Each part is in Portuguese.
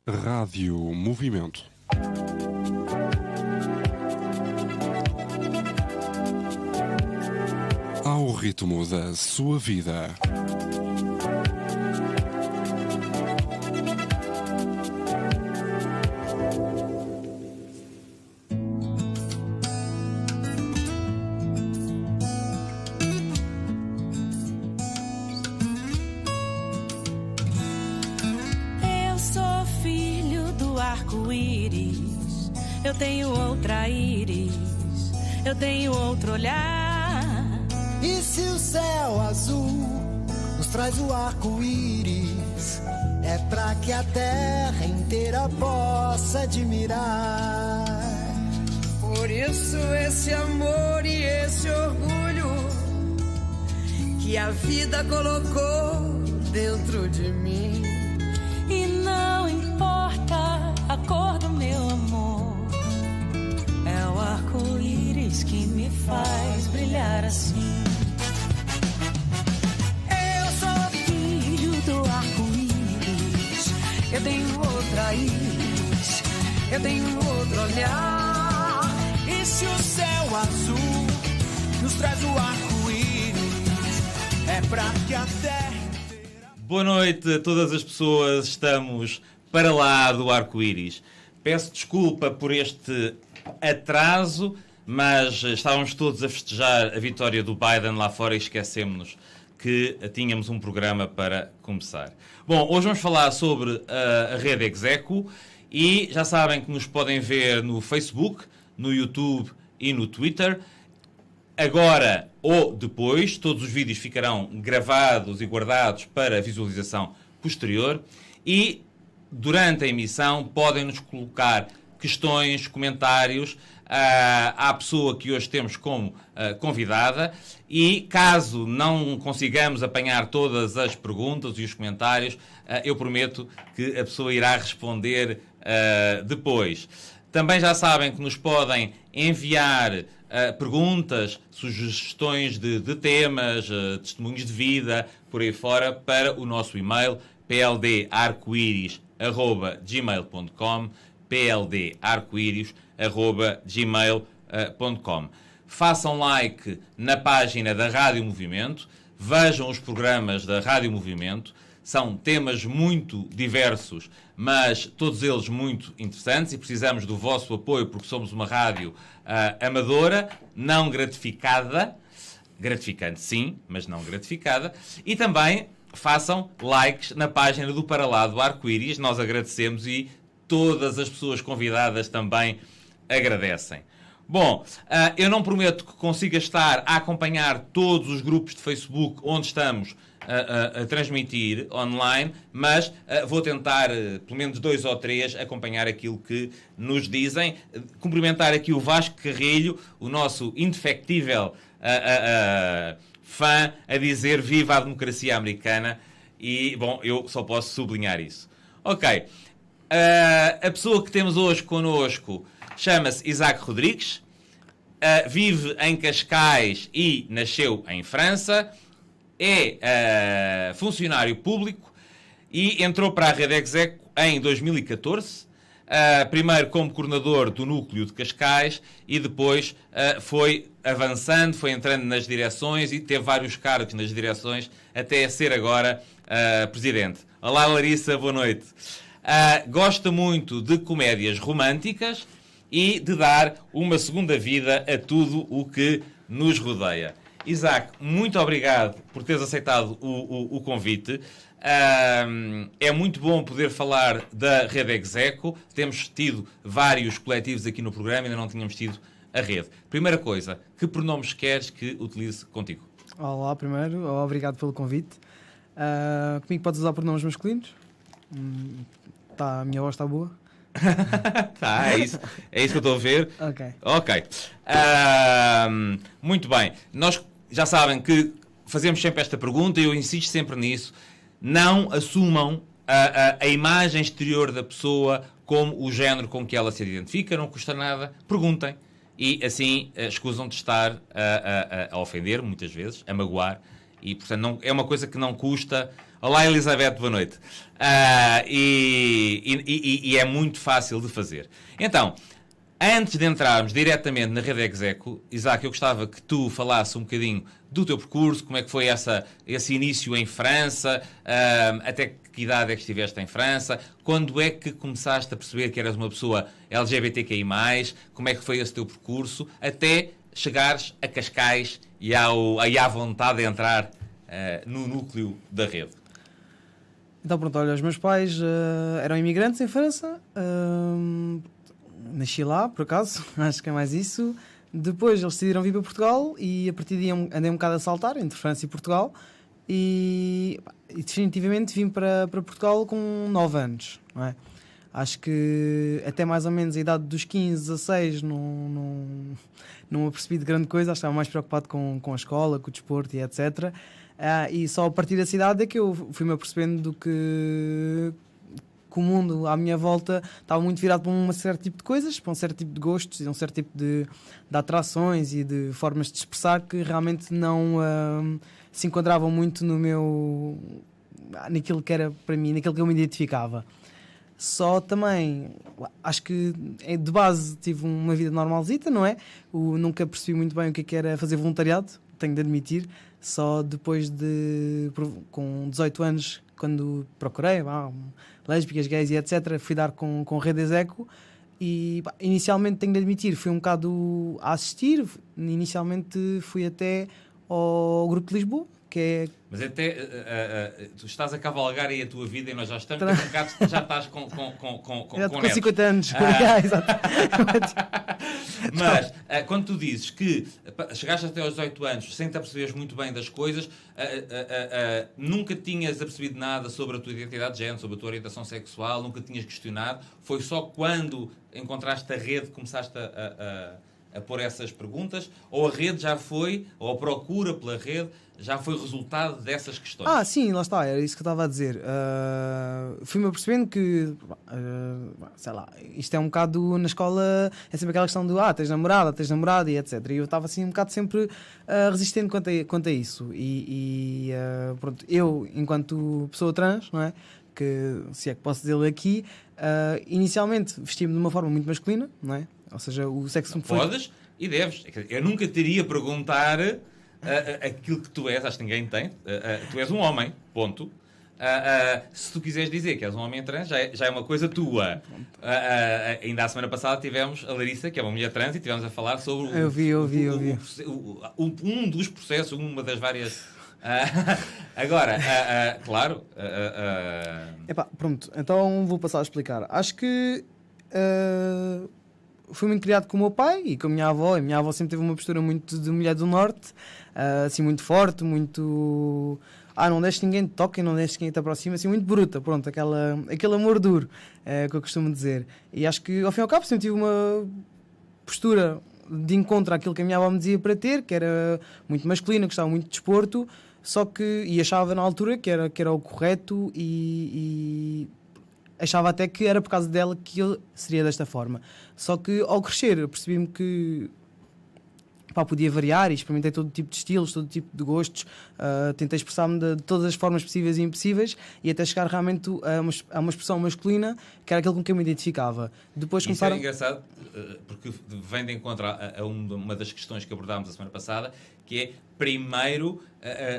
Rádio Movimento. Ao ritmo da sua vida. Eu tenho outra íris, eu tenho outro olhar. E se o céu azul nos traz o arco-íris, é pra que a terra inteira possa admirar. Por isso esse amor e esse orgulho que a vida colocou dentro de mim. E não importa a cor do meu amor, é o arco-íris que me faz brilhar assim. Eu sou filho do arco-íris, eu tenho outra íris, eu tenho outro olhar. E se o céu azul nos traz o arco-íris, é pra que a terra... Boa noite a todas as pessoas, estamos para lá do arco-íris. Peço desculpa por este atraso, mas estávamos todos a festejar a vitória do Biden lá fora e esquecemos-nos que tínhamos um programa para começar. Bom, hoje vamos falar sobre a rede Execo e já sabem que nos podem ver no Facebook, no YouTube e no Twitter. Agora ou depois, todos os vídeos ficarão gravados e guardados para visualização posterior e durante a emissão podem-nos colocar questões, comentários à pessoa que hoje temos como convidada e caso não consigamos apanhar todas as perguntas e os comentários, eu prometo que a pessoa irá responder depois. Também já sabem que nos podem enviar perguntas, sugestões de temas, testemunhos de vida, por aí fora, para o nosso e-mail pldarcoiris@gmail.com pldarcoiris@gmail.com. Façam like na página da Rádio Movimento, vejam os programas da Rádio Movimento, são temas muito diversos, mas todos eles muito interessantes e precisamos do vosso apoio porque somos uma rádio amadora, não gratificada, gratificante sim, mas não gratificada, e também façam likes na página do Para Lá do Arco-Íris, nós agradecemos e todas as pessoas convidadas também agradecem. Bom, eu não prometo que consiga estar a acompanhar todos os grupos de Facebook onde estamos a transmitir online, mas vou tentar, pelo menos 2 ou 3, acompanhar aquilo que nos dizem. Cumprimentar aqui o Vasco Carrilho, o nosso indefectível fã, a dizer viva a democracia americana e, bom, eu só posso sublinhar isso. Ok, a pessoa que temos hoje connosco chama-se Isaac Rodrigues, vive em Cascais e nasceu em França, é funcionário público e entrou para a Rede Execo em 2014, primeiro como coordenador do núcleo de Cascais e depois foi avançando, foi entrando nas direções e teve vários cargos nas direções até ser agora presidente. Olá Larissa, boa noite. Gosta muito de comédias românticas e de dar uma segunda vida a tudo o que nos rodeia. Isaac, muito obrigado por teres aceitado o convite. É muito bom poder falar da Rede Execo. Temos tido vários coletivos aqui no programa, ainda não tínhamos tido a rede. Primeira coisa, que pronomes queres que utilize contigo? Olá, primeiro, obrigado pelo convite. Comigo podes usar pronomes masculinos? A minha voz está boa? Tá, é isso que eu estou a ver. Ok. Muito bem. Nós já sabem que fazemos sempre esta pergunta e eu insisto sempre nisso. Não assumam a imagem exterior da pessoa como o género com que ela se identifica, não custa nada. Perguntem. E assim escusam de estar a ofender, muitas vezes, a magoar. E, portanto, não, é uma coisa que não custa. Olá, Elizabeth, boa noite. E é muito fácil de fazer. Então, antes de entrarmos diretamente na Rede Execo, Isaac, eu gostava que tu falasses um bocadinho do teu percurso, como é que foi esse início em França, até que idade é que estiveste em França, quando é que começaste a perceber que eras uma pessoa LGBTQI+, como é que foi esse teu percurso, até chegares a Cascais e à vontade de entrar no núcleo da rede. Então pronto, olha, os meus pais eram imigrantes em França, nasci lá, por acaso, acho que é mais isso. Depois eles decidiram vir para Portugal e a partir daí andei um bocado a saltar entre França e Portugal e definitivamente vim para Portugal com 9 anos, não é? Acho que até mais ou menos a idade dos 15, 16 não me apercebi de grande coisa, estava mais preocupado com a escola, com o desporto e etc. E só a partir dessa idade é que eu fui-me apercebendo que o mundo à minha volta estava muito virado para um certo tipo de coisas, para um certo tipo de gostos e um certo tipo de atrações e de formas de expressar que realmente não se enquadravam muito naquilo que era para mim, naquilo que eu me identificava. Só também, acho que de base tive uma vida normalzita, não é? Nunca percebi muito bem o que era fazer voluntariado, tenho de admitir. Só depois com 18 anos, quando procurei lésbicas, gays e etc., fui dar com Rede Execo e inicialmente, tenho de admitir, fui um bocado a assistir. Inicialmente fui até ao Grupo de Lisboa, que é... Mas até tu estás a cavalgar aí a tua vida e nós já estamos, já estás com com 50 anos. Mas quando tu dizes que chegaste até aos 18 anos sem te aperceberes muito bem das coisas, nunca tinhas apercebido nada sobre a tua identidade de género, sobre a tua orientação sexual, nunca tinhas questionado, foi só quando encontraste a rede que começaste a pôr essas perguntas, ou a rede já foi, ou a procura pela rede já foi resultado dessas questões? Sim, lá está, era isso que eu estava a dizer. Fui-me apercebendo que, sei lá, isto é um bocado na escola, é sempre aquela questão do tens namorado e etc. E eu estava assim um bocado sempre resistente quanto a isso. Pronto, eu, enquanto pessoa trans, não é? Que, se é que posso dizer aqui, inicialmente vesti-me de uma forma muito masculina, não é? Ou seja, o sexo me foi... Podes e deves. Eu nunca te iria perguntar aquilo que tu és, acho que ninguém tem. Tu és um homem, ponto. Se tu quiseres dizer que és um homem trans, já é uma coisa tua. Ainda a semana passada tivemos a Larissa, que é uma mulher trans, e tivemos a falar sobre eu vi. Um dos processos, uma das várias... Agora, claro... Pronto, então vou passar a explicar. Acho que... fui muito criado com o meu pai e com a minha avó. A minha avó sempre teve uma postura muito de mulher do norte, assim, muito forte, muito... não deixes ninguém te toque, não deixes ninguém te aproxima, assim, muito bruta, pronto, aquele amor duro, que eu costumo dizer. E acho que, ao fim e ao cabo, sempre tive uma postura de encontro àquilo que a minha avó me dizia para ter, que era muito masculina, gostava muito de desporto, só que... E achava na altura que era o correto e achava até que era por causa dela que eu seria desta forma. Só que ao crescer eu percebi-me que podia variar e experimentei todo tipo de estilos, todo tipo de gostos, tentei expressar-me de todas as formas possíveis e impossíveis e até chegar realmente a uma expressão masculina que era aquilo com que eu me identificava. Depois começaram... é engraçado porque vem de encontro a uma das questões que abordámos a semana passada, que é, primeiro,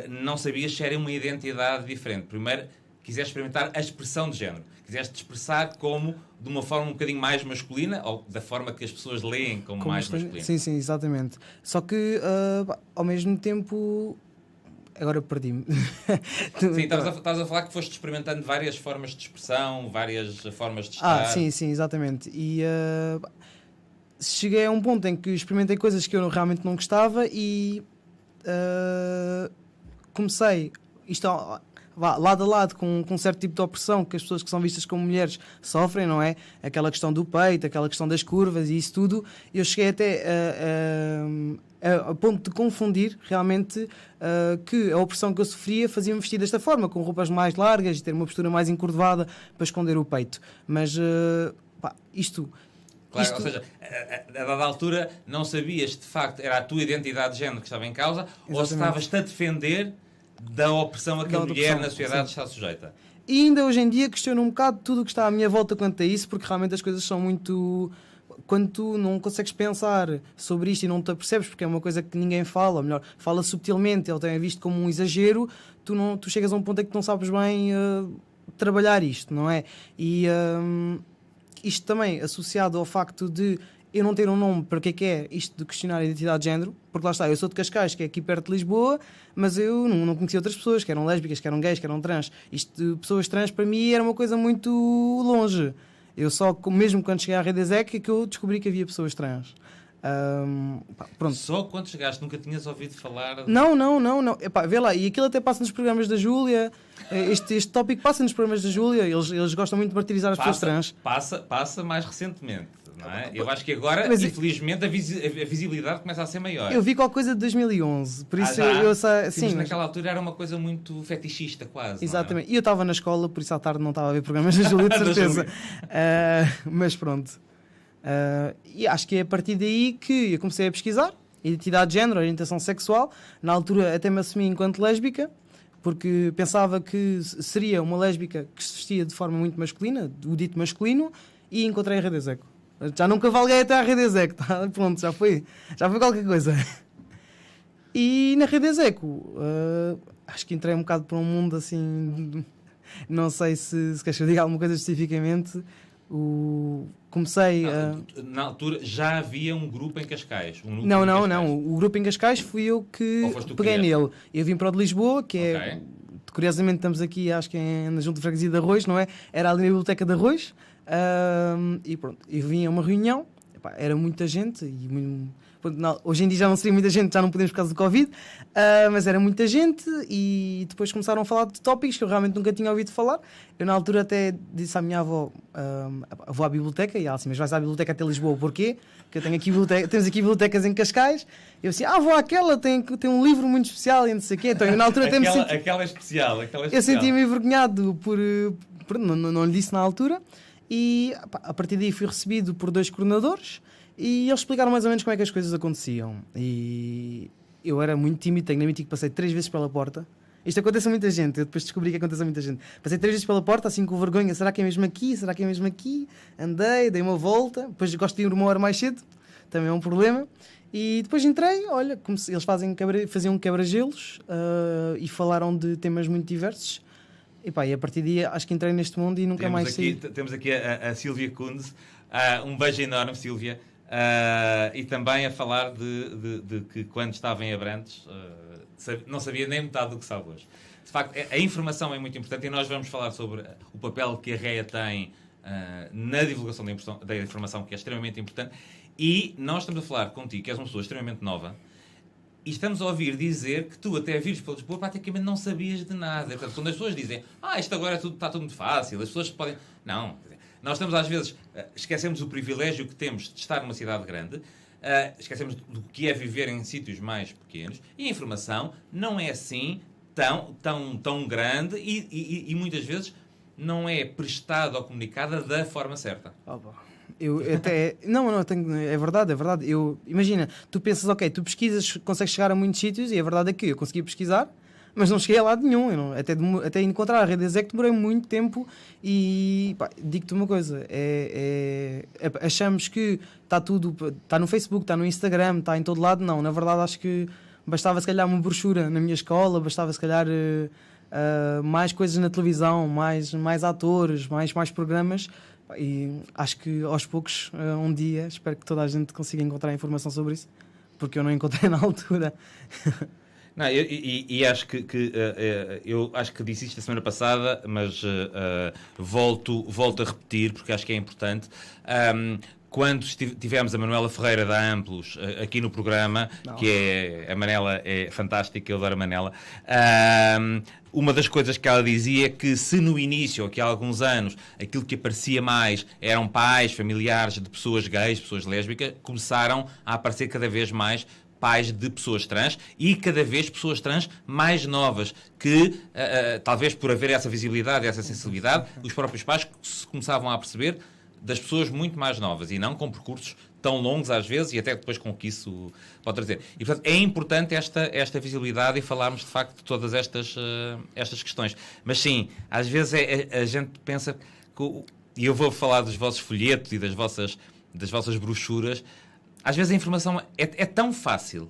não sabias se era uma identidade diferente. Primeiro, quiseste experimentar a expressão de género. Quiseste expressar como de uma forma um bocadinho mais masculina, ou da forma que as pessoas leem como mais masculina. Sim, exatamente. Só que, ao mesmo tempo, Agora perdi-me. Sim, estavas a falar que foste experimentando várias formas de expressão, várias formas de estar. Sim, exatamente. E cheguei a um ponto em que experimentei coisas que eu realmente não gostava e comecei isto lado a lado com um certo tipo de opressão que as pessoas que são vistas como mulheres sofrem, não é? Aquela questão do peito, aquela questão das curvas e isso tudo. Eu cheguei até a ponto de confundir realmente que a opressão que eu sofria fazia-me vestir desta forma, com roupas mais largas e ter uma postura mais encurvada para esconder o peito. Mas isto... Claro, ou seja, a dada altura não sabias de facto era a tua identidade de género que estava em causa. Exatamente. Ou se estavas-te a defender da opressão a que a mulher na sociedade está sujeita. E ainda hoje em dia questiono um bocado tudo o que está à minha volta quanto a isso, porque realmente as coisas são muito... Quando tu não consegues pensar sobre isto e não te apercebes, porque é uma coisa que ninguém fala, ou melhor, fala subtilmente, ele tem visto como um exagero, tu chegas a um ponto em que não sabes bem trabalhar isto, não é? E isto também associado ao facto de eu não ter um nome para o que é isto de questionar a identidade de género, porque lá está, eu sou de Cascais, que é aqui perto de Lisboa, mas eu não conhecia outras pessoas, que eram lésbicas, que eram gays, que eram trans. Isto de pessoas trans para mim era uma coisa muito longe. Eu só, mesmo quando cheguei à Rede Exec, é que eu descobri que havia pessoas trans. Pronto. Só quando chegaste, nunca tinhas ouvido falar... Não. Epá, vê lá, e aquilo até passa nos programas da Júlia, este tópico passa nos programas da Júlia, eles gostam muito de martirizar as pessoas trans. Passa mais recentemente, não é? Eu acho que agora, infelizmente, a visibilidade começa a ser maior. Eu vi qualquer coisa de 2011, por isso sim, mas naquela altura era uma coisa muito fetichista quase. Exatamente, e eu estava na escola, por isso à tarde não estava a ver programas da Júlia, de certeza. Mas pronto. E acho que é a partir daí que eu comecei a pesquisar identidade de género, orientação sexual. Na altura até me assumi enquanto lésbica, porque pensava que seria uma lésbica que se vestia de forma muito masculina, o dito masculino, e encontrei a Rede Execo. Já não cavalguei até à Rede Execo, tá? Pronto, já foi qualquer coisa. E na Rede Execo acho que entrei um bocado para um mundo assim, não sei se queres que eu diga alguma coisa especificamente. Comecei Na altura já havia um grupo em Cascais? Não. O grupo em Cascais fui eu que peguei nele. Eu vim para o de Lisboa, que é... Curiosamente estamos aqui, acho que na Junta de Freguesia de Arroz, não é? Era ali na Biblioteca de Arroz. E pronto, eu vim a uma reunião. Era muita gente e hoje em dia já não seria muita gente, já não podemos por causa do Covid, mas era muita gente e depois começaram a falar de tópicos que eu realmente nunca tinha ouvido falar. Eu na altura até disse à minha avó, vou à biblioteca, e ela assim, mas vais à biblioteca até Lisboa, porquê? Que eu tenho aqui temos aqui bibliotecas em Cascais. Eu assim, vou àquela, tem um livro muito especial e não sei o quê. Então eu na altura até me senti... Aquela é especial. Eu sentia-me envergonhado por não lhe disse na altura. E a partir daí fui recebido por 2 coordenadores e eles explicaram mais ou menos como é que as coisas aconteciam. E eu era muito tímido, tenho de admitir que passei 3 vezes pela porta. Isto acontece a muita gente, eu depois descobri que acontece a muita gente. Passei 3 vezes pela porta, assim com vergonha, será que é mesmo aqui? Será que é mesmo aqui? Andei, dei uma volta, depois gosto de ir 1 hora mais cedo, também é um problema. E depois entrei, olha, eles faziam quebra-gelos e falaram de temas muito diversos. E a partir daí acho que entrei neste mundo e nunca mais saí. Temos aqui a Sílvia Kunz, um beijo enorme, Sílvia, e também a falar de que quando estava em Abrantes não sabia nem metade do que sabe hoje. De facto, a informação é muito importante e nós vamos falar sobre o papel que a REA tem na divulgação da informação, que é extremamente importante. E nós estamos a falar contigo, que és uma pessoa extremamente nova, e estamos a ouvir dizer que tu, até vires para Lisboa, praticamente não sabias de nada. Portanto, quando as pessoas dizem, isto agora está tudo muito fácil, as pessoas podem... Não. Nós estamos, às vezes, esquecemos o privilégio que temos de estar numa cidade grande, esquecemos do que é viver em sítios mais pequenos, e a informação não é assim tão grande e muitas vezes não é prestada ou comunicada da forma certa. Eu até... é verdade. Imagina, tu pensas, tu pesquisas, consegues chegar a muitos sítios e a verdade é que eu consegui pesquisar, mas não cheguei a lado nenhum. Até encontrar a Rede Exec demorei muito tempo e digo-te uma coisa, achamos que está no Facebook, está no Instagram, está em todo lado. Não, na verdade acho que bastava se calhar uma brochura na minha escola, bastava se calhar mais coisas na televisão, mais atores, mais programas. E acho que aos poucos, um dia, espero que toda a gente consiga encontrar informação sobre isso, porque eu não encontrei na altura. Não, e acho que eu acho que disse isto a semana passada, mas volto a repetir porque acho que é importante. Quando tivemos a Manuela Ferreira da Amplos aqui no programa, que é a Manela é fantástica, eu adoro a Manela, uma das coisas que ela dizia é que se no início, aqui há alguns anos, aquilo que aparecia mais eram pais, familiares de pessoas gays, pessoas lésbicas, começaram a aparecer cada vez mais pais de pessoas trans e cada vez pessoas trans mais novas que, talvez por haver essa visibilidade, essa sensibilidade, os próprios pais se começavam a perceber das pessoas muito mais novas e não com percursos tão longos às vezes e até depois com o que isso pode trazer. E, portanto, é importante esta visibilidade e falarmos, de facto, de todas estas questões. Mas, sim, às vezes a gente pensa... E eu vou falar dos vossos folhetos e das vossas brochuras. Às vezes a informação é tão fácil.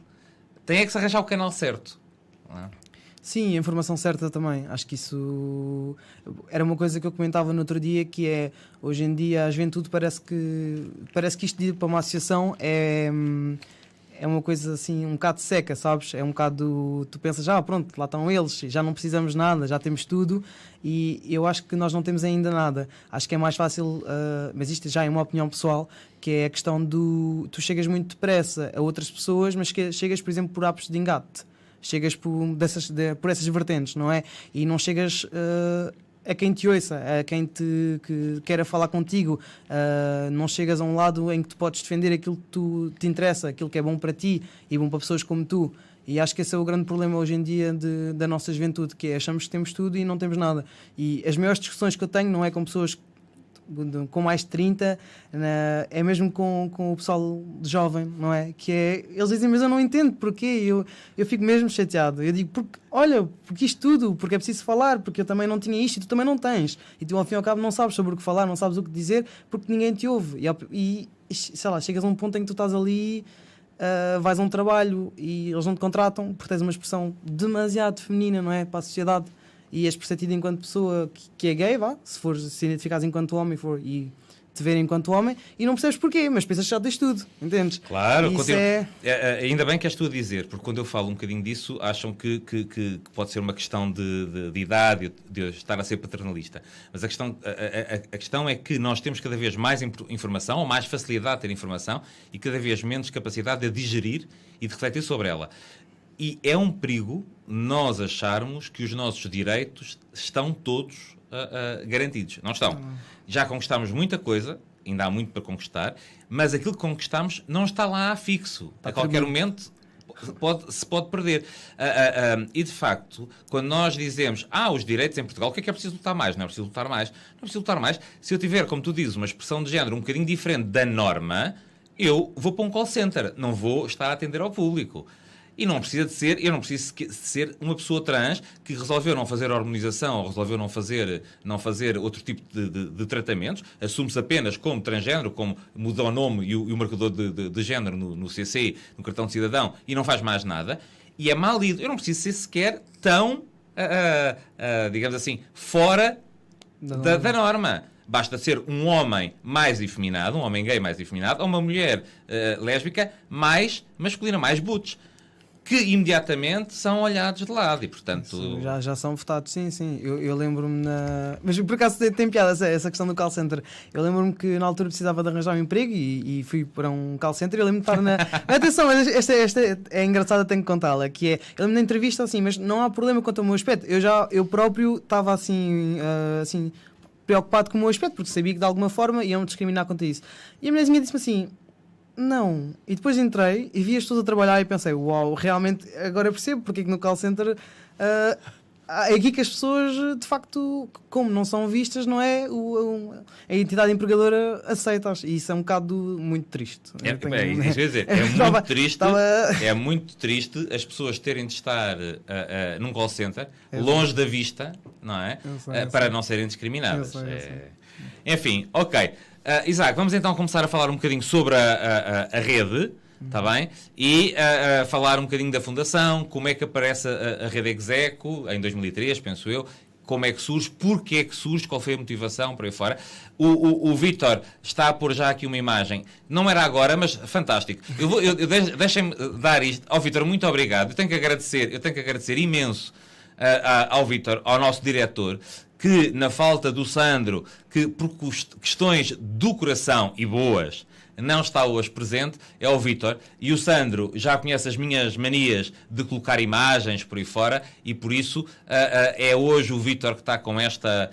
Tem é que se arranjar o canal certo. Não é? Sim, a informação certa também. Acho que isso era uma coisa que eu comentava no outro dia, que é, hoje em dia, a juventude parece que isto de ir para uma associação é uma coisa assim, um bocado seca, sabes? É um bocado, tu pensas, pronto, lá estão eles, já não precisamos de nada, já temos tudo, e eu acho que nós não temos ainda nada. Acho que é mais fácil, mas isto já é uma opinião pessoal, que é a questão tu chegas muito depressa a outras pessoas, mas chegas, por exemplo, por apps de engate. Chegas por essas vertentes, não é? E não chegas a quem te ouça, a quem que queira falar contigo. Não chegas a um lado em que tu podes defender aquilo que te interessa, aquilo que é bom para ti e bom para pessoas como tu. E acho que esse é o grande problema hoje em dia da nossa juventude, que é achamos que temos tudo e não temos nada. E as maiores discussões que eu tenho não é com pessoas com mais de 30, é mesmo com o pessoal jovem, não é? Que é, eles dizem, mas eu não entendo porquê, eu fico mesmo chateado. Eu digo, porque isto tudo, porque é preciso falar, porque eu também não tinha isto e tu também não tens. E tu, ao fim e ao cabo, não sabes sobre o que falar, não sabes o que dizer, porque ninguém te ouve. E sei lá, chegas a um ponto em que tu estás ali, vais a um trabalho e eles não te contratam porque tens uma expressão demasiado feminina, não é? Para a sociedade. E és percebido enquanto pessoa que é gay, se identificares enquanto homem e te ver enquanto homem, e não percebes porquê, mas pensas que já tens tudo, entendes? Claro, ainda bem que és tu a dizer, porque quando eu falo um bocadinho disso, acham que pode ser uma questão de idade, de eu estar a ser paternalista. Mas a questão é que nós temos cada vez mais informação, ou mais facilidade de ter informação, e cada vez menos capacidade de digerir e de refletir sobre ela. E é um perigo nós acharmos que os nossos direitos estão todos garantidos. Não estão. Já conquistámos muita coisa, ainda há muito para conquistar, mas aquilo que conquistamos não está lá fixo. A qualquer momento se pode perder. E, de facto, quando nós dizemos os direitos em Portugal, o que é preciso lutar mais? Não é preciso lutar mais. Não é preciso lutar mais. Se eu tiver, como tu dizes, uma expressão de género um bocadinho diferente da norma, eu vou para um call center. Não vou estar a atender ao público. E não precisa de ser, eu não preciso de ser uma pessoa trans que resolveu não fazer hormonização ou resolveu não fazer outro tipo de tratamentos, assume-se apenas como transgénero, como muda o nome e o marcador de género no CC, no cartão de cidadão, e não faz mais nada, e é mal lido. Eu não preciso ser sequer tão, digamos assim, fora da norma. Basta ser um homem mais efeminado, um homem gay mais efeminado, ou uma mulher lésbica mais masculina, mais butch, que imediatamente são olhados de lado e, portanto... Já são votados, sim. Eu lembro-me Mas, por acaso, tem piada essa questão do call center. Eu lembro-me que, na altura, precisava de arranjar um emprego e fui para um call center. Eu lembro-me de estar na... Atenção, mas esta é engraçada, tenho que contá-la, que é... Eu lembro-me na entrevista, assim, mas não há problema quanto ao meu aspecto. Eu próprio estava, assim, preocupado com o meu aspecto, porque sabia que, de alguma forma, iam discriminar quanto a isso. E a mulherzinha disse-me assim... Não. E depois entrei e vi as pessoas a trabalhar e pensei, uau, realmente agora percebo porque é que no call center é aqui que as pessoas, de facto, como não são vistas, não é? A entidade empregadora aceita. E isso é um bocado muito triste. É muito triste as pessoas terem de estar num call center, longe da vista, não é? Para não serem discriminadas. Enfim, ok. Isaac, vamos então começar a falar um bocadinho sobre a rede, está bem? E falar um bocadinho da fundação, como é que aparece a rede Execo, em 2003, penso eu, como é que surge, porque é que surge, qual foi a motivação, por aí fora. O Vítor está a pôr já aqui uma imagem. Não era agora, mas fantástico. Deixem-me dar isto. Vítor, muito obrigado. Eu tenho que agradecer imenso ao Vítor, ao nosso diretor, que na falta do Sandro, que por questões do coração e boas, não está hoje presente, é o Vítor. E o Sandro já conhece as minhas manias de colocar imagens por aí fora e por isso é hoje o Vítor que está com esta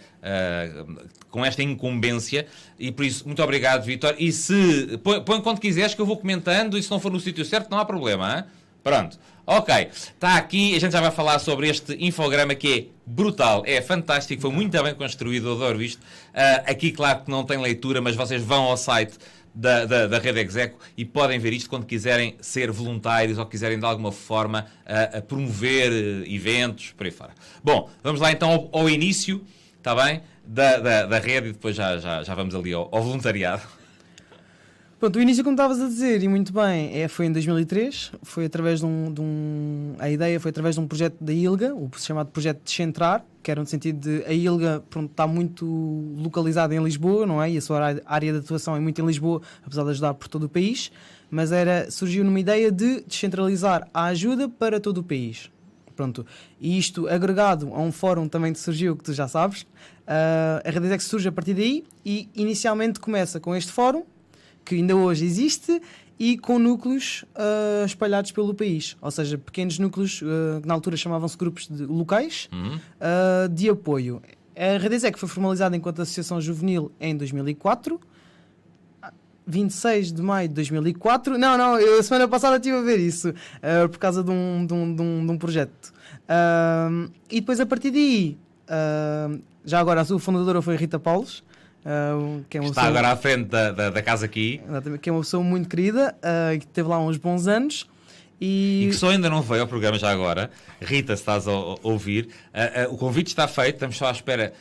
incumbência e por isso, muito obrigado, Vítor. E se põe quando quiseres que eu vou comentando e se não for no sítio certo não há problema, hein? Pronto. Ok, está aqui, a gente já vai falar sobre este infograma que é brutal, é fantástico, foi muito bem construído, eu adoro isto. Aqui, claro que não tem leitura, mas vocês vão ao site da Rede Execo e podem ver isto quando quiserem ser voluntários ou quiserem de alguma forma a promover eventos, por aí fora. Bom, vamos lá então ao início, está bem, da rede e depois já vamos ali ao voluntariado. Pronto, o início, como estavas a dizer, e muito bem, foi em 2003, foi através a ideia foi através de um projeto da ILGA, o chamado Projeto Descentrar, que era no sentido de a ILGA, pronto, está muito localizada em Lisboa, não é? E a sua área de atuação é muito em Lisboa, apesar de ajudar por todo o país, mas surgiu numa ideia de descentralizar a ajuda para todo o país. Pronto, e isto agregado a um fórum também que surgiu, que tu já sabes, a Rede Execo surge a partir daí e inicialmente começa com este fórum, que ainda hoje existe, e com núcleos espalhados pelo país. Ou seja, pequenos núcleos, que na altura chamavam-se grupos locais, de apoio. A Rede Execo foi formalizada enquanto Associação Juvenil em 2004. 26 de maio de 2004. Não, eu a semana passada estive a ver isso, por causa de um projeto. E depois, a partir daí, já agora a sua fundadora foi a Rita Paulos, que é está agora à frente da casa aqui, que é uma pessoa muito querida, que teve lá uns bons anos e que só ainda não veio ao programa já agora. Rita, se estás a ouvir, o convite está feito, estamos só à espera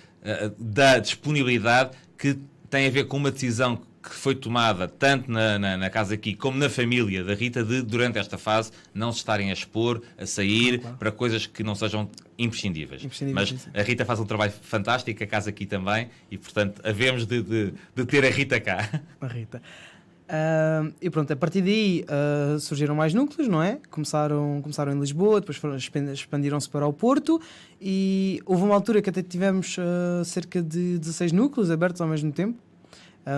da disponibilidade, que tem a ver com uma decisão que foi tomada tanto na casa aqui como na família da Rita, de durante esta fase não se estarem a expor, a sair, claro, para coisas que não sejam imprescindíveis. Mas a Rita faz um trabalho fantástico, a casa aqui também, e portanto havemos de ter a Rita cá. A Rita. E pronto, a partir daí surgiram mais núcleos, não é? Começaram em Lisboa, depois expandiram-se para o Porto e houve uma altura que até tivemos cerca de 16 núcleos abertos ao mesmo tempo.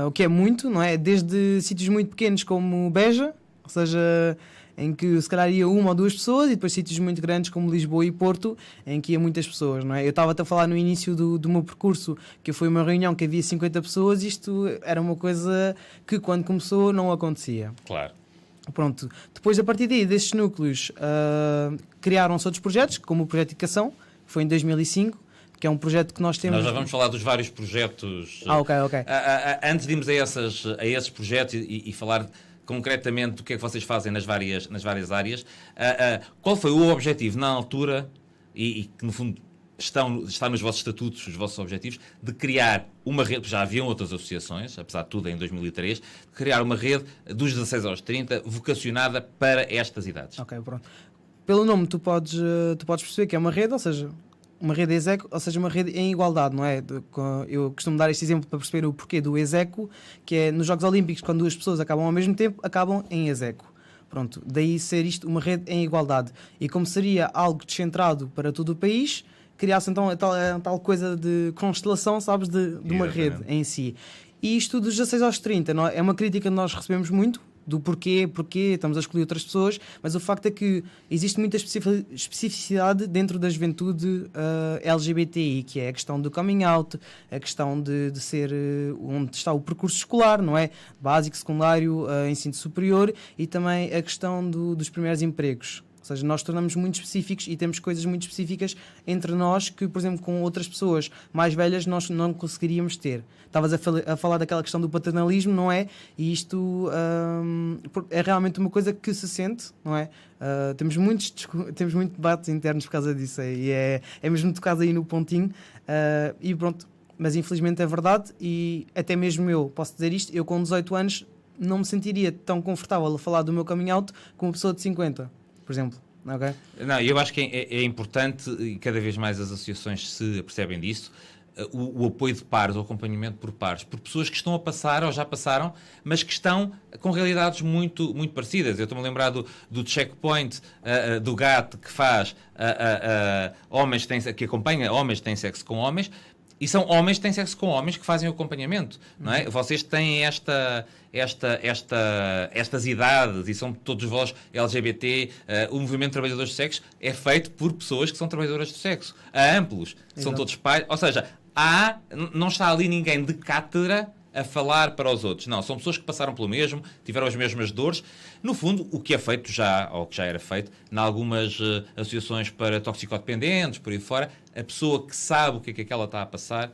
O que é muito, não é? Desde sítios muito pequenos como Beja, ou seja, em que se calhar ia uma ou duas pessoas, e depois sítios muito grandes como Lisboa e Porto, em que ia muitas pessoas, não é? Eu estava a falar no início do meu percurso, que foi uma reunião que havia 50 pessoas, isto era uma coisa que quando começou não acontecia. Claro. Pronto, depois a partir daí destes núcleos criaram-se outros projetos, como o Projeto de Educação, que foi em 2005, que é um projeto que nós temos... Nós já vamos falar dos vários projetos. Ok. Antes de irmos a esses projetos e falar concretamente do que é que vocês fazem nas várias áreas, qual foi o objetivo na altura, e que no fundo está nos vossos estatutos, os vossos objetivos, de criar uma rede, já haviam outras associações, apesar de tudo em 2003, de criar uma rede dos 16 aos 30, vocacionada para estas idades? Ok, pronto. Pelo nome tu podes perceber que é uma rede, ou seja... uma rede execo, ou seja, uma rede em igualdade, não é? Eu costumo dar este exemplo para perceber o porquê do execo, que é nos Jogos Olímpicos, quando duas pessoas acabam ao mesmo tempo, acabam em execo. Pronto, daí ser isto uma rede em igualdade. E como seria algo descentrado para todo o país, criasse então a tal coisa de constelação, sabes, de uma rede em si. E isto dos 16 aos 30 não é? É uma crítica que nós recebemos muito, do porquê, estamos a escolher outras pessoas, mas o facto é que existe muita especificidade dentro da juventude LGBTI, que é a questão do coming out, a questão de ser onde está o percurso escolar, não é? Básico, secundário, ensino superior, e também a questão dos primeiros empregos. Ou seja, nós tornamos muito específicos e temos coisas muito específicas entre nós que, por exemplo, com outras pessoas mais velhas nós não conseguiríamos ter. Estavas a falar daquela questão do paternalismo, não é? E isto é realmente uma coisa que se sente, não é? Temos muitos debates internos por causa disso, e é mesmo tocado aí no pontinho, e pronto. Mas infelizmente é verdade, e até mesmo eu posso dizer isto, eu com 18 anos não me sentiria tão confortável a falar do meu coming out como uma pessoa de 50. Por exemplo, Ok? Não, eu acho que é importante, e cada vez mais as associações se apercebem disso, o apoio de pares, o acompanhamento por pares, por pessoas que estão a passar ou já passaram, mas que estão com realidades muito, muito parecidas. Eu estou-me a lembrar do checkpoint do GAT que faz homens que acompanha homens que têm sexo com homens, e são homens que têm sexo com homens que fazem o acompanhamento, não é? Vocês têm estas idades e são todos vós LGBT, o movimento de trabalhadores do sexo é feito por pessoas que são trabalhadoras do sexo. Há amplos, são todos pais, ou seja, não está ali ninguém de cátedra a falar para os outros. Não, são pessoas que passaram pelo mesmo, tiveram as mesmas dores. No fundo, o que é feito já, ou que já era feito, em algumas associações para toxicodependentes, por aí fora, a pessoa que sabe o que é que ela está a passar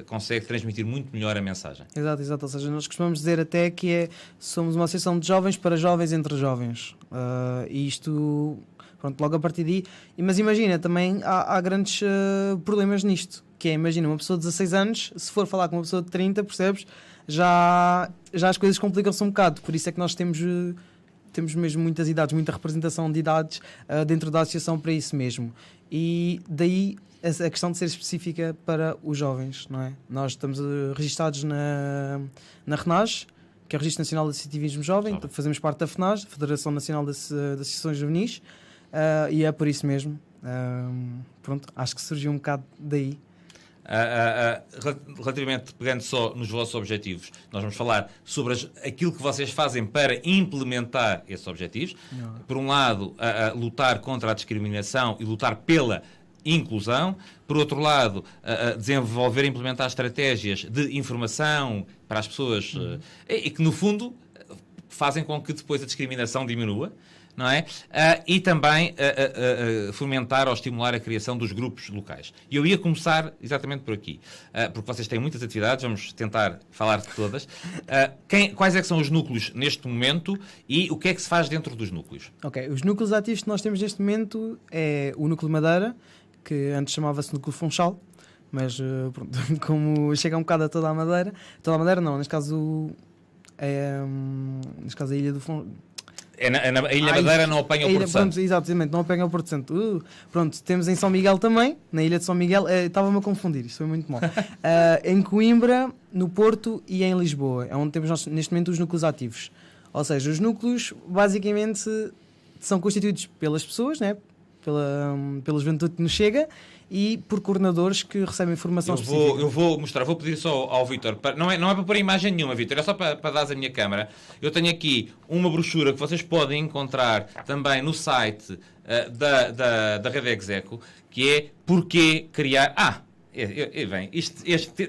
consegue transmitir muito melhor a mensagem. Exato. Ou seja, nós costumamos dizer até que somos uma associação de jovens para jovens entre jovens. E isto, pronto, logo a partir daí. Mas imagina, também há grandes problemas nisto. Que é, imagina, uma pessoa de 16 anos, se for falar com uma pessoa de 30, percebes? Já as coisas complicam-se um bocado. Por isso é que nós temos mesmo muitas idades, muita representação de idades dentro da associação para isso mesmo. E daí a questão de ser específica para os jovens, não é? Nós estamos registados na RNAJ, que é o Registro Nacional de Associativismo Jovem, fazemos parte da FNAJ, Federação Nacional de Associações Juvenis, e é por isso mesmo. Pronto, acho que surgiu um bocado daí. Relativamente, pegando só nos vossos objetivos, nós vamos falar sobre aquilo que vocês fazem para implementar esses objetivos. Por um lado, lutar contra a discriminação e lutar pela inclusão. Por outro lado, desenvolver e implementar estratégias de informação para as pessoas e que, no fundo, fazem com que depois a discriminação diminua. Não é? E também fomentar ou estimular a criação dos grupos locais. E eu ia começar exatamente por aqui, porque vocês têm muitas atividades, vamos tentar falar de todas. Quais é que são os núcleos neste momento e o que é que se faz dentro dos núcleos? Ok, os núcleos ativos que nós temos neste momento é o Núcleo Madeira, que antes chamava-se Núcleo Funchal, mas pronto, como chega um bocado a toda a Madeira não, neste caso a Ilha do Funchal. A Ilha Madeira não apanha o Porto Santo. Pronto, exatamente, não apanha o Porto Santo. Pronto, temos em São Miguel também, na Ilha de São Miguel, estava-me a confundir, isto foi muito mal. Em Coimbra, no Porto e em Lisboa, é onde temos neste momento os núcleos ativos. Ou seja, os núcleos basicamente são constituídos pelas pessoas, né? pela juventude que nos chega e por coordenadores que recebem informação específica. Eu vou mostrar, vou pedir só ao Vítor, não é para pôr imagem nenhuma, Vítor, é só para dar a minha câmara. Eu tenho aqui uma brochura que vocês podem encontrar também no site da Rede Execo, que é Porquê Criar...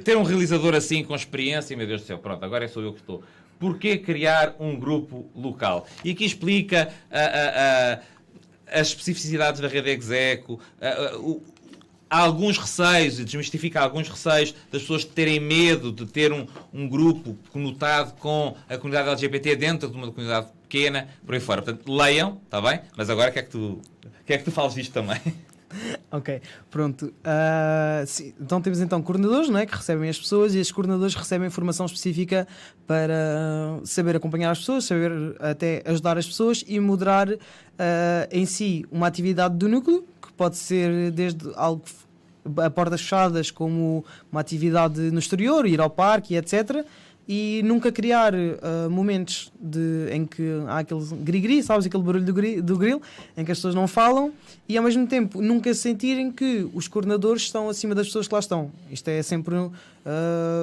ter um realizador assim com experiência, meu Deus do céu, pronto, agora sou eu que estou. Porquê criar um grupo local? E aqui explica as especificidades da Rede Execo, há alguns receios, e desmistifica alguns receios das pessoas terem medo de ter um grupo conotado com a comunidade LGBT dentro de uma comunidade pequena, por aí fora. Portanto, leiam, está bem? Mas agora quer que tu fales disto também? Ok, pronto. Sim. Então temos coordenadores, não é, que recebem as pessoas e esses coordenadores recebem informação específica para saber acompanhar as pessoas, saber até ajudar as pessoas e moderar em si uma atividade do núcleo, que pode ser desde algo a portas fechadas, como uma atividade no exterior, ir ao parque, etc. E nunca criar momentos em que há aquele gri-gri, sabes, aquele barulho do grill, em que as pessoas não falam e ao mesmo tempo nunca sentirem que os coordenadores estão acima das pessoas que lá estão. Isto é sempre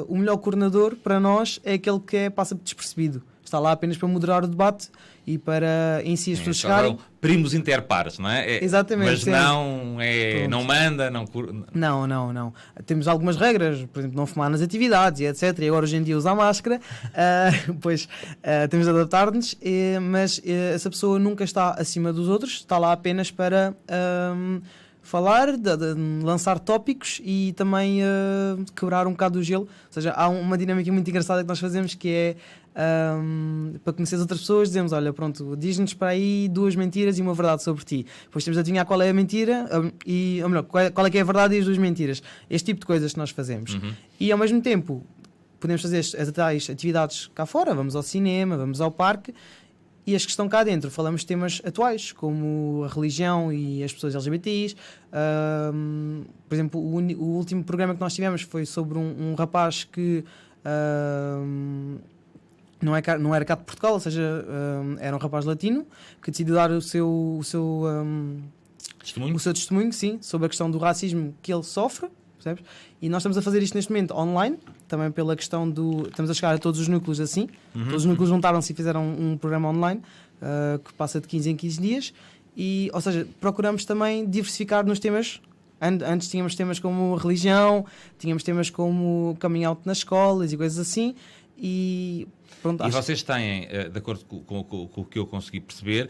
o melhor coordenador para nós é aquele que passa despercebido. Está lá apenas para moderar o debate e para em si as pessoas chegarem. Primos interpares, não é? Exatamente. Mas não manda, não... Não. Temos algumas regras, por exemplo, não fumar nas atividades e etc. E agora hoje em dia usar máscara. Temos de adaptar-nos, mas essa pessoa nunca está acima dos outros, está lá apenas para falar, de lançar tópicos e também quebrar um bocado o gelo. Ou seja, há uma dinâmica muito engraçada que nós fazemos que é para conhecer as outras pessoas, dizemos, olha, pronto, diz-nos para aí 2 mentiras e uma verdade sobre ti. Depois temos de adivinhar qual é a mentira ou melhor, qual é que é a verdade e as 2 mentiras. Este tipo de coisas que nós fazemos. E ao mesmo tempo podemos fazer as tais atividades cá fora, vamos ao cinema, vamos ao parque E as que estão cá dentro, falamos de temas atuais, como a religião e as pessoas LGBTIs. Por exemplo, o último programa que nós tivemos foi sobre um rapaz que não era cá de Portugal, ou seja, era um rapaz latino que decidiu dar o seu testemunho, sim, sobre a questão do racismo que ele sofre, percebes? E nós estamos a fazer isto neste momento online, também pela questão estamos a chegar a todos os núcleos assim. Todos os núcleos juntaram-se e fizeram um programa online que passa de 15 em 15 dias. E, ou seja, procuramos também diversificar nos temas. Antes tínhamos temas como religião, tínhamos temas como coming out nas escolas e coisas assim. E pronto, e vocês têm, de acordo com o que eu consegui perceber,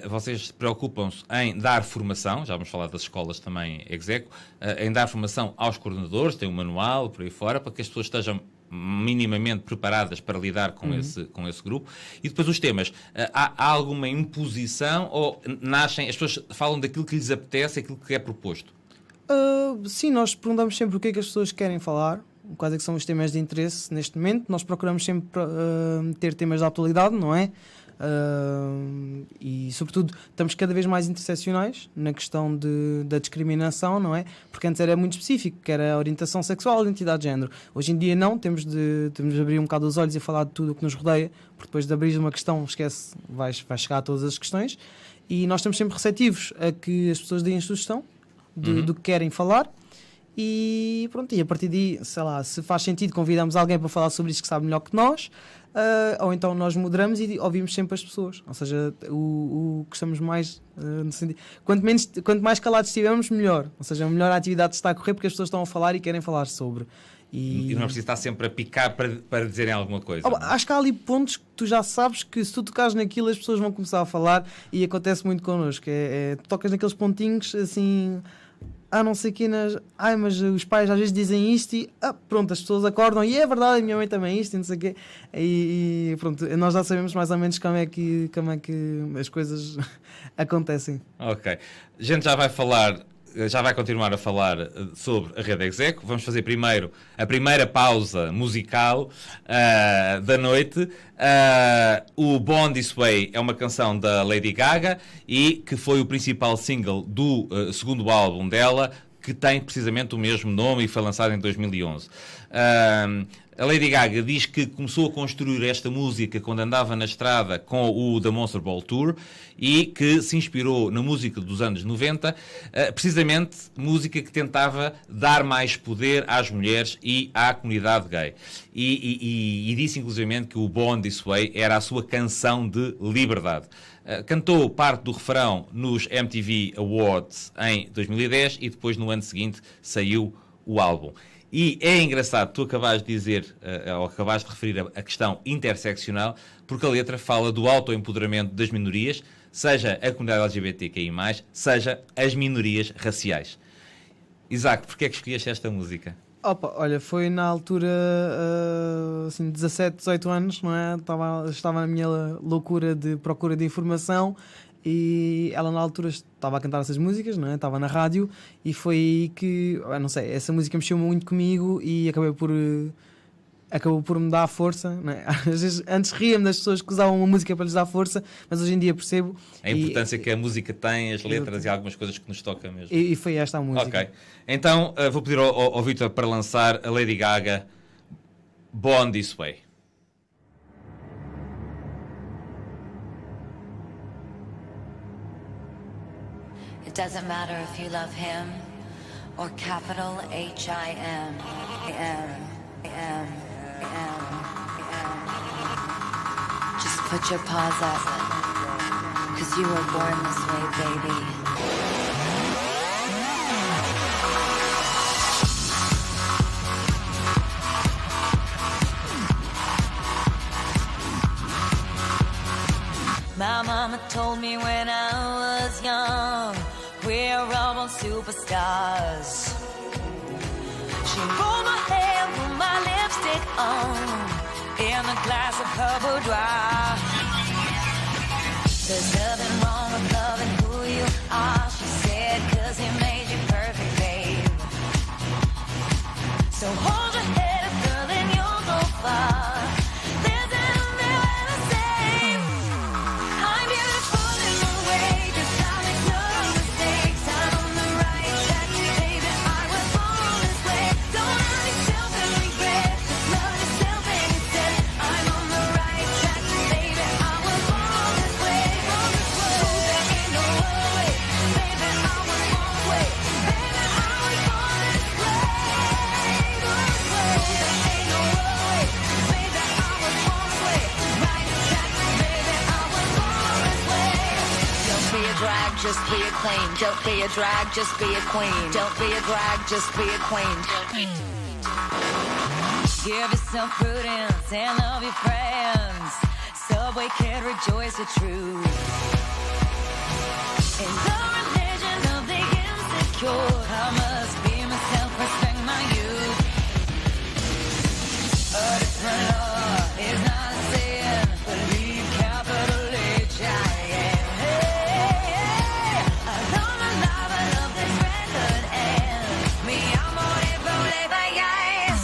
vocês preocupam-se em dar formação, já vamos falar das escolas também, execo, em dar formação aos coordenadores, tem um manual por aí fora, para que as pessoas estejam minimamente preparadas para lidar com esse grupo. E depois os temas, há alguma imposição ou nascem, as pessoas falam daquilo que lhes apetece, aquilo que é proposto? Sim, nós perguntamos sempre o que é que as pessoas querem falar, quais é que são os temas de interesse neste momento. Nós procuramos sempre ter temas de atualidade, não é? E sobretudo estamos cada vez mais interseccionais na questão da discriminação, não é? Porque antes era muito específico, que era a orientação sexual, identidade de género. Hoje em dia não, temos de abrir um bocado os olhos e falar de tudo o que nos rodeia, porque depois de abrir uma questão, esquece, vai chegar a todas as questões. E nós estamos sempre receptivos a que as pessoas deem sugestão do que querem falar. E pronto, e a partir daí, sei lá, se faz sentido, convidamos alguém para falar sobre isso que sabe melhor que nós, ou então nós moderamos e ouvimos sempre as pessoas. Ou seja, o que estamos mais no sentido, quanto mais calados estivermos, melhor. Ou seja, melhor a atividade está a correr porque as pessoas estão a falar e querem falar sobre. E não é preciso estar sempre a picar para dizerem alguma coisa. Acho que há ali pontos que tu já sabes que se tu tocares naquilo as pessoas vão começar a falar, e acontece muito connosco. Tu tocas naqueles pontinhos assim, não sei o quê, mas os pais às vezes dizem isto e pronto, as pessoas acordam e é verdade, a minha mãe também isto e não sei o quê. E pronto, nós já sabemos mais ou menos como é que as coisas acontecem. Ok. A gente já vai continuar a falar sobre a Rede Execo. Vamos fazer primeiro a primeira pausa musical da noite. O Born This Way é uma canção da Lady Gaga e que foi o principal single do segundo álbum dela, que tem precisamente o mesmo nome e foi lançado em 2011. A Lady Gaga diz que começou a construir esta música quando andava na estrada com o The Monster Ball Tour e que se inspirou na música dos anos 90, precisamente música que tentava dar mais poder às mulheres e à comunidade gay. E disse inclusivamente que o Born This Way era a sua canção de liberdade. Cantou parte do refrão nos MTV Awards em 2010 e depois no ano seguinte saiu o álbum. E é engraçado, tu acabaste de dizer, ou acabaste de referir a questão interseccional, porque a letra fala do autoempoderamento das minorias, seja a comunidade LGBTQI+, seja as minorias raciais. Isaac, porquê é que escolheste esta música? Olha, foi na altura, assim, 17, 18 anos, não é? Estava na minha loucura de procura de informação. E ela na altura estava a cantar essas músicas, não é? Estava na rádio e foi aí que, não sei, essa música mexeu muito comigo e acabou por me dar força, não é? Às vezes, antes ria-me das pessoas que usavam uma música para lhes dar força, mas hoje em dia percebo a importância que a música tem, as letras e algumas coisas que nos tocam mesmo. E foi esta a música. Ok, então vou pedir ao Vítor para lançar a Lady Gaga, Born This Way. It doesn't matter if you love him or capital H-I-M. Just put your paws up, 'cause you were born this way, baby. My mama told me when I was young, we're all born superstars. She rolled my hair, put my lipstick on, in a glass of her boudoir. There's nothing wrong with loving who you are, she said, 'cause he made you perfect, babe. So hold your head up, girl, and you'll go far. There's an only way to save. drag, just be a queen. Don't be a drag, just be a queen. Don't be a drag, just be a queen. Give yourself prudence and love your friends. Subway kid, rejoice the truth. In the religion of the insecure, I must be myself, respect my youth. A different law is not a sin, believe capital H-I-M. I love my life, I love this record, and me, I'm on it, rolling my eyes.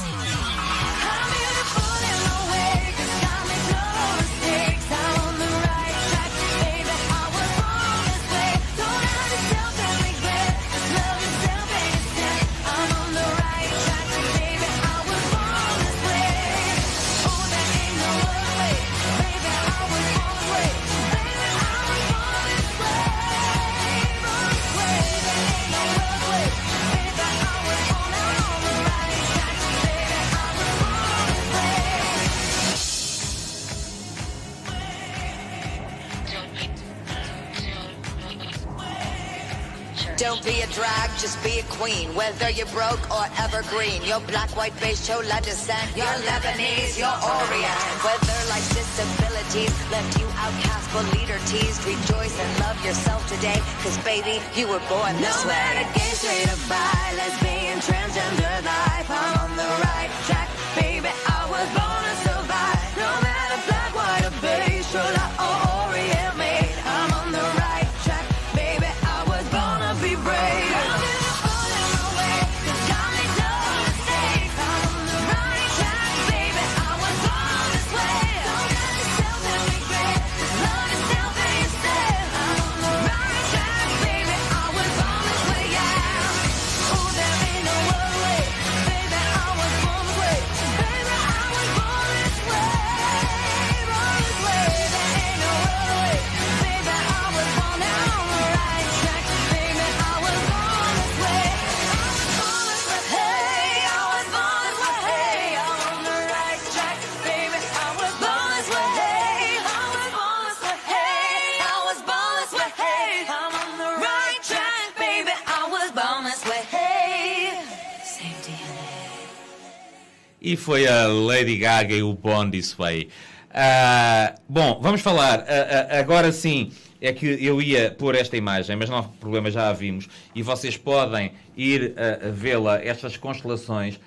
I'm beautiful in my way, 'cause I make no mistakes. I'm on the right track, baby, I was born this way. Don't have yourself and regret, just love yourself and yourself. I'm on the right track, baby, I was born this way. Oh, there ain't no other way, baby, I was born this way. Baby, I was born this way, born this way. There ain't no other way, baby, I was born on the right track, baby, I was born this way. Don't be a drag, just be a queen. Whether you're broke or evergreen, you're black, white, beige, chola descent, you're Lebanese, you're Orient. Whether life's disabilities left you outcast but leader teased, rejoice and love yourself today, 'cause baby, you were born this way. No matter gay, straight or bi, lesbian, transgender life, I'm on the right track, baby, I was born to survive. No matter black, white or beige, chola or Orient made, I'm on the right track, baby, I was born to be brave. I'm beautiful in my way, 'cause I make no mistakes. I'm on the right track, baby, I was born this way. Don't have yourself and regret, just love yourself and yourself. I'm on the right track, baby, I was born this way, yeah. Oh, there ain't no other way, baby, I was born this way. Baby, I was born this way, born this way. There ain't no other way, baby, I was born on the right track, baby, I was born this way. I was born this way, hey, I was born this way, hey, I'm on the right track, baby, I was born this way, hey, I was born this way, hey, I was born this way, hey, I'm on the right track, baby, I was born this way, hey. Same DNA. E foi a Lady Gaga e o Born This Way. Bom, vamos falar. Agora sim, é que eu ia pôr esta imagem, mas não há problema, já a vimos. E vocês podem ir a vê-la, estas constelações.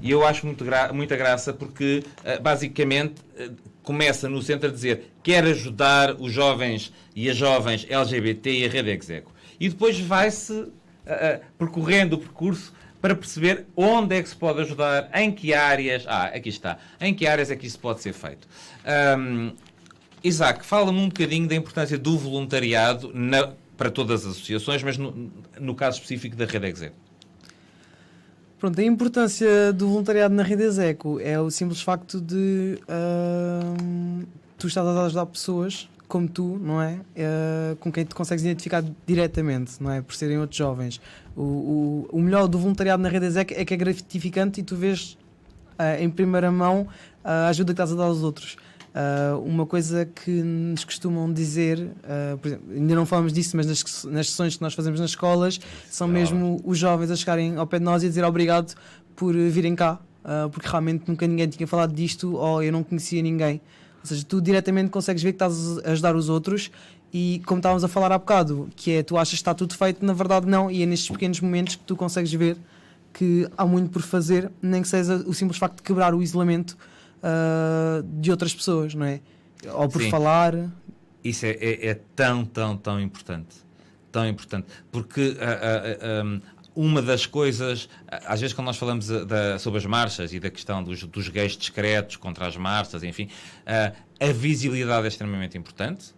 E eu acho muita graça porque, basicamente, começa no centro a dizer quer ajudar os jovens e as jovens LGBT e a rede execo. E depois vai-se percorrendo o percurso para perceber onde é que se pode ajudar, em que áreas... aqui está. Em que áreas é que isso pode ser feito. Isaac, fala-me um bocadinho da importância do voluntariado para todas as associações, mas no caso específico da Rede Execo. Pronto, a importância do voluntariado na Rede Execo é o simples facto de tu estás a ajudar pessoas como tu, não é? Com quem te consegues identificar diretamente, não é? Por serem outros jovens. O melhor do voluntariado na Rede Execo é que é gratificante e tu vês em primeira mão a ajuda que estás a dar aos outros. Uma coisa que nos costumam dizer, por exemplo, ainda não falamos disso, mas nas sessões que nós fazemos nas escolas, são mesmo os jovens a chegarem ao pé de nós e a dizer obrigado por virem cá, porque realmente nunca ninguém tinha falado disto ou eu não conhecia ninguém. Ou seja, tu diretamente consegues ver que estás a ajudar os outros e, como estávamos a falar há bocado, que é tu achas que está tudo feito, na verdade não, e é nestes pequenos momentos que tu consegues ver que há muito por fazer, nem que seja o simples facto de quebrar o isolamento de outras pessoas, não é? Ou por falar. Isso é tão importante. Tão importante. Porque uma das coisas, às vezes quando nós falamos sobre as marchas e da questão dos gays discretos contra as marchas, enfim, a visibilidade é extremamente importante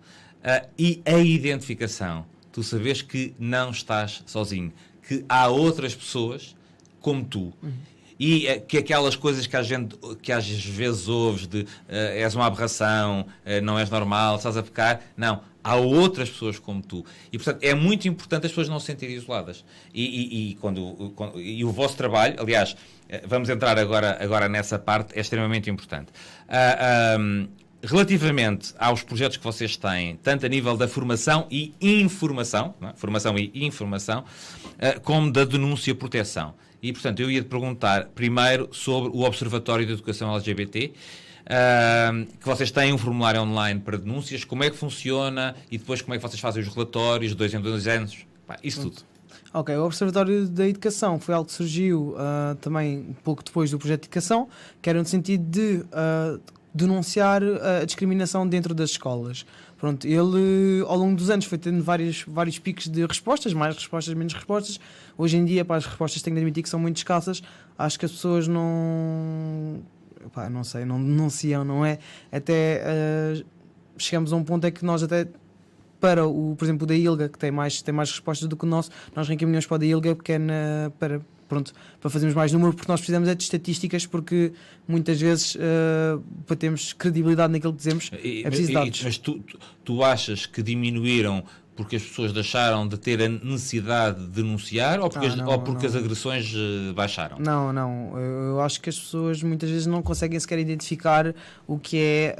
e a identificação. Tu sabes que não estás sozinho, que há outras pessoas como tu. E que aquelas coisas que às vezes ouves de és uma aberração, não és normal, estás a pecar. Não, há outras pessoas como tu. E, portanto, é muito importante as pessoas não se sentirem isoladas. E o vosso trabalho, aliás, vamos entrar agora nessa parte, é extremamente importante. Relativamente aos projetos que vocês têm, tanto a nível da formação e informação, não é? Formação e informação, como da denúncia e proteção. E, portanto, eu ia te perguntar primeiro sobre o Observatório de Educação LGBT, que vocês têm um formulário online para denúncias, como é que funciona e depois como é que vocês fazem os relatórios de 2 em 2 anos, isso tudo. Ok, o Observatório da Educação foi algo que surgiu também um pouco depois do projeto de educação, que era no sentido de denunciar a discriminação dentro das escolas. Pronto, ele ao longo dos anos foi tendo vários picos de respostas, mais respostas, menos respostas. Hoje em dia, as respostas tenho de admitir que são muito escassas. Acho que as pessoas não denunciam, não é? Até chegamos a um ponto em que nós até para por exemplo, o da ILGA, que tem mais respostas do que o nosso, nós reencaminhamos para o da ILGA porque é para fazermos mais número, porque nós precisamos de estatísticas, porque muitas vezes para termos credibilidade naquilo que dizemos é preciso dados. Mas tu achas que diminuíram porque as pessoas deixaram de ter a necessidade de denunciar ou porque as agressões baixaram? Não. Eu acho que as pessoas muitas vezes não conseguem sequer identificar o que é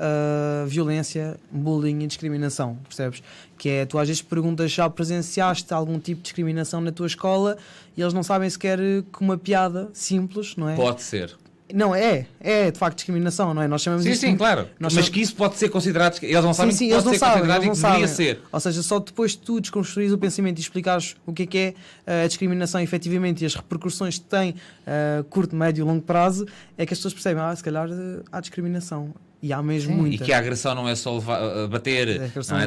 violência, bullying e discriminação, percebes? Que é, tu às vezes perguntas, já presenciaste algum tipo de discriminação na tua escola, e eles não sabem sequer que uma piada simples, não é? Pode ser. Não, é de facto discriminação, não é? Nós chamamos Sim, claro. Mas que isso pode ser considerado, eles não sabem que pode ser considerado e que deveria ser. Ou seja, só depois de tu desconstruires o pensamento e explicares o que é a discriminação efetivamente e as repercussões que tem a curto, médio e longo prazo, é que as pessoas percebem, se calhar há discriminação. E há mesmo muita. E que a agressão não é só bater, não é?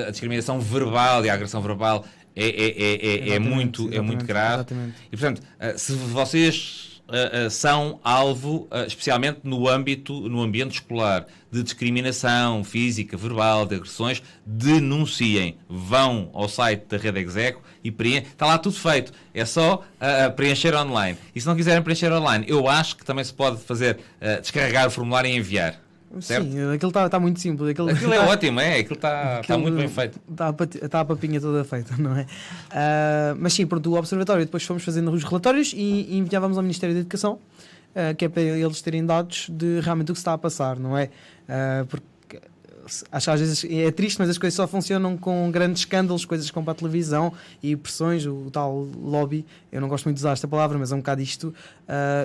A discriminação verbal e a agressão verbal é muito grave. Exatamente. E portanto, se vocês são alvo, especialmente no ambiente escolar, de discriminação física, verbal, de agressões, denunciem, vão ao site da Rede Execo e está lá tudo feito, é só preencher online. E se não quiserem preencher online, eu acho que também se pode fazer descarregar o formulário e enviar. Certo? Sim, aquilo está muito simples. Aquilo é ótimo, aquilo está muito bem feito. Está a papinha toda feita, não é? Mas sim, pronto, o Observatório, depois fomos fazendo os relatórios e enviávamos ao Ministério da Educação, que é para eles terem dados de realmente o que se está a passar, não é? Porque acho que às vezes é triste, mas as coisas só funcionam com grandes escândalos, coisas como para a televisão e pressões, o tal lobby. Eu não gosto muito de usar esta palavra, mas é um bocado isto.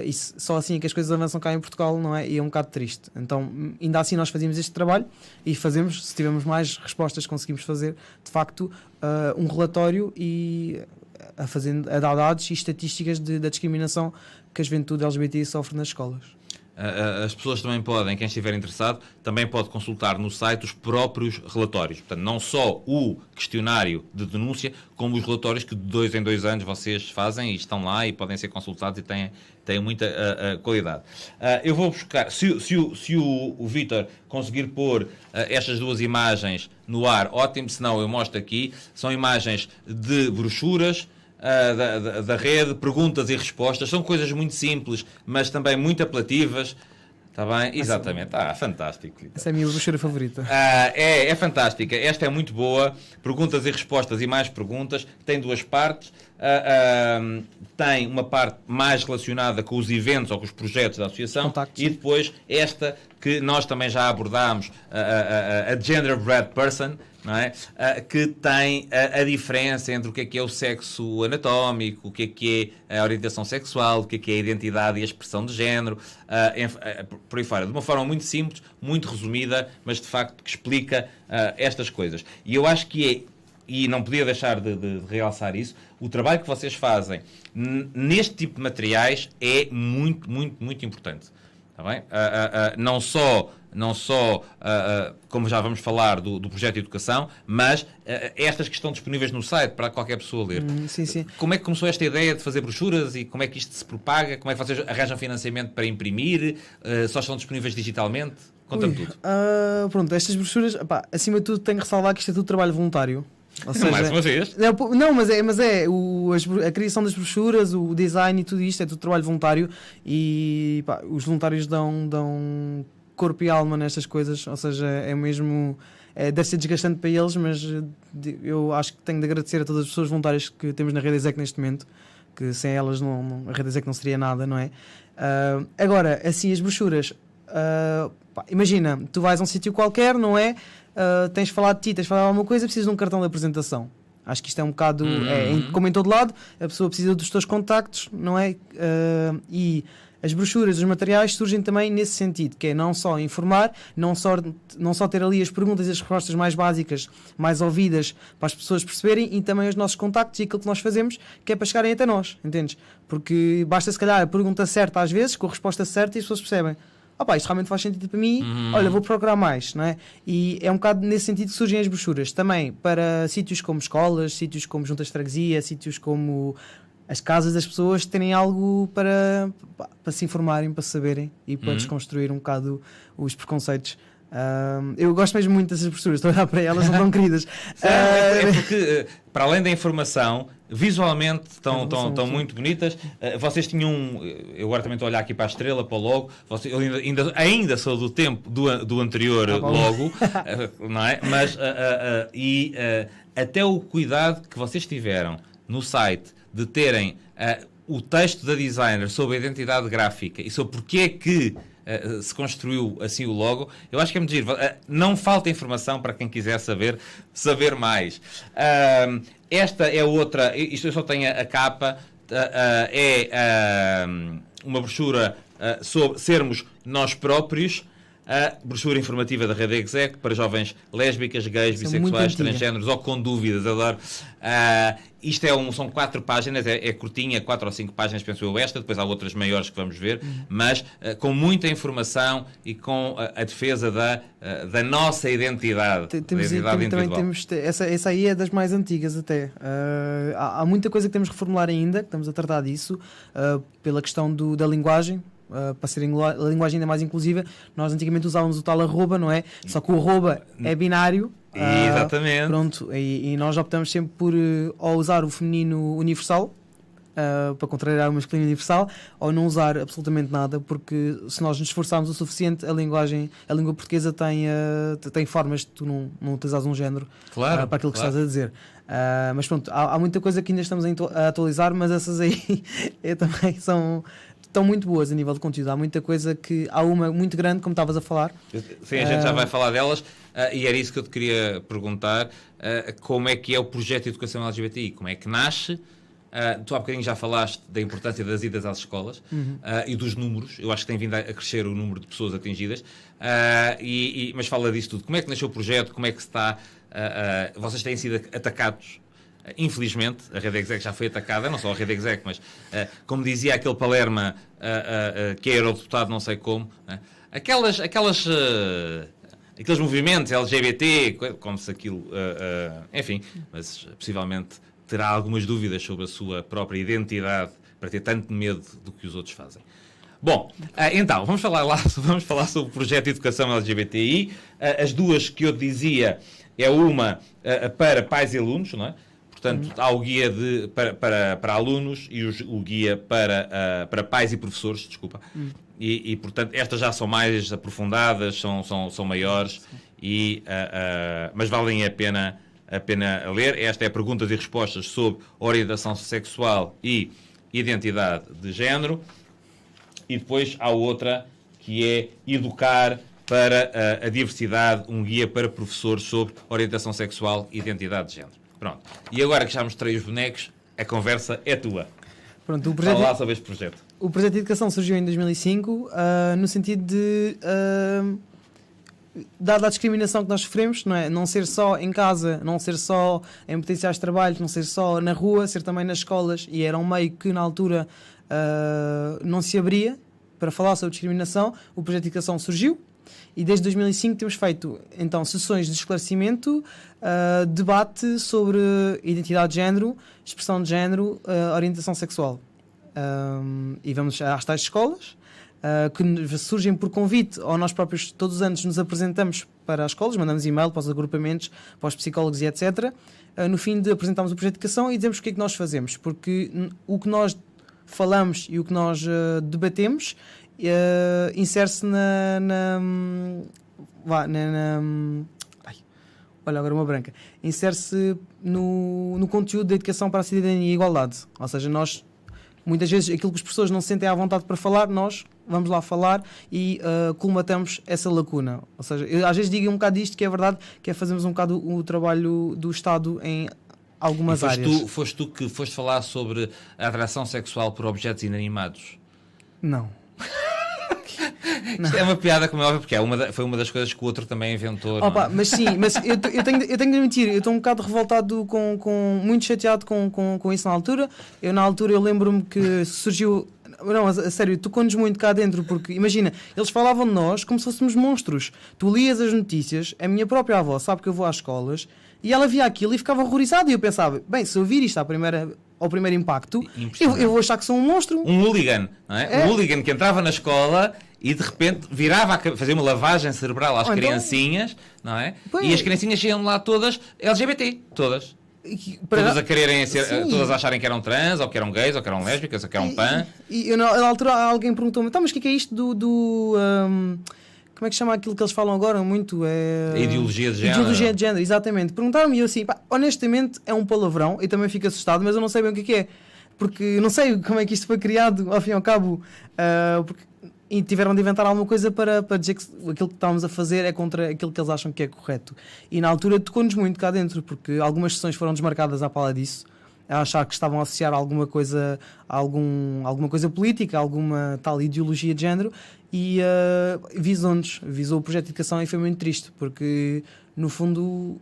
E só assim é que as coisas avançam cá em Portugal, não é? E é um bocado triste. Então, ainda assim, nós fazíamos este trabalho e fazemos, se tivermos mais respostas, conseguimos fazer de facto um relatório e a dar dados e estatísticas da discriminação que a juventude LGBT sofre nas escolas. As pessoas também podem, quem estiver interessado, também pode consultar no site os próprios relatórios. Portanto, não só o questionário de denúncia, como os relatórios que de 2 em 2 anos vocês fazem e estão lá e podem ser consultados e têm muita qualidade. Eu vou buscar, se o Vítor conseguir pôr estas duas imagens no ar, ótimo, senão eu mostro aqui. São imagens de brochuras da rede, perguntas e respostas, são coisas muito simples, mas também muito apelativas. Está bem? Exatamente. Fantástico. Essa é a minha brochura favorita. É fantástica. Esta é muito boa. Perguntas e respostas e mais perguntas. Tem 2 partes. Tem uma parte mais relacionada com os eventos ou com os projetos da associação. Contactos. E depois esta que nós também já abordámos, a Gender-Bread Person, não é? Que tem a diferença entre o que é o sexo anatómico, o que é a orientação sexual, o que é a identidade e a expressão de género, por aí fora, de uma forma muito simples, muito resumida, mas de facto que explica estas coisas. E eu acho que e não podia deixar de realçar isso, o trabalho que vocês fazem neste tipo de materiais é muito, muito, muito importante. Está bem? Não só como já vamos falar do projeto de educação, mas estas que estão disponíveis no site para qualquer pessoa ler. Sim. Como é que começou esta ideia de fazer brochuras e como é que isto se propaga? Como é que vocês arranjam financiamento para imprimir? Só estão disponíveis digitalmente? Conta-me tudo. Pronto, estas brochuras, acima de tudo tenho que ressalvar que isto é tudo trabalho voluntário. Ou seja, mais uma vez. Não, mas a criação das brochuras, o design e tudo isto é tudo trabalho voluntário e os voluntários dão corpo e alma nestas coisas, ou seja, é mesmo, deve ser desgastante para eles, mas eu acho que tenho de agradecer a todas as pessoas voluntárias que temos na Rede Exec neste momento, que sem elas a Rede Exec não seria nada, não é? Agora, assim, as brochuras, imagina, tu vais a um sítio qualquer, não é? Tens de falar de ti, tens de falar de alguma coisa, precisas de um cartão de apresentação. Acho que isto é um bocado, como em todo lado, a pessoa precisa dos teus contactos, não é? E as brochuras, os materiais surgem também nesse sentido, que é não só informar, não só ter ali as perguntas e as respostas mais básicas, mais ouvidas, para as pessoas perceberem, e também os nossos contactos e aquilo que nós fazemos, que é para chegarem até nós, entendes? Porque basta se calhar a pergunta certa às vezes, com a resposta certa, e as pessoas percebem. Isto realmente faz sentido para mim, olha, vou procurar mais, não é? E é um bocado nesse sentido que surgem as brochuras, também para sítios como escolas, sítios como juntas de freguesia, sítios como as casas das pessoas, terem algo para se informarem, para saberem e para desconstruir um bocado os preconceitos. Eu gosto mesmo muito dessas brochuras, estou a olhar para elas, são tão queridas. É porque, para além da informação, visualmente estão muito bonitas. Vocês tinham, eu agora também estou a olhar aqui para a estrela, para o logo, eu ainda sou do tempo do anterior logo, não é? Mas até o cuidado que vocês tiveram no site de terem o texto da designer sobre a identidade gráfica e sobre porque é que se construiu assim o logo, eu acho que é muito giro. Não falta informação para quem quiser saber mais. Esta é outra, isto eu só tenho a capa, é uma brochura sobre sermos nós próprios, a brochura informativa da Rede Exec para jovens lésbicas, gays, bissexuais, transgéneros ou com dúvidas. Adoro. Isto são 4 páginas, é curtinha, 4 ou 5 páginas, penso eu, esta. Depois há outras maiores que vamos ver, mas com muita informação e com a defesa da nossa identidade. Também temos, essa aí é das mais antigas até. Há muita coisa que temos que reformular ainda, que estamos a tratar disso, pela questão da linguagem. Para ser a linguagem ainda mais inclusiva, nós antigamente usávamos o tal arroba, não é? Só que o arroba é binário. Exatamente. Pronto, e nós optamos sempre por ou usar o feminino universal, para contrariar o masculino universal, ou não usar absolutamente nada, porque se nós nos esforçarmos o suficiente, a língua portuguesa tem formas de tu não utilizares um género para aquilo que estás a dizer. Mas pronto, há muita coisa que ainda estamos a atualizar, mas essas aí também estão muito boas a nível de conteúdo. Há muita coisa que... Há uma muito grande, como estavas a falar. Sim, a gente já vai falar delas. E era isso que eu te queria perguntar. Como é que é o projeto de educação LGBTI? Como é que nasce? Tu há bocadinho já falaste da importância das idas às escolas e dos números. Eu acho que tem vindo a crescer o número de pessoas atingidas. Mas fala disso tudo. Como é que nasceu o projeto? Como é que se está... vocês têm sido atacados. Infelizmente, a Rede Exec já foi atacada, não só a Rede Exec, mas como dizia aquele Palerma que era o deputado não sei como, aqueles movimentos LGBT, como se aquilo... enfim, mas possivelmente terá algumas dúvidas sobre a sua própria identidade para ter tanto medo do que os outros fazem. Bom, então, vamos falar sobre o projeto de educação LGBTI. As duas que eu dizia é uma para pais e alunos, não é? Portanto, há o guia para alunos e o guia para pais e professores, desculpa. E, portanto, estas já são mais aprofundadas, são maiores, mas valem a pena ler. Esta é perguntas e respostas sobre orientação sexual e identidade de género. E depois há outra que é educar para a diversidade, um guia para professores sobre orientação sexual e identidade de género. Pronto. E agora que já mostrei os bonecos, a conversa é tua. Pronto, Fala lá sobre este projeto. O projeto de educação surgiu em 2005, no sentido de, dada a discriminação que nós sofremos, não é? Não ser só em casa, não ser só em potenciais trabalhos, não ser só na rua, ser também nas escolas, e era um meio que na altura não se abria para falar sobre discriminação. O projeto de educação surgiu. E desde 2005 temos feito, então, sessões de esclarecimento, debate sobre identidade de género, expressão de género, orientação sexual. E vamos às tais escolas, que surgem por convite, ou nós próprios todos os anos nos apresentamos para as escolas, mandamos e-mail para os agrupamentos, para os psicólogos e etc. No fim de apresentarmos o projeto de educação e dizemos o que é que nós fazemos, porque o que nós falamos e o que nós debatemos insere-se olha, agora uma branca. Insere-se no conteúdo da educação para a cidadania e igualdade. Ou seja, nós muitas vezes aquilo que os professores não se sentem à vontade para falar, nós vamos lá falar e colmatamos essa lacuna. Ou seja, eu às vezes digo um bocado disto, que é verdade, que é fazermos um bocado o trabalho do Estado em algumas áreas. Foste tu que foste falar sobre a atração sexual por objetos inanimados? Não. Isto é uma piada, como é óbvio, porque foi uma das coisas que o outro também inventou. Opa, não é? mas sim, mas eu tenho de admitir, eu estou um bocado revoltado, muito chateado com isso na altura. Na altura eu lembro-me que surgiu... Não, a sério, tocou-nos muito cá dentro, porque imagina, eles falavam de nós como se fôssemos monstros. Tu lias as notícias, a minha própria avó sabe que eu vou às escolas, e ela via aquilo e ficava horrorizada, e eu pensava, bem, se eu vir isto ao primeiro impacto, eu vou achar que sou um monstro. Um hooligan, não é? Um hooligan que entrava na escola e de repente virava a fazer uma lavagem cerebral às criancinhas, não é? Pois. E as criancinhas iam lá todas LGBT, todas. Todas a quererem ser, todas a acharem que eram trans, ou que eram gays, ou que eram lésbicas, ou que eram pan. E na altura alguém perguntou-me, então, mas o que é isto como é que chama aquilo que eles falam agora muito? A ideologia de género. Ideologia de género, exatamente. Perguntaram-me e eu assim, honestamente é um palavrão, e também fico assustado, mas eu não sei bem o que é. Porque não sei como é que isto foi criado, ao fim e ao cabo. E tiveram de inventar alguma coisa para dizer que aquilo que estávamos a fazer é contra aquilo que eles acham que é correto. E na altura tocou-nos muito cá dentro, porque algumas sessões foram desmarcadas à pala disso, a achar que estavam a associar alguma coisa política, alguma tal ideologia de género, e visou o projeto de educação, e foi muito triste, porque no fundo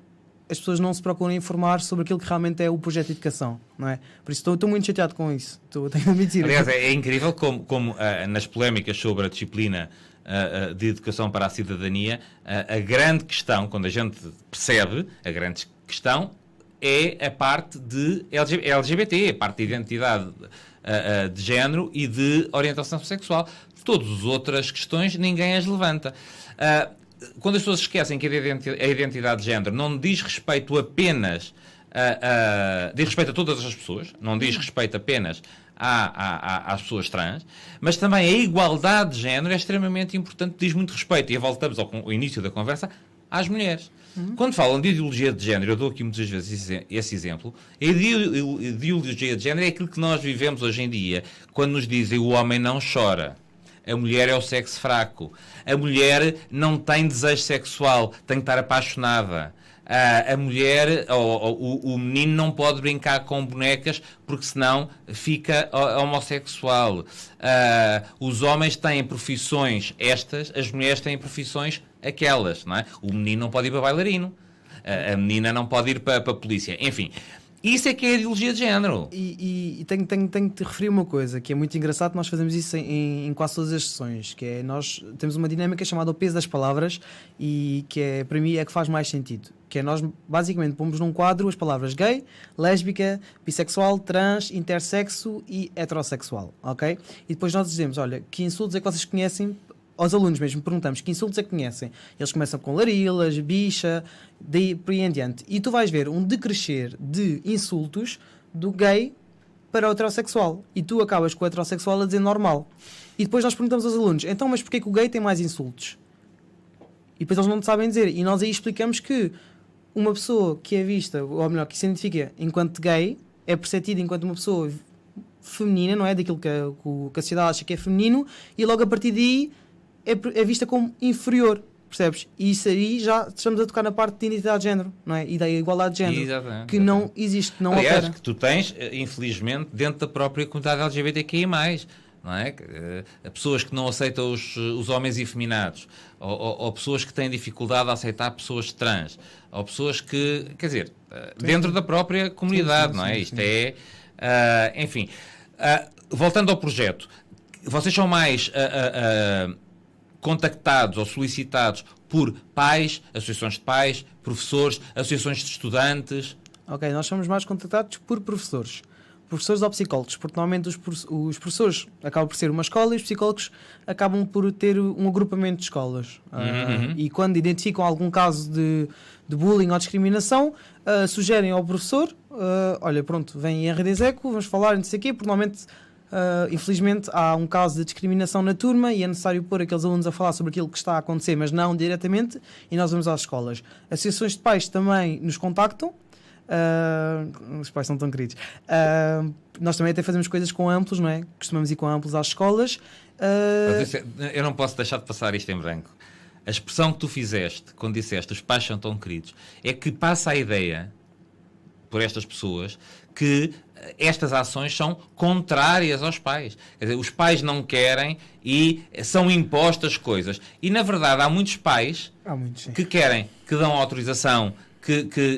as pessoas não se procuram informar sobre aquilo que realmente é o projeto de educação, não é? Por isso estou muito chateado com isso, tenho de admitir. Aliás, é incrível como nas polémicas sobre a disciplina de educação para a cidadania, a grande questão, quando a gente percebe, a grande questão é a parte de LGBT, a parte de identidade de género e de orientação sexual. Todas as outras questões ninguém as levanta. Quando as pessoas esquecem que a identidade de género não diz respeito apenas diz respeito a todas as pessoas, não diz respeito apenas às pessoas trans, mas também a igualdade de género é extremamente importante, diz muito respeito, e voltamos ao início da conversa, às mulheres. Quando falam de ideologia de género, eu dou aqui muitas vezes esse exemplo, a ideologia de género é aquilo que nós vivemos hoje em dia, quando nos dizem o homem não chora. A mulher é o sexo fraco. A mulher não tem desejo sexual, tem que estar apaixonada. A mulher, o menino não pode brincar com bonecas porque senão fica homossexual. Os homens têm profissões estas, as mulheres têm profissões aquelas, não é? O menino não pode ir para bailarino. A menina não pode ir para a polícia. Enfim, isso é que é a ideologia de género. E tenho de te referir uma coisa que é muito engraçado. Nós fazemos isso em quase todas as sessões, que é, nós temos uma dinâmica chamada o peso das palavras, e que é, para mim, é que faz mais sentido, que é, nós basicamente pomos num quadro as palavras gay, lésbica, bissexual, trans, intersexo e heterossexual, ok? E depois nós dizemos, olha, que insultos é que vocês conhecem? Aos alunos mesmo perguntamos que insultos é que conhecem. Eles começam com larilas, bicha, daí por aí em diante. E tu vais ver um decrescer de insultos do gay para o heterossexual. E tu acabas com o heterossexual a dizer normal. E depois nós perguntamos aos alunos, então, mas porquê que o gay tem mais insultos? E depois eles não sabem dizer. E nós aí explicamos que uma pessoa que é vista, ou melhor, que se identifica enquanto gay, é perceptida enquanto uma pessoa feminina, não é? Daquilo que a sociedade acha que é feminino, e logo a partir daí é vista como inferior, percebes? E isso aí já estamos a tocar na parte de identidade de género, não é? E da igualdade de género. Exatamente, que não existe, não aliás, opera. Que tu tens, infelizmente, dentro da própria comunidade LGBTQI+, não é? Pessoas que não aceitam os homens efeminados, ou pessoas que têm dificuldade a aceitar pessoas trans, ou pessoas que, quer dizer, dentro da própria comunidade, não é? Isto é... enfim, voltando ao projeto, vocês são mais... contactados ou solicitados por pais, associações de pais, professores, associações de estudantes? Ok, nós somos mais contactados por professores ou psicólogos, porque normalmente os professores acabam por ser uma escola e os psicólogos acabam por ter um agrupamento de escolas. E quando identificam algum caso de bullying ou discriminação, sugerem ao professor, olha, pronto, vem em RDZECO, vamos falar, não sei o quê, porque normalmente... infelizmente há um caso de discriminação na turma e é necessário pôr aqueles alunos a falar sobre aquilo que está a acontecer, mas não diretamente, e nós vamos às escolas. Associações de pais também nos contactam, os pais são tão queridos, nós também até fazemos coisas com amplos, não é? Costumamos ir com amplos às escolas. Eu não posso deixar de passar isto em branco. A expressão que tu fizeste quando disseste os pais são tão queridos é que passa a ideia por estas pessoas que estas ações são contrárias aos pais. Quer dizer, os pais não querem e são impostas coisas. E, na verdade, há muitos pais que querem, que dão autorização,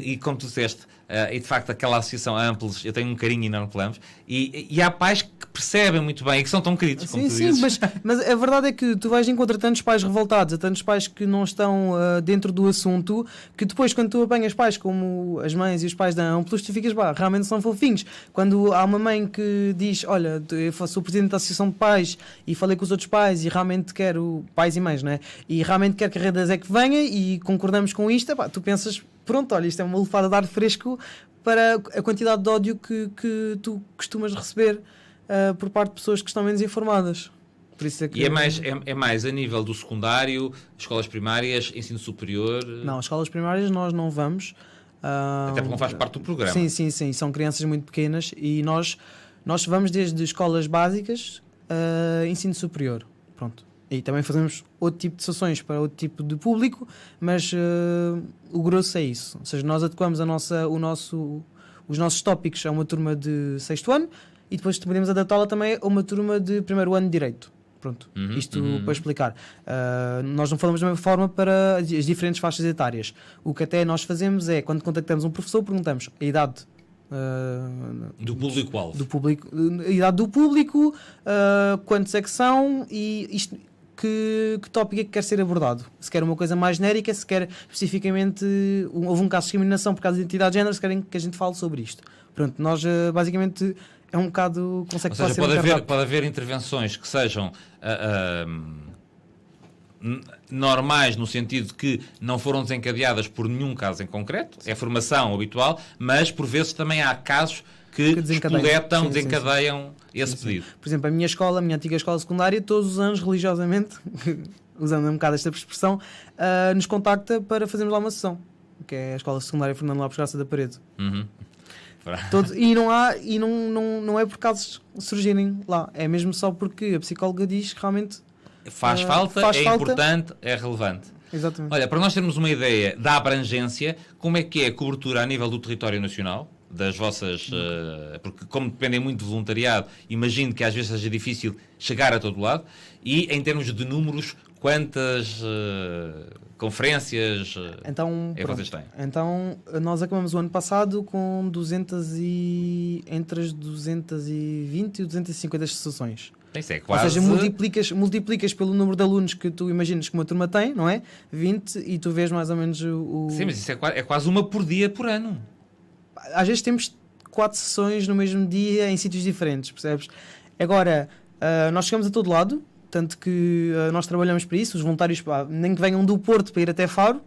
e como tu disseste, e de facto aquela associação Amplos, eu tenho um carinho enorme por ambos, e há pais que percebem muito bem e que são tão queridos, como tu dizes. Mas a verdade é que tu vais encontrar tantos pais revoltados, tantos pais que não estão dentro do assunto, que depois quando tu apanhas pais como as mães e os pais da Amplos, tu ficas, realmente são fofinhos. Quando há uma mãe que diz, olha, eu sou presidente da associação de pais e falei com os outros pais e realmente quero, pais e mães, não é? E realmente quero que a Rede Zé que venha e concordamos com isto, tu pensas, pronto, olha, isto é uma lufada de ar fresco para a quantidade de ódio que tu costumas receber por parte de pessoas que estão menos informadas. Por isso é que... E é mais a nível do secundário, escolas primárias, ensino superior? Não, escolas primárias nós não vamos. Até porque não faz parte do programa. Sim. São crianças muito pequenas e nós vamos desde escolas básicas a ensino superior. Pronto. E também fazemos outro tipo de sessões para outro tipo de público, mas o grosso é isso. Ou seja, nós adequamos os nossos tópicos a uma turma de 6º ano e depois podemos adaptá-la também a uma turma de 1º ano de Direito. Pronto, isto para explicar. Nós não falamos da mesma forma para as diferentes faixas etárias. O que até nós fazemos é, quando contactamos um professor, perguntamos a idade do público-alvo. A idade do público, quantos é que são e isto... Que tópico é que quer ser abordado? Se quer uma coisa mais genérica, se quer especificamente houve um caso de discriminação por causa de identidade de género, se querem que a gente fale sobre isto. Pronto, nós basicamente é um bocado... Ou seja, pode haver intervenções que sejam normais no sentido que não foram desencadeadas por nenhum caso em concreto, é formação habitual, mas por vezes também há casos que desencadeiam esse pedido. Por exemplo, a minha antiga escola secundária, todos os anos, religiosamente, usando um bocado esta expressão, nos contacta para fazermos lá uma sessão, que é a Escola Secundária Fernando Lopes Graça da Parede. Não é por casos surgirem lá, é mesmo só porque a psicóloga diz que realmente faz falta, importante, é relevante. Exatamente. Olha, para nós termos uma ideia da abrangência, como é que é a cobertura a nível do território nacional? Das vossas... porque como dependem muito de voluntariado, imagino que às vezes seja difícil chegar a todo lado. E em termos de números, quantas conferências vocês têm? Então, nós acabamos o ano passado com entre as 220 e 250 sessões. Isso é quase... Ou seja, multiplicas pelo número de alunos que tu imaginas que uma turma tem, não é? 20, e tu vês mais ou menos o... Sim, mas isso é quase uma por dia por ano. Às vezes temos 4 sessões no mesmo dia em sítios diferentes, percebes? Agora, nós chegamos a todo lado, tanto que nós trabalhamos para isso, os voluntários, nem que venham do Porto para ir até Faro,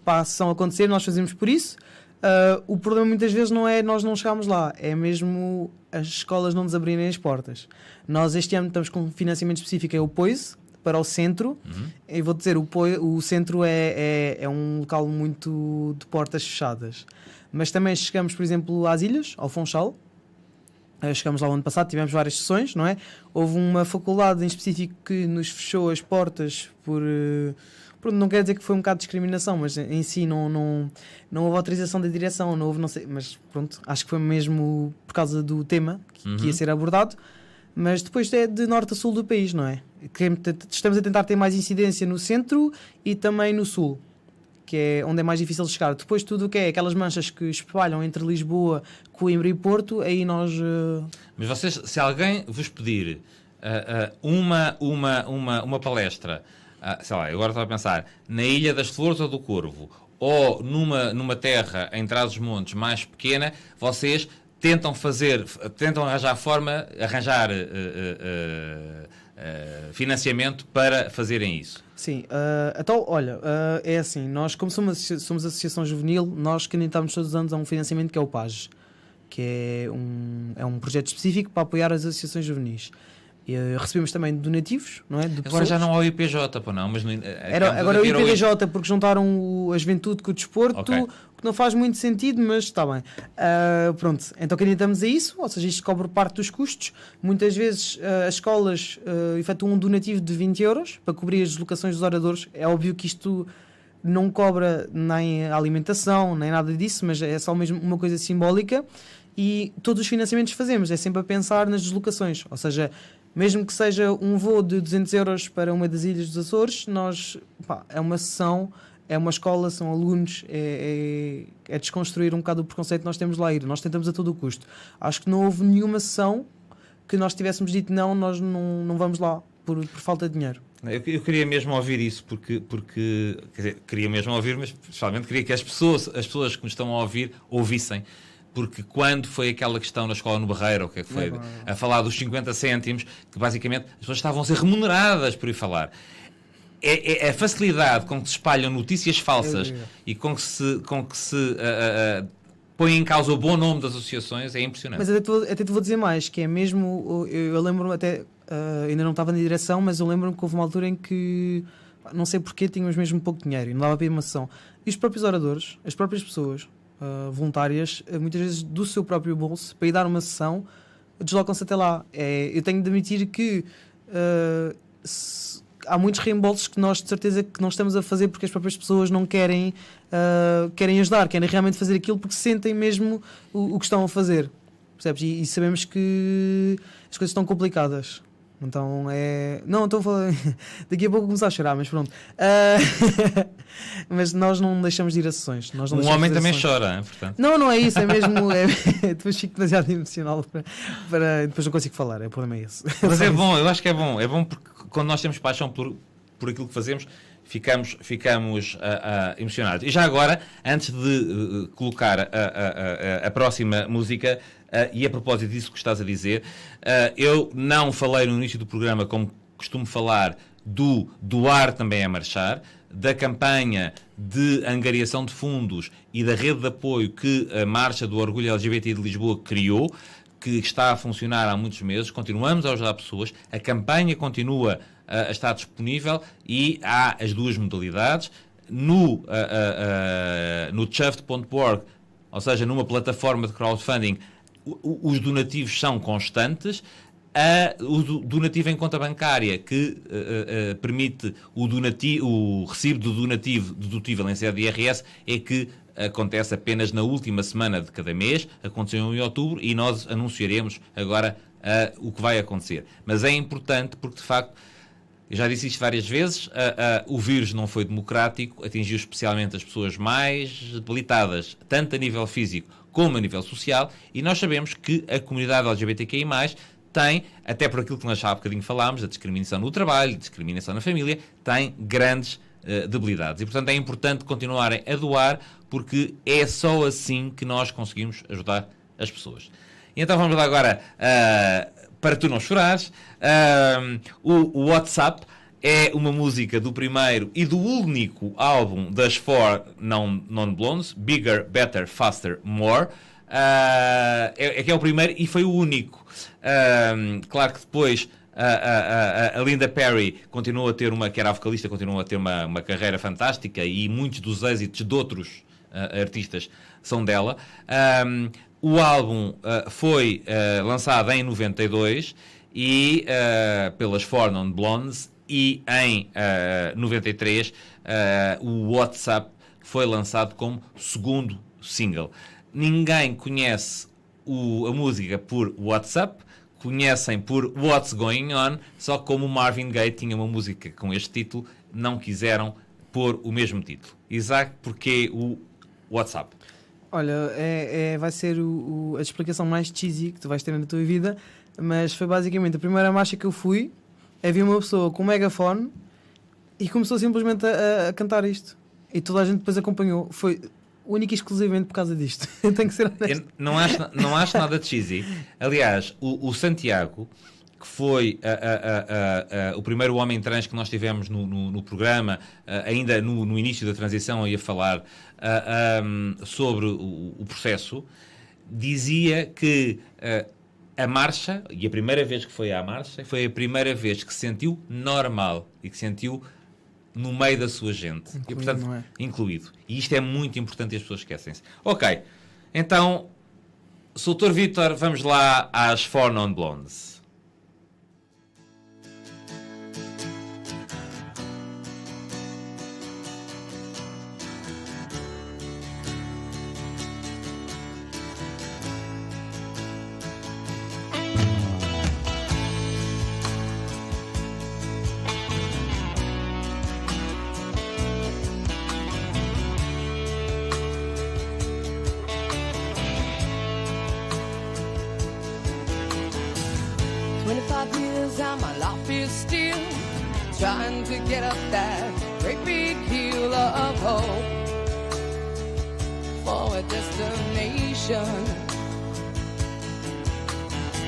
para a sessão acontecer, nós fazemos por isso. O problema muitas vezes não é nós não chegarmos lá, é mesmo as escolas não nos abrirem as portas. Nós este ano estamos com um financiamento específico, é o POISE, para o centro. Eu vou dizer, o centro é um local muito de portas fechadas. Mas também chegamos, por exemplo, às ilhas, ao Funchal. Chegamos lá o ano passado, tivemos várias sessões, não é? Houve uma faculdade em específico que nos fechou as portas por não quer dizer que foi um bocado de discriminação, mas em si não houve autorização da direção, não houve, não sei, mas pronto, acho que foi mesmo por causa do tema que ia ser abordado. Mas depois é de norte a sul do país, não é? Estamos a tentar ter mais incidência no centro e também no sul, que é onde é mais difícil de chegar. Depois tudo o que é aquelas manchas que espalham entre Lisboa, Coimbra e Porto, aí nós... Mas vocês, se alguém vos pedir uma palestra, sei lá, eu agora estava a pensar, na Ilha das Flores ou do Corvo, ou numa terra em Trás-os-Montes mais pequena, vocês tentam arranjar financiamento para fazerem isso. Sim, então, olha, é assim, nós como somos associação juvenil, nós candidatamos todos os anos a um financiamento que é o PAGE, que é um projeto específico para apoiar as associações juvenis. Recebemos também donativos, não é? De Agora pessoas. já não há o IPJ, pô, não, mas Agora o IPJ, porque juntaram a juventude com o desporto, Ok. que não faz muito sentido, mas está bem. Pronto, então candidatamos a isso, ou seja, isto cobre parte dos custos. Muitas vezes as escolas efetuam um donativo de 20 euros para cobrir as deslocações dos oradores. É óbvio que isto não cobra nem a alimentação, nem nada disso, mas é só mesmo uma coisa simbólica. E todos os financiamentos que fazemos é sempre a pensar nas deslocações, ou seja, mesmo que seja um voo de 200 euros para uma das ilhas dos Açores, é uma sessão, é uma escola, são alunos, é desconstruir um bocado o preconceito que nós temos lá a ir. Nós tentamos a todo o custo. Acho que não houve nenhuma sessão que nós tivéssemos dito não, nós não vamos lá por falta de dinheiro. Eu queria mesmo ouvir isso, porque quer dizer, queria mesmo ouvir, mas especialmente queria que as pessoas que nos estão a ouvir ouvissem. Porque quando foi aquela questão na escola no Barreiro, o que é que foi, a falar dos 50 cêntimos, que basicamente as pessoas estavam a ser remuneradas por ir falar. É a facilidade com que se espalham notícias falsas e com que se põe em causa o bom nome das associações, é impressionante. Mas até te vou dizer mais, que é mesmo, eu lembro-me até, ainda não estava na direção, mas eu lembro-me que houve uma altura em que, não sei porquê, tínhamos mesmo pouco dinheiro e não dava para ir uma sessão. E os próprios oradores, as próprias pessoas voluntárias, muitas vezes do seu próprio bolso, para ir dar uma sessão, deslocam-se até lá. Eu tenho de admitir que há muitos reembolsos que nós de certeza que não estamos a fazer porque as próprias pessoas não querem ajudar, querem realmente fazer aquilo porque sentem mesmo o que estão a fazer, percebes? E sabemos que as coisas estão complicadas. Então não, estou a falar. Daqui a pouco vou começar a chorar, mas pronto. Mas nós não deixamos de ir a sessões. Um homem também chora, portanto. Não é isso, é mesmo. Depois fico demasiado emocional para depois não consigo falar. O problema é esse. Mas é bom, eu acho que é bom. É bom porque quando nós temos paixão por aquilo que fazemos, ficamos emocionados. E já agora, antes de colocar a próxima música, e a propósito disso que estás a dizer, eu não falei no início do programa, como costumo falar, do Doar Também é Marchar, da campanha de angariação de fundos e da rede de apoio que a Marcha do Orgulho LGBT de Lisboa criou, que está a funcionar há muitos meses. Continuamos a ajudar pessoas, a campanha continua a estar disponível e há as duas modalidades. No chuffed.org, ou seja, numa plataforma de crowdfunding, os donativos são constantes. O donativo em conta bancária, que permite o recibo do donativo dedutível em sede de IRS, é que acontece apenas na última semana de cada mês. Aconteceu em outubro e nós anunciaremos agora o que vai acontecer. Mas é importante porque, de facto, eu já disse isto várias vezes, o vírus não foi democrático, atingiu especialmente as pessoas mais debilitadas, tanto a nível físico como a nível social, e nós sabemos que a comunidade LGBTQI+, tem, até por aquilo que nós já há bocadinho falámos, a discriminação no trabalho, a discriminação na família, tem grandes debilidades. E, portanto, é importante continuarem a doar, porque é só assim que nós conseguimos ajudar as pessoas. E então vamos lá agora, para tu não chorares, o WhatsApp é uma música do primeiro e do único álbum das Four Non-Blondes, Bigger, Better, Faster, More. É o primeiro e foi o único. Claro que depois a Linda Perry continuou a ter que era a vocalista, continuou a ter uma carreira fantástica e muitos dos êxitos de outros artistas são dela. O álbum foi lançado em 92 e pelas Four Non-Blondes, e em 93 o WhatsApp foi lançado como segundo single. Ninguém conhece a música por WhatsApp, conhecem por What's Going On, só que como o Marvin Gaye tinha uma música com este título, não quiseram pôr o mesmo título. Isaac, porquê o WhatsApp? Olha, vai ser a explicação mais cheesy que tu vais ter na tua vida, mas foi basicamente a primeira marcha que eu fui, havia uma pessoa com um megafone e começou simplesmente a cantar isto. E toda a gente depois acompanhou. Foi única e exclusivamente por causa disto. Tenho que ser honesto. Não acho nada de cheesy. Aliás, o Santiago, que foi o primeiro homem trans que nós tivemos no programa, ainda no início da transição, ia falar sobre o processo, dizia que a marcha, e a primeira vez que foi à marcha, foi a primeira vez que se sentiu normal e que se sentiu no meio da sua gente. Incluído, E, portanto, não é? incluído. E isto é muito importante e as pessoas esquecem-se. Ok, então, Sr. Vítor, vamos lá às Four Non Blondes. Trying to get up that great big hill of hope for a destination.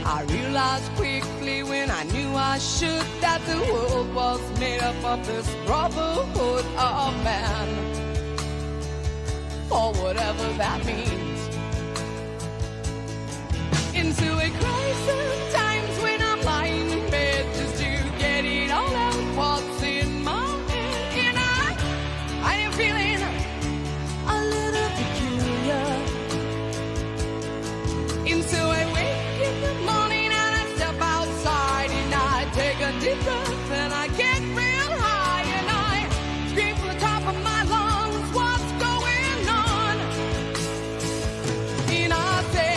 I realized quickly when I knew I should that the world was made up of this brotherhood of man, or whatever that means. Into a crisis times when I'm lying in bed just to get it all out what's in my head, and I am feeling a little peculiar. Into I wake in the morning and I step outside and I take a deep breath and I get real high and I scream from the top of my lungs, what's going on? And I say,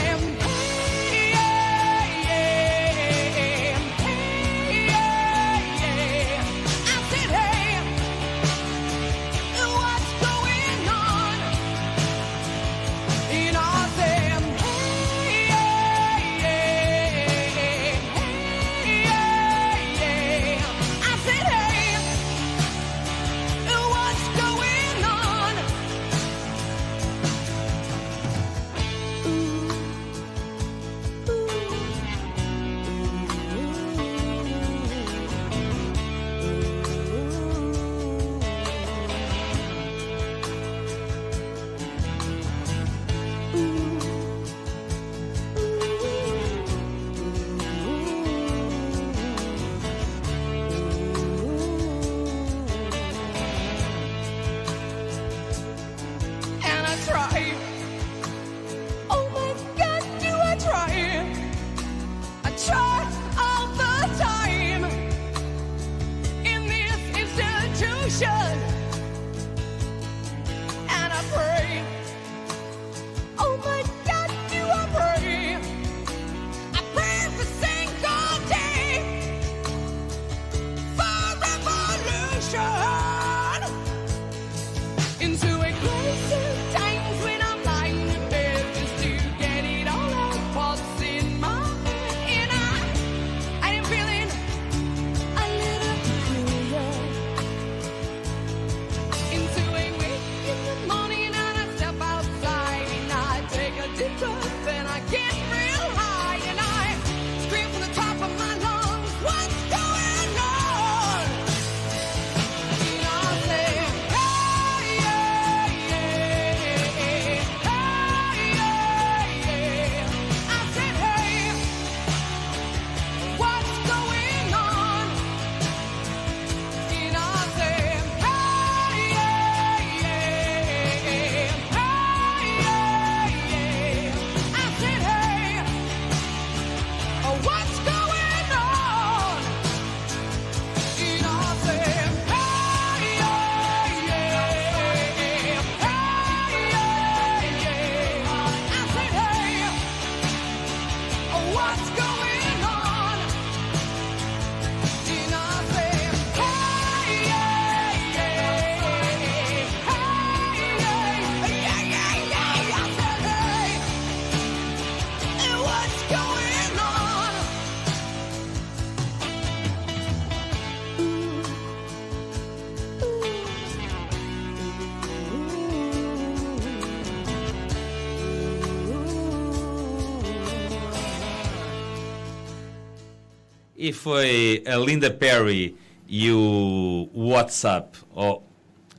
E foi a Linda Perry e o WhatsApp, ou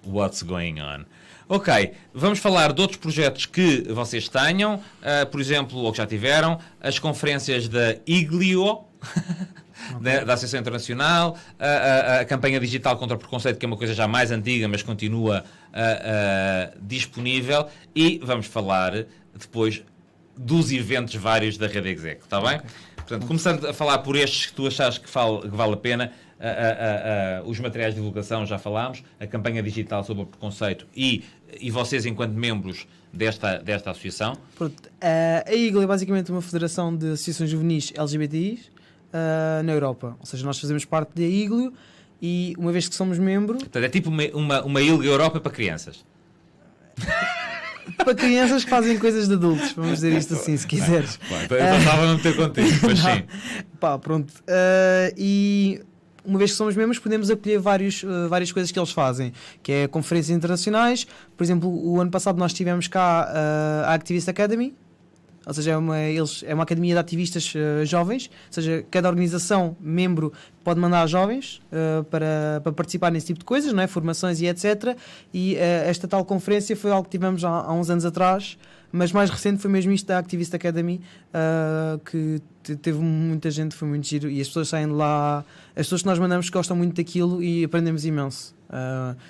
What's Going On. Ok, vamos falar de outros projetos que vocês tenham, por exemplo, ou que já tiveram, as conferências da Iglio, da Associação Internacional, a campanha digital contra o preconceito, que é uma coisa já mais antiga, mas continua disponível, e vamos falar depois dos eventos vários da Rede Exec, está bem? Portanto, começando a falar por estes que tu achas que vale a pena, os materiais de divulgação já falámos, a campanha digital sobre o preconceito e vocês enquanto membros desta associação. Pronto, a IGLE é basicamente uma federação de associações juvenis LGBTIs na Europa. Ou seja, nós fazemos parte da IGLE e uma vez que somos membro... Portanto, é tipo uma ILGA Europa para crianças. Para crianças que fazem coisas de adultos, vamos dizer isto assim, se quiseres. Eu estava a não ter contigo, mas sim. Pá, pronto. E uma vez que somos membros, podemos acolher várias coisas que eles fazem, que é conferências internacionais. Por exemplo, o ano passado nós tivemos cá a Activist Academy, ou seja, é uma academia de ativistas jovens, ou seja, cada organização, membro, pode mandar jovens para participar nesse tipo de coisas, não é? Formações e etc. E esta tal conferência foi algo que tivemos há uns anos atrás, mas mais recente foi mesmo isto da Activist Academy, que teve muita gente, foi muito giro, e as pessoas saem de lá, as pessoas que nós mandamos gostam muito daquilo e aprendemos imenso.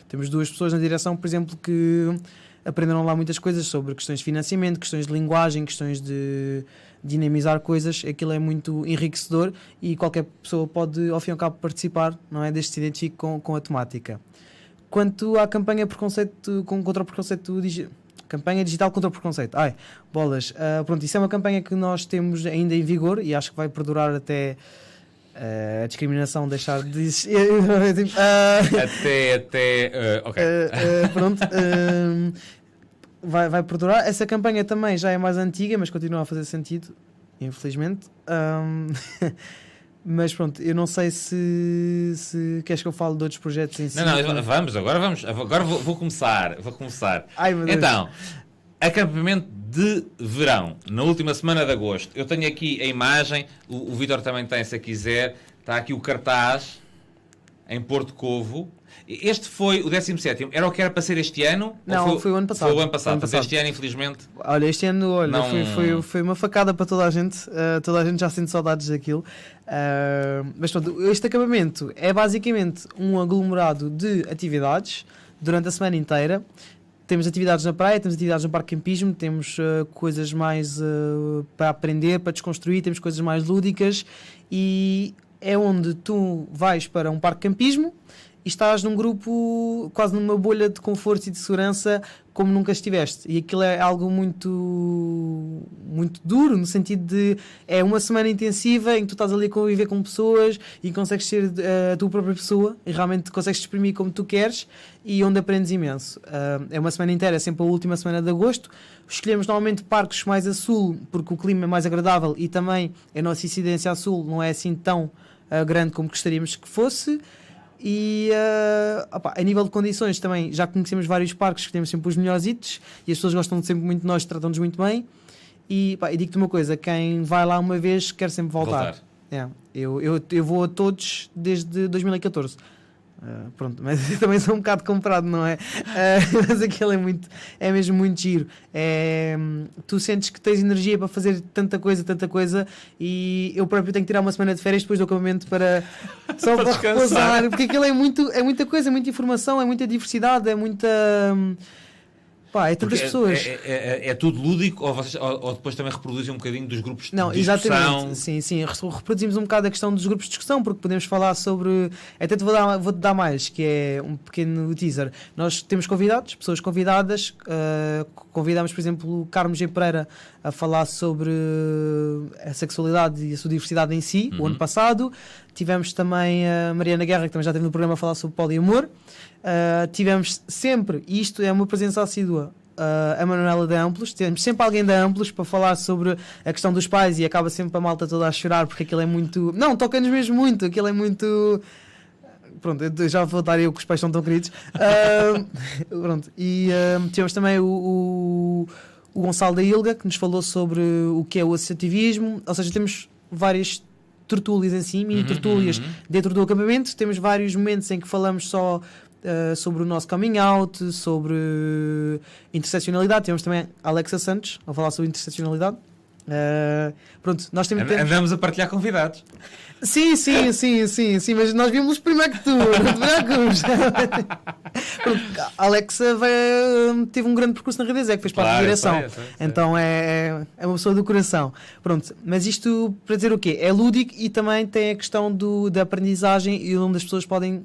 Temos 2 pessoas na direção, por exemplo, que aprenderam lá muitas coisas sobre questões de financiamento, questões de linguagem, questões de dinamizar coisas. Aquilo é muito enriquecedor e qualquer pessoa pode, ao fim e ao cabo, participar, não é? Desde que se identifique com a temática. Quanto à campanha contra o preconceito campanha digital contra o preconceito. Bolas. Pronto, isso é uma campanha que nós temos ainda em vigor e acho que vai perdurar até a discriminação deixar de existir. Ok. Pronto. Vai perdurar. Essa campanha também já é mais antiga, mas continua a fazer sentido, infelizmente. Mas pronto, eu não sei se queres que eu fale de outros projetos em si. Não, vamos. Agora vou começar. Ai, meu Deus. Então, acampamento de verão, na última semana de agosto. Eu tenho aqui a imagem, o Vítor também tem, se quiser. Está aqui o cartaz em Porto Covo. Este foi o 17º. Era o que era para ser este ano? Não, foi o ano passado. Foi o ano passado. Mas este ano, infelizmente... Olha, este ano não... foi uma facada para toda a gente. Toda a gente já sente saudades daquilo. Mas pronto, este acampamento é basicamente um aglomerado de atividades durante a semana inteira. Temos atividades na praia, temos atividades no parque campismo, temos coisas mais para aprender, para desconstruir, temos coisas mais lúdicas e é onde tu vais para um parque campismo e estás num grupo, quase numa bolha de conforto e de segurança como nunca estiveste. E aquilo é algo muito, muito duro, no sentido de é uma semana intensiva em que tu estás ali a conviver com pessoas e consegues ser a tua própria pessoa e realmente consegues te exprimir como tu queres e onde aprendes imenso. É uma semana inteira, é sempre a última semana de agosto. Escolhemos normalmente parques mais a sul porque o clima é mais agradável e também a nossa incidência a sul não é assim tão grande como gostaríamos que fosse. E a nível de condições também já conhecemos vários parques que temos sempre os melhores hits e as pessoas gostam sempre muito de nós, tratam-nos muito bem e digo-te uma coisa, quem vai lá uma vez quer sempre voltar. Eu vou a todos desde 2014. Pronto, mas também sou um bocado comprado, não é? Mas aquilo é mesmo muito giro. Tu sentes que tens energia para fazer tanta coisa e eu próprio tenho que tirar uma semana de férias depois do acampamento só para repousar, porque aquilo é muita coisa, é muita informação, é muita diversidade, é muita... é tantas pessoas. É tudo lúdico ou depois também reproduzem um bocadinho dos grupos de discussão? Exatamente. Sim. Reproduzimos um bocado a questão dos grupos de discussão, porque podemos falar sobre... Até vou-te dar mais, que é um pequeno teaser. Nós temos pessoas convidadas. Convidamos, por exemplo, o Carmo G. Pereira a falar sobre a sexualidade e a sua diversidade em si, o ano passado. Tivemos também a Mariana Guerra, que também já esteve no programa a falar sobre poliamor. Tivemos sempre, e isto é uma presença assídua, a Manuela da Amplos. Temos sempre alguém da Amplos para falar sobre a questão dos pais e acaba sempre a malta toda a chorar porque aquilo é muito... Não, toca-nos mesmo muito, aquilo é muito... Pronto, eu já vou dar eu que os pais são tão queridos. Pronto, e tivemos também o Gonçalo da Ilga, que nos falou sobre o que é o associativismo, ou seja, temos várias tertúlias em si, mini tertúlias dentro do acampamento. Temos vários momentos em que falamos só sobre o nosso coming out, sobre interseccionalidade. Temos também a Alexa Santos a falar sobre interseccionalidade. Pronto, nós temos... Andamos a partilhar convidados. Sim, mas nós vimos primeiro que tu, não te preocupes. Pronto, a Alexa teve um grande percurso na Rede que fez parte da direção. Eu sei. Então é uma pessoa do coração. Pronto, mas isto para dizer o quê? É lúdico e também tem a questão da aprendizagem e onde as pessoas podem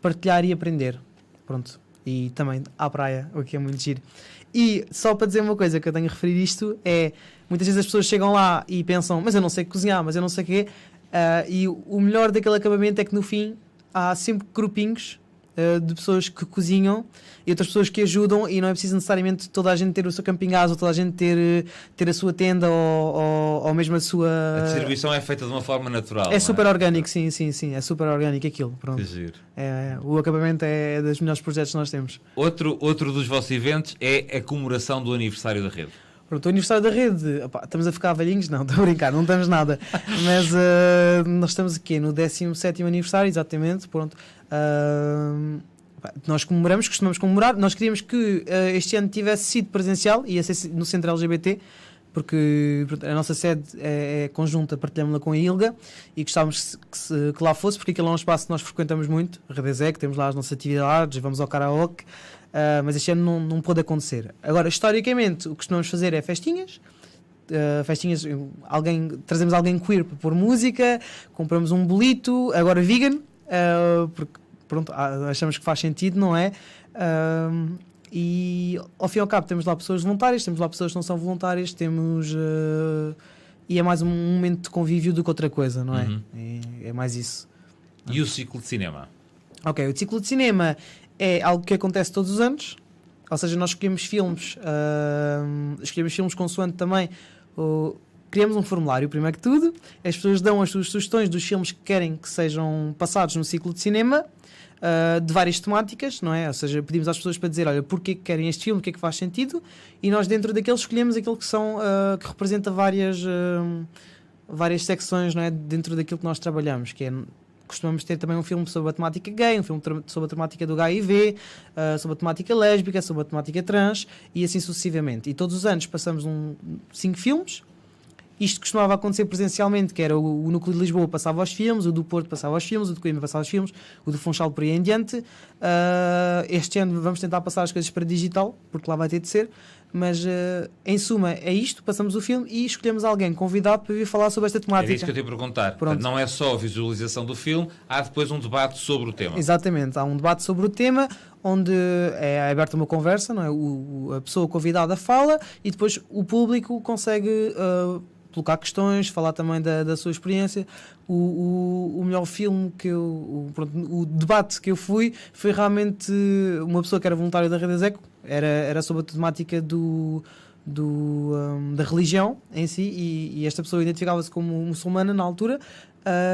partilhar e aprender. Pronto, e também à praia, o que é muito giro. E só para dizer uma coisa que eu tenho a referir isto é, muitas vezes as pessoas chegam lá e pensam, mas eu não sei cozinhar, mas eu não sei o quê. E o melhor daquele acabamento é que no fim há sempre grupinhos de pessoas que cozinham e outras pessoas que ajudam, e não é preciso necessariamente toda a gente ter o seu camping gás ou toda a gente ter a sua tenda ou mesmo a sua... A distribuição é feita de uma forma natural. É super orgânico, sim, é super orgânico aquilo. Pronto. Que giro. O acabamento é dos melhores projetos que nós temos. Outro dos vossos eventos é a comemoração do aniversário da Rede. Pronto, o aniversário da Rede, opá, estamos a ficar velhinhos? Não, estou a brincar, não estamos nada. Mas nós estamos aqui no 17º aniversário, exatamente. Pronto. Nós costumamos comemorar. Nós queríamos que este ano tivesse sido presencial, ia ser no Centro LGBT, porque pronto, a nossa sede é conjunta, partilhamos-la com a ILGA e gostávamos que lá fosse, porque aquilo é um espaço que nós frequentamos muito, a Redezec, temos lá as nossas atividades, vamos ao karaoke. Mas este ano não pôde acontecer. Agora, historicamente, o que costumamos fazer é festinhas. Trazemos alguém queer para pôr música, compramos um bolito, agora vegan, porque pronto, achamos que faz sentido, não é? E ao fim e ao cabo temos lá pessoas voluntárias, temos lá pessoas que não são voluntárias, e é mais um momento de convívio do que outra coisa, não é? É mais isso. E o ciclo de cinema? Ok, o ciclo de cinema é algo que acontece todos os anos, ou seja, nós escolhemos filmes consoante também, criamos um formulário, primeiro que tudo, as pessoas dão as suas sugestões dos filmes que querem que sejam passados no ciclo de cinema, de várias temáticas, não é? Ou seja, pedimos às pessoas para dizer, olha, porquê que querem este filme, o que é que faz sentido, e nós dentro daqueles escolhemos aquilo que representa várias secções, não é? Dentro daquilo que nós trabalhamos, que é... Costumamos ter também um filme sobre a temática gay, um filme sobre a temática do HIV, sobre a temática lésbica, sobre a temática trans e assim sucessivamente. E todos os anos passamos 5 filmes. Isto costumava acontecer presencialmente, que era o Núcleo de Lisboa passava aos filmes, o do Porto passava aos filmes, o de Coimbra passava aos filmes, o do Funchal por aí em diante. Este ano vamos tentar passar as coisas para digital, porque lá vai ter de ser. Mas, em suma, é isto, passamos o filme e escolhemos alguém convidado para vir falar sobre esta temática. É isso que eu te ia perguntar. Portanto, não é só a visualização do filme, há depois um debate sobre o tema. Exatamente, há um debate sobre o tema, onde é aberta uma conversa, não é? A pessoa convidada fala e depois o público consegue colocar questões, falar também da sua experiência. O melhor filme o debate que eu fui foi realmente uma pessoa que era voluntária da Rede Eco, era sobre a temática da religião em si, e esta pessoa identificava-se como muçulmana na altura,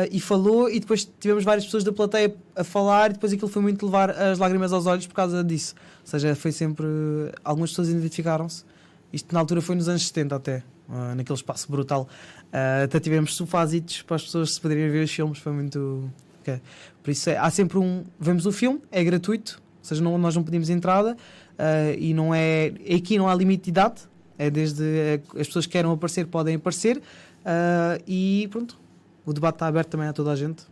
e falou, e depois tivemos várias pessoas da plateia a falar, e depois aquilo foi muito levar as lágrimas aos olhos por causa disso. Ou seja, foi sempre... Algumas pessoas identificaram-se. Isto na altura foi nos anos 70 até, naquele espaço brutal. Até tivemos sofazitos para as pessoas se poderem ver os filmes, foi muito... Okay. Por isso há sempre vemos o filme, é gratuito, ou seja, nós não pedimos entrada, e não é... Aqui não há limite de idade, é desde as pessoas que queiram aparecer podem aparecer, e pronto, o debate está aberto também a toda a gente.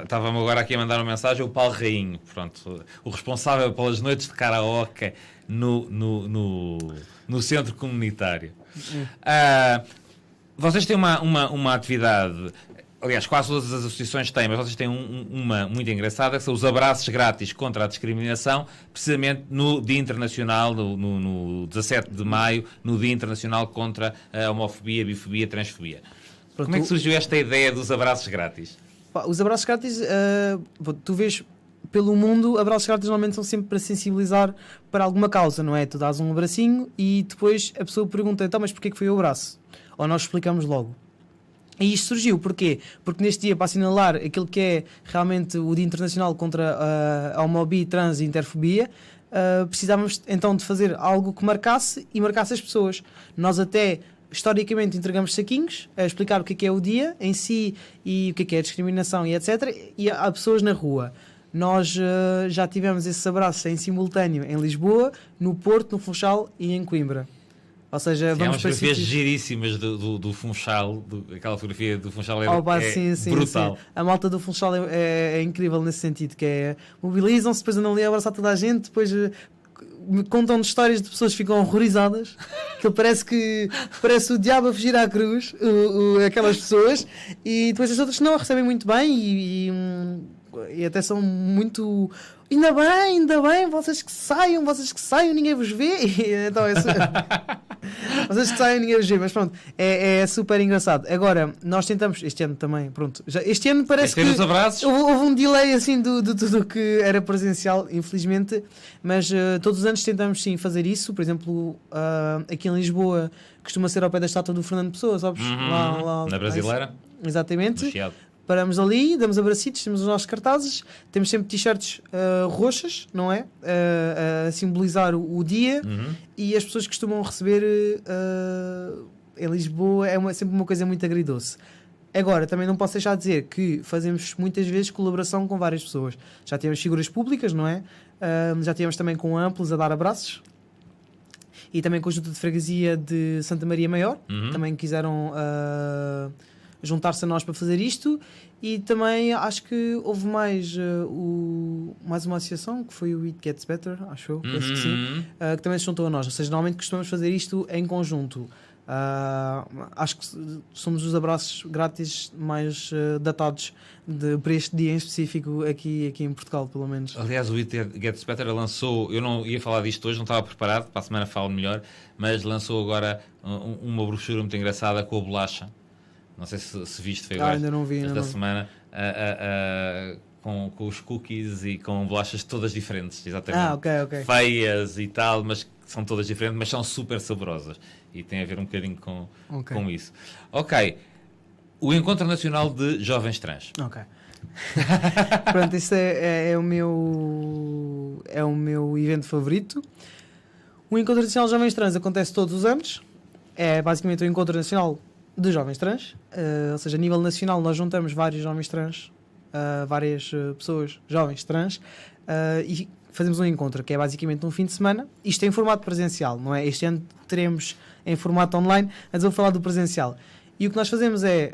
Estava-me agora aqui a mandar uma mensagem, o Paulo Rainho, pronto, o responsável pelas noites de karaoke no centro comunitário. Vocês têm uma atividade, aliás, quase todas as associações têm, mas vocês têm uma muito engraçada, que são os abraços grátis contra a discriminação, precisamente no Dia Internacional, no 17 de maio, no Dia Internacional contra a homofobia, bifobia, transfobia. Pronto, como é que surgiu esta ideia dos abraços grátis? Os abraços grátis, tu vês pelo mundo, abraços grátis normalmente são sempre para sensibilizar para alguma causa, não é? Tu dás um abracinho e depois a pessoa pergunta, então, mas porquê que foi o abraço? Ou nós explicamos logo. E isto surgiu, porquê? Porque neste dia, para assinalar aquilo que é realmente o Dia Internacional contra a homofobia, trans e interfobia, precisávamos então de fazer algo que marcasse as pessoas. Nós até historicamente entregamos saquinhos a explicar o que é o dia em si e o que é a discriminação e etc. E há pessoas na rua. Nós já tivemos esses abraços em simultâneo em Lisboa, no Porto, no Funchal e em Coimbra. Ou seja, Há vamos umas para fotografias sítios... giríssimas do Funchal, aquela fotografia do Funchal é, Oh, pá, é sim, sim, brutal. sim. A malta do Funchal é incrível nesse sentido, que é mobilizam-se, depois andam ali a abraçar toda a gente, depois me contam histórias de pessoas que ficam horrorizadas, que parece o diabo a fugir à cruz, aquelas pessoas, e depois as outras não recebem muito bem e até são muito... Ainda bem, vocês que saiam, ninguém vos vê. Então, vocês que saiam, ninguém vos vê. Mas pronto, é super engraçado. Agora, nós tentamos, este ano também, pronto. Este ano parece que os abraços. houve um delay assim de tudo que era presencial, infelizmente. Mas todos os anos tentamos sim fazer isso. Por exemplo, aqui em Lisboa costuma ser ao pé da estátua do Fernando Pessoa, sabes? Lá, na Brasileira. Exatamente. No Chiado. Paramos ali, damos abracitos, temos os nossos cartazes, temos sempre t-shirts roxas, não é? A simbolizar o dia, e as pessoas costumam receber em Lisboa, sempre uma coisa muito agridoce. Agora, também não posso deixar de dizer que fazemos muitas vezes colaboração com várias pessoas. Já tivemos figuras públicas, não é? Já tivemos também com amplos a dar abraços. E também com o Junta de Freguesia de Santa Maria Maior, também quiseram juntar-se a nós para fazer isto. E também acho que houve mais uma associação, que foi o It Gets Better, acho eu, penso que sim, que também se juntou a nós. Ou seja, normalmente costumamos fazer isto em conjunto. Acho que somos os abraços grátis mais datados para este dia em específico aqui em Portugal, pelo menos. Aliás, o It Gets Better lançou, eu não ia falar disto hoje, não estava preparado, para a semana falo melhor, mas lançou agora uma brochura muito engraçada com a bolacha. Não sei se viste, foi agora ainda não vi, esta não. semana, com os cookies e com bolachas todas diferentes, exatamente. Ok. Feias e tal, mas são todas diferentes, mas são super saborosas. E tem a ver um bocadinho com isso. Ok. O Encontro Nacional de Jovens Trans. Ok. Pronto, isso é o meu evento favorito. O Encontro Nacional de Jovens Trans acontece todos os anos. É basicamente o Encontro Nacional de Jovens Trans. Ou seja, a nível nacional nós juntamos vários jovens trans, várias pessoas jovens trans, e fazemos um encontro que é basicamente um fim de semana. Isto é em formato presencial, não é? Este ano teremos em formato online, mas eu vou falar do presencial. E o que nós fazemos é,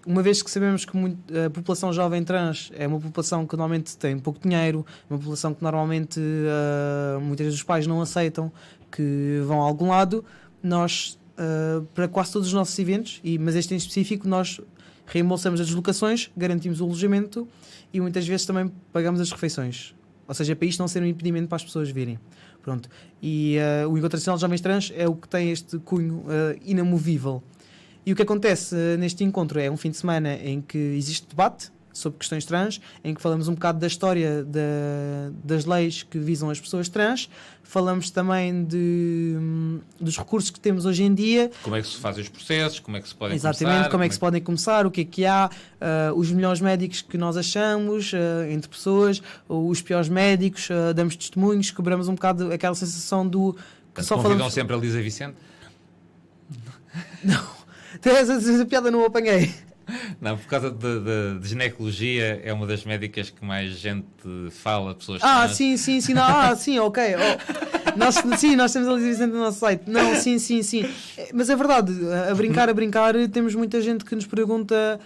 uma vez que sabemos que a população jovem trans é uma população que normalmente tem pouco dinheiro, uma população que normalmente muitas vezes os pais não aceitam que vão a algum lado, nós, para quase todos os nossos eventos, mas este em específico, nós reembolsamos as deslocações, garantimos o alojamento e muitas vezes também pagamos as refeições. Ou seja, para isto não ser um impedimento para as pessoas virem. Pronto. E o Encontro Nacional de Jovens Trans é o que tem este cunho inamovível. E o que acontece neste encontro é um fim de semana em que existe debate sobre questões trans, em que falamos um bocado da história das leis que visam as pessoas trans, falamos também dos recursos que temos hoje em dia. Como é que se fazem os processos, como é que se podem Exatamente, começar. como é que se podem começar, o que há, os melhores médicos que nós achamos entre pessoas, os piores médicos, damos testemunhos, quebramos um bocado aquela sensação do... que só Convidam falamos... sempre a Lisa Vicente? Não, essa piada não apanhei. Não, por causa de ginecologia, é uma das médicas que mais gente fala, pessoas Ah, trans. sim, não, sim, ok. Nós temos a Lisa Vicente no nosso site. Não, sim. Mas é verdade, a brincar, temos muita gente que nos pergunta,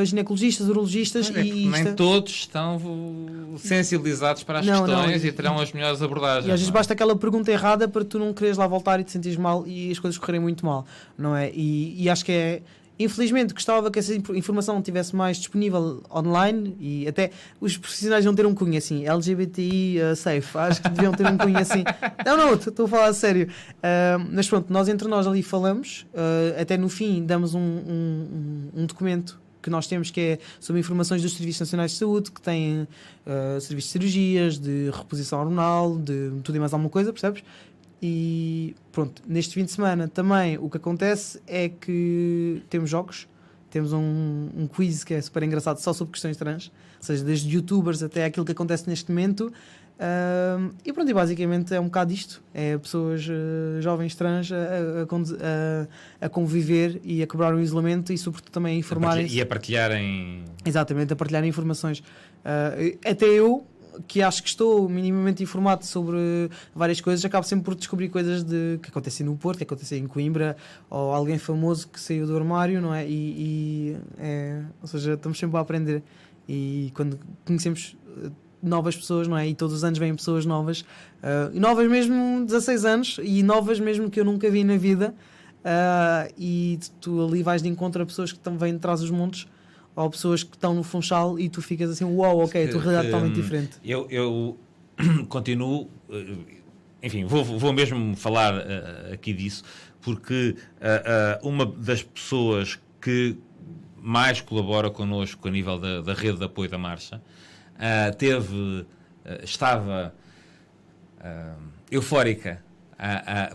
ginecologistas, urologistas, Mas é que nem todos estão sensibilizados para as questões e terão as melhores abordagens. E às vezes basta aquela pergunta errada para tu não quereres lá voltar e te sentires mal e as coisas correrem muito mal, não é? E acho que é... Infelizmente gostava que essa informação estivesse mais disponível online e até os profissionais não ter um cunho assim, LGBTI safe, acho que deviam ter um cunho assim. Não, estou a falar a sério. Mas pronto, nós entre nós ali falamos, até no fim damos um documento que nós temos que é sobre informações dos Serviços Nacionais de Saúde, que têm serviços de cirurgias, de reposição hormonal, de tudo e mais alguma coisa, percebes? E pronto, neste fim de semana também o que acontece é que temos jogos, temos um quiz que é super engraçado só sobre questões trans, ou seja, desde youtubers até aquilo que acontece neste momento, E pronto, e basicamente é um bocado isto. É pessoas jovens trans a conviver e a quebrar o isolamento e sobretudo também a informarem-se. E a partilharem... Exatamente, a partilharem informações. Até eu, que acho que estou minimamente informado sobre várias coisas, acabo sempre por descobrir coisas que acontecem no Porto, que acontecem em Coimbra, ou alguém famoso que saiu do armário, não é? Ou seja, estamos sempre a aprender. E quando conhecemos novas pessoas, não é? E todos os anos vêm pessoas novas, novas mesmo 16 anos, e novas mesmo que eu nunca vi na vida, e tu ali vais de encontro a pessoas que vêm de trás dos montes, ou pessoas que estão no Funchal, e tu ficas assim, uau, ok, a tua realidade é totalmente diferente. Eu continuo, enfim, vou mesmo falar aqui disso, porque uma das pessoas que mais colabora connosco a nível da rede de apoio da marcha estava eufórica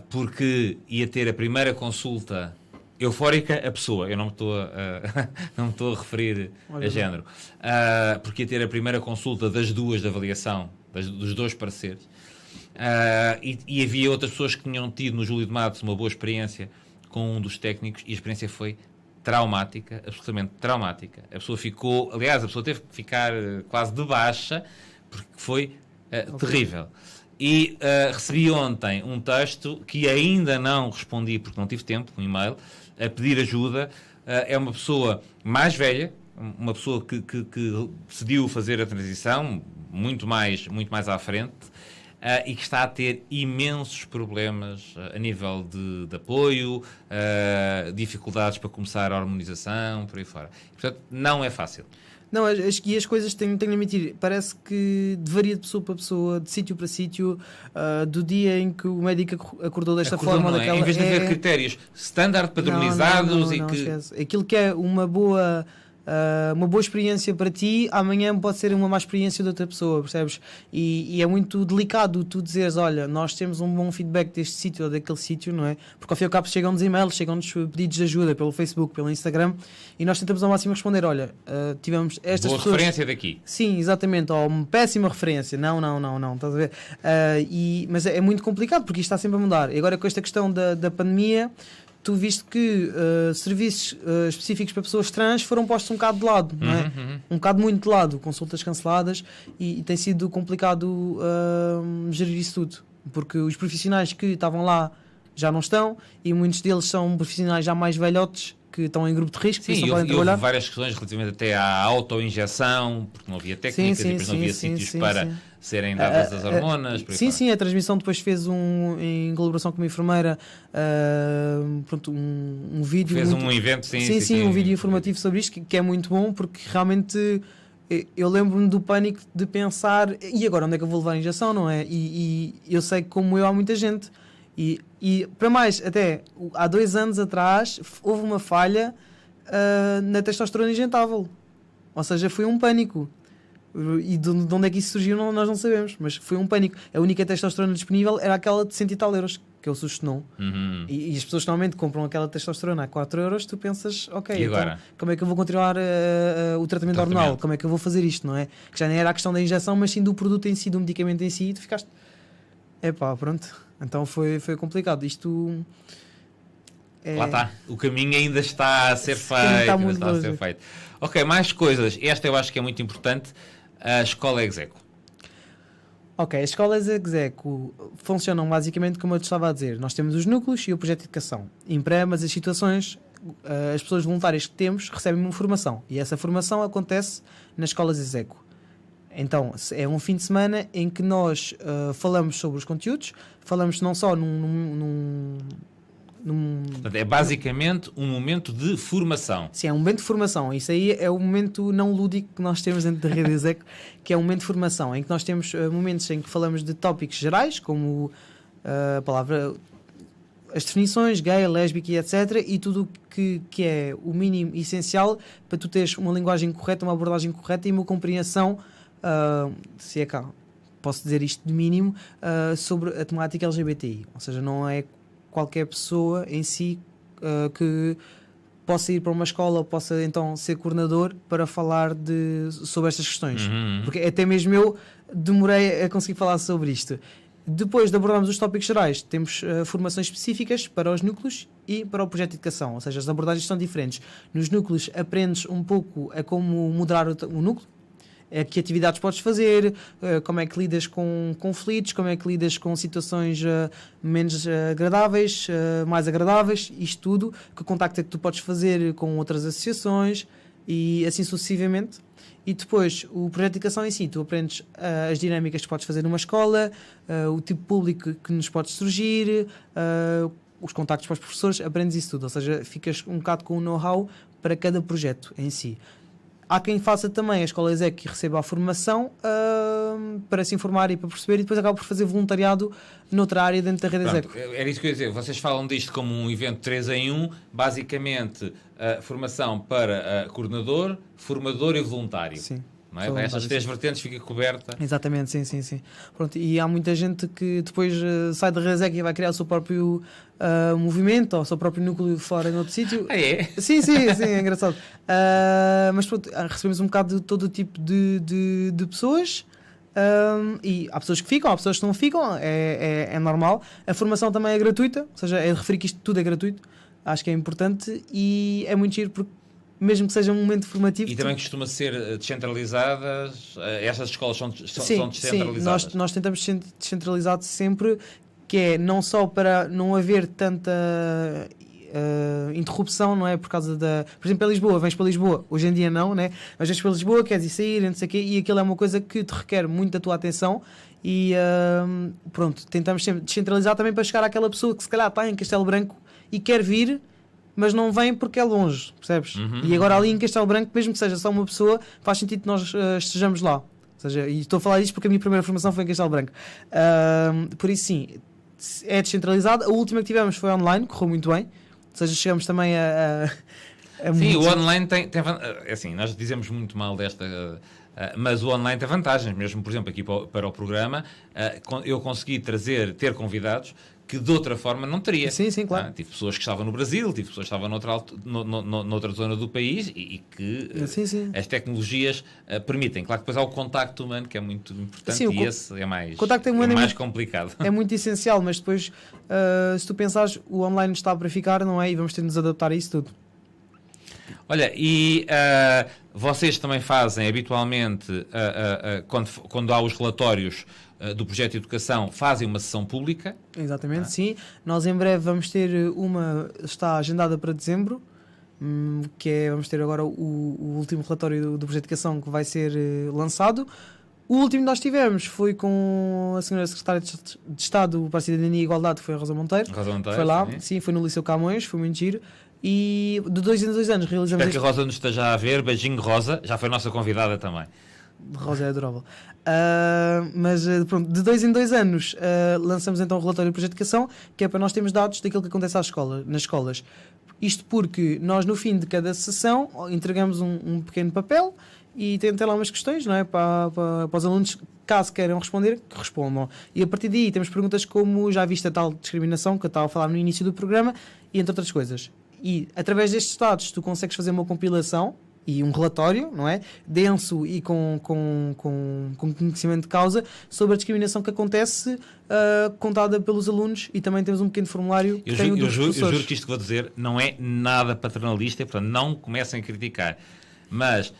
porque ia ter a primeira consulta. Eufórica a pessoa, eu não me estou a referir a género, porque ia ter a primeira consulta das duas de avaliação, dos dois pareceres, e havia outras pessoas que tinham tido no Júlio de Matos uma boa experiência com um dos técnicos, e a experiência foi traumática, absolutamente traumática. A pessoa teve que ficar quase de baixa, porque foi terrível. E recebi ontem um texto que ainda não respondi, porque não tive tempo, um e-mail, a pedir ajuda. É uma pessoa mais velha, uma pessoa que decidiu fazer a transição muito mais à frente, e que está a ter imensos problemas a nível de apoio, dificuldades para começar a harmonização, por aí fora. Portanto, não é fácil. Não, e as coisas, tenho de admitir, parece que varia de pessoa para pessoa, de sítio para sítio, do dia em que o médico acordou desta forma, daquela... Em vez de haver critérios standard padronizados não, esquece. Aquilo que é uma boa experiência para ti, amanhã pode ser uma má experiência de outra pessoa, percebes? E é muito delicado tu dizeres, olha, nós temos um bom feedback deste sítio ou daquele sítio, não é? Porque ao fim e ao cabo chegam-nos e-mails, chegam-nos pedidos de ajuda pelo Facebook, pelo Instagram, e nós tentamos ao máximo responder, olha, tivemos estas boa pessoas... referência daqui. Sim, exatamente, ou uma péssima referência. Não, estás a ver? Mas é muito complicado, porque isto está sempre a mudar. E agora com esta questão da pandemia, tu viste que serviços específicos para pessoas trans foram postos um bocado de lado, não é? Um bocado muito de lado, consultas canceladas, e tem sido complicado gerir isso tudo, porque os profissionais que estavam lá já não estão, e muitos deles são profissionais já mais velhotes, que estão em grupo de risco, sim, não podem trabalhar. Houve várias questões relativamente até à autoinjeção, porque não havia técnicas e depois não havia sítios para serem dadas as hormonas. Sim, a transmissão depois fez em colaboração com uma enfermeira, um vídeo. Fez um evento, um vídeo informativo sobre isto, que é muito bom, porque realmente eu lembro-me do pânico de pensar, e agora onde é que eu vou levar a injeção, não é? E eu sei que, como eu, há muita gente. E para mais, até há 2 anos atrás houve uma falha na testosterona injetável, ou seja, foi um pânico, e de onde é que isso surgiu nós não sabemos, mas foi um pânico. A única testosterona disponível era aquela de 100 e tal euros, que é o Sustenol. E as pessoas normalmente compram aquela testosterona a 4 euros, tu pensas, ok, e agora? Então, como é que eu vou continuar o tratamento hormonal, como é que eu vou fazer isto, não é? Que já nem era a questão da injeção, mas sim do produto em si, do medicamento em si, e tu ficaste, pronto. Então foi complicado. Isto lá está. O caminho ainda está a ser feito. Ok, mais coisas. Esta eu acho que é muito importante. A escola Execo. Ok, as escolas Execo funcionam basicamente como eu te estava a dizer. Nós temos os núcleos e o projeto de educação. Em pré-mas as situações, as pessoas voluntárias que temos recebem uma formação. E essa formação acontece nas escolas Execo. Então, é um fim de semana em que nós falamos sobre os conteúdos, falamos não só Portanto, é basicamente um momento de formação. Sim, é um momento de formação. Isso aí é o momento não lúdico que nós temos dentro da Rede Execo, que é um momento de formação, em que nós temos momentos em que falamos de tópicos gerais, como a palavra, as definições, gay, lésbica e etc. E tudo que é o mínimo essencial para tu teres uma linguagem correta, uma abordagem correta e uma compreensão, se é cá, posso dizer isto de mínimo, sobre a temática LGBTI. Ou seja, não é qualquer pessoa em si que possa ir para uma escola ou possa então ser coordenador para falar sobre estas questões. Porque até mesmo eu demorei a conseguir falar sobre isto. Depois de abordarmos os tópicos gerais, temos formações específicas para os núcleos e para o projeto de educação, ou seja, as abordagens são diferentes. Nos núcleos aprendes um pouco a como moderar o núcleo, que atividades podes fazer, como é que lidas com conflitos, como é que lidas com situações menos agradáveis, mais agradáveis, isto tudo, que contacto é que tu podes fazer com outras associações e assim sucessivamente. E depois, o projeto de educação em si, tu aprendes as dinâmicas que podes fazer numa escola, o tipo de público que nos pode surgir, os contactos para os professores, aprendes isso tudo. Ou seja, ficas um bocado com o know-how para cada projeto em si. Há quem faça também a escola ESEC e receba a formação para se informar e para perceber, e depois acaba por fazer voluntariado noutra área dentro da rede ESEC. Era isso que eu ia dizer. Vocês falam disto como um evento 3 em 1, basicamente formação para coordenador, formador e voluntário. Sim. Não é? Estas 3 vertentes fica coberta. Exatamente, sim. Pronto, e há muita gente que depois sai da Resec e vai criar o seu próprio movimento ou o seu próprio núcleo fora em outro sítio. É? Sim, é engraçado. Mas pronto, recebemos um bocado de todo o tipo de pessoas. E há pessoas que ficam, há pessoas que não ficam, é normal. A formação também é gratuita, ou seja, é de referir que isto tudo é gratuito. Acho que é importante e é muito giro porque mesmo que seja um momento formativo. E também costuma ser descentralizadas? Estas escolas são descentralizadas? Sim, nós tentamos ser descentralizado sempre, que é não só para não haver tanta interrupção, não é? Por causa da... Por exemplo, para Lisboa, vens para Lisboa, hoje em dia não, né? Mas vens para Lisboa, queres ir sair, não sei o quê, e aquilo é uma coisa que te requer muito da tua atenção e pronto, tentamos sempre descentralizar também para chegar àquela pessoa que se calhar está em Castelo Branco e quer vir, mas não vem porque é longe, percebes? E agora ali em Castelo Branco, mesmo que seja só uma pessoa, faz sentido que nós estejamos lá. Ou seja, e estou a falar isto porque a minha primeira formação foi em Castelo Branco. Por isso sim, é descentralizado. A última que tivemos foi online, correu muito bem. Ou seja, chegamos também a sim, o online tem assim, nós dizemos muito mal desta... mas o online tem vantagens, mesmo por exemplo aqui para o programa, eu consegui ter convidados que de outra forma não teria. Sim, claro. Tive pessoas que estavam no Brasil, tive pessoas que estavam noutra zona do país e que as tecnologias permitem. Claro que depois há o contacto humano, que é muito importante, sim, e esse é mais complicado. É muito essencial, mas depois, se tu pensares, o online está para ficar, não é? E vamos ter de nos adaptar a isso tudo. Olha, e vocês também fazem habitualmente, quando há os relatórios do projeto de educação, fazem uma sessão pública? Exatamente, sim. Nós em breve vamos ter uma, está agendada para dezembro, vamos ter agora o último relatório do projeto de educação que vai ser lançado. O último que nós tivemos foi com a senhora Secretária de Estado para a Cidadania e Igualdade, que foi a Rosa Monteiro. Foi lá, sim, foi no Liceu Camões, foi muito giro. E de 2 em 2 anos realizamos... Espero que a Rosa nos esteja a ver. Beijinho, Rosa. Já foi nossa convidada também. Rosa é adorável. Mas pronto, de 2 em 2 anos lançamos então o relatório de projeto de educação, que é para nós termos dados daquilo que acontece nas escolas. Isto porque nós no fim de cada sessão entregamos um pequeno papel e tem lá umas questões, não é? Para os alunos, caso queiram responder, que respondam. E a partir daí temos perguntas como: já viste a tal discriminação que eu estava a falar no início do programa, e entre outras coisas. E através destes dados tu consegues fazer uma compilação e um relatório, não é? Denso e com conhecimento de causa sobre a discriminação que acontece, contada pelos alunos, e também temos um pequeno formulário que tem o dos professores. Eu juro que isto que vou dizer não é nada paternalista, portanto não comecem a criticar. Mas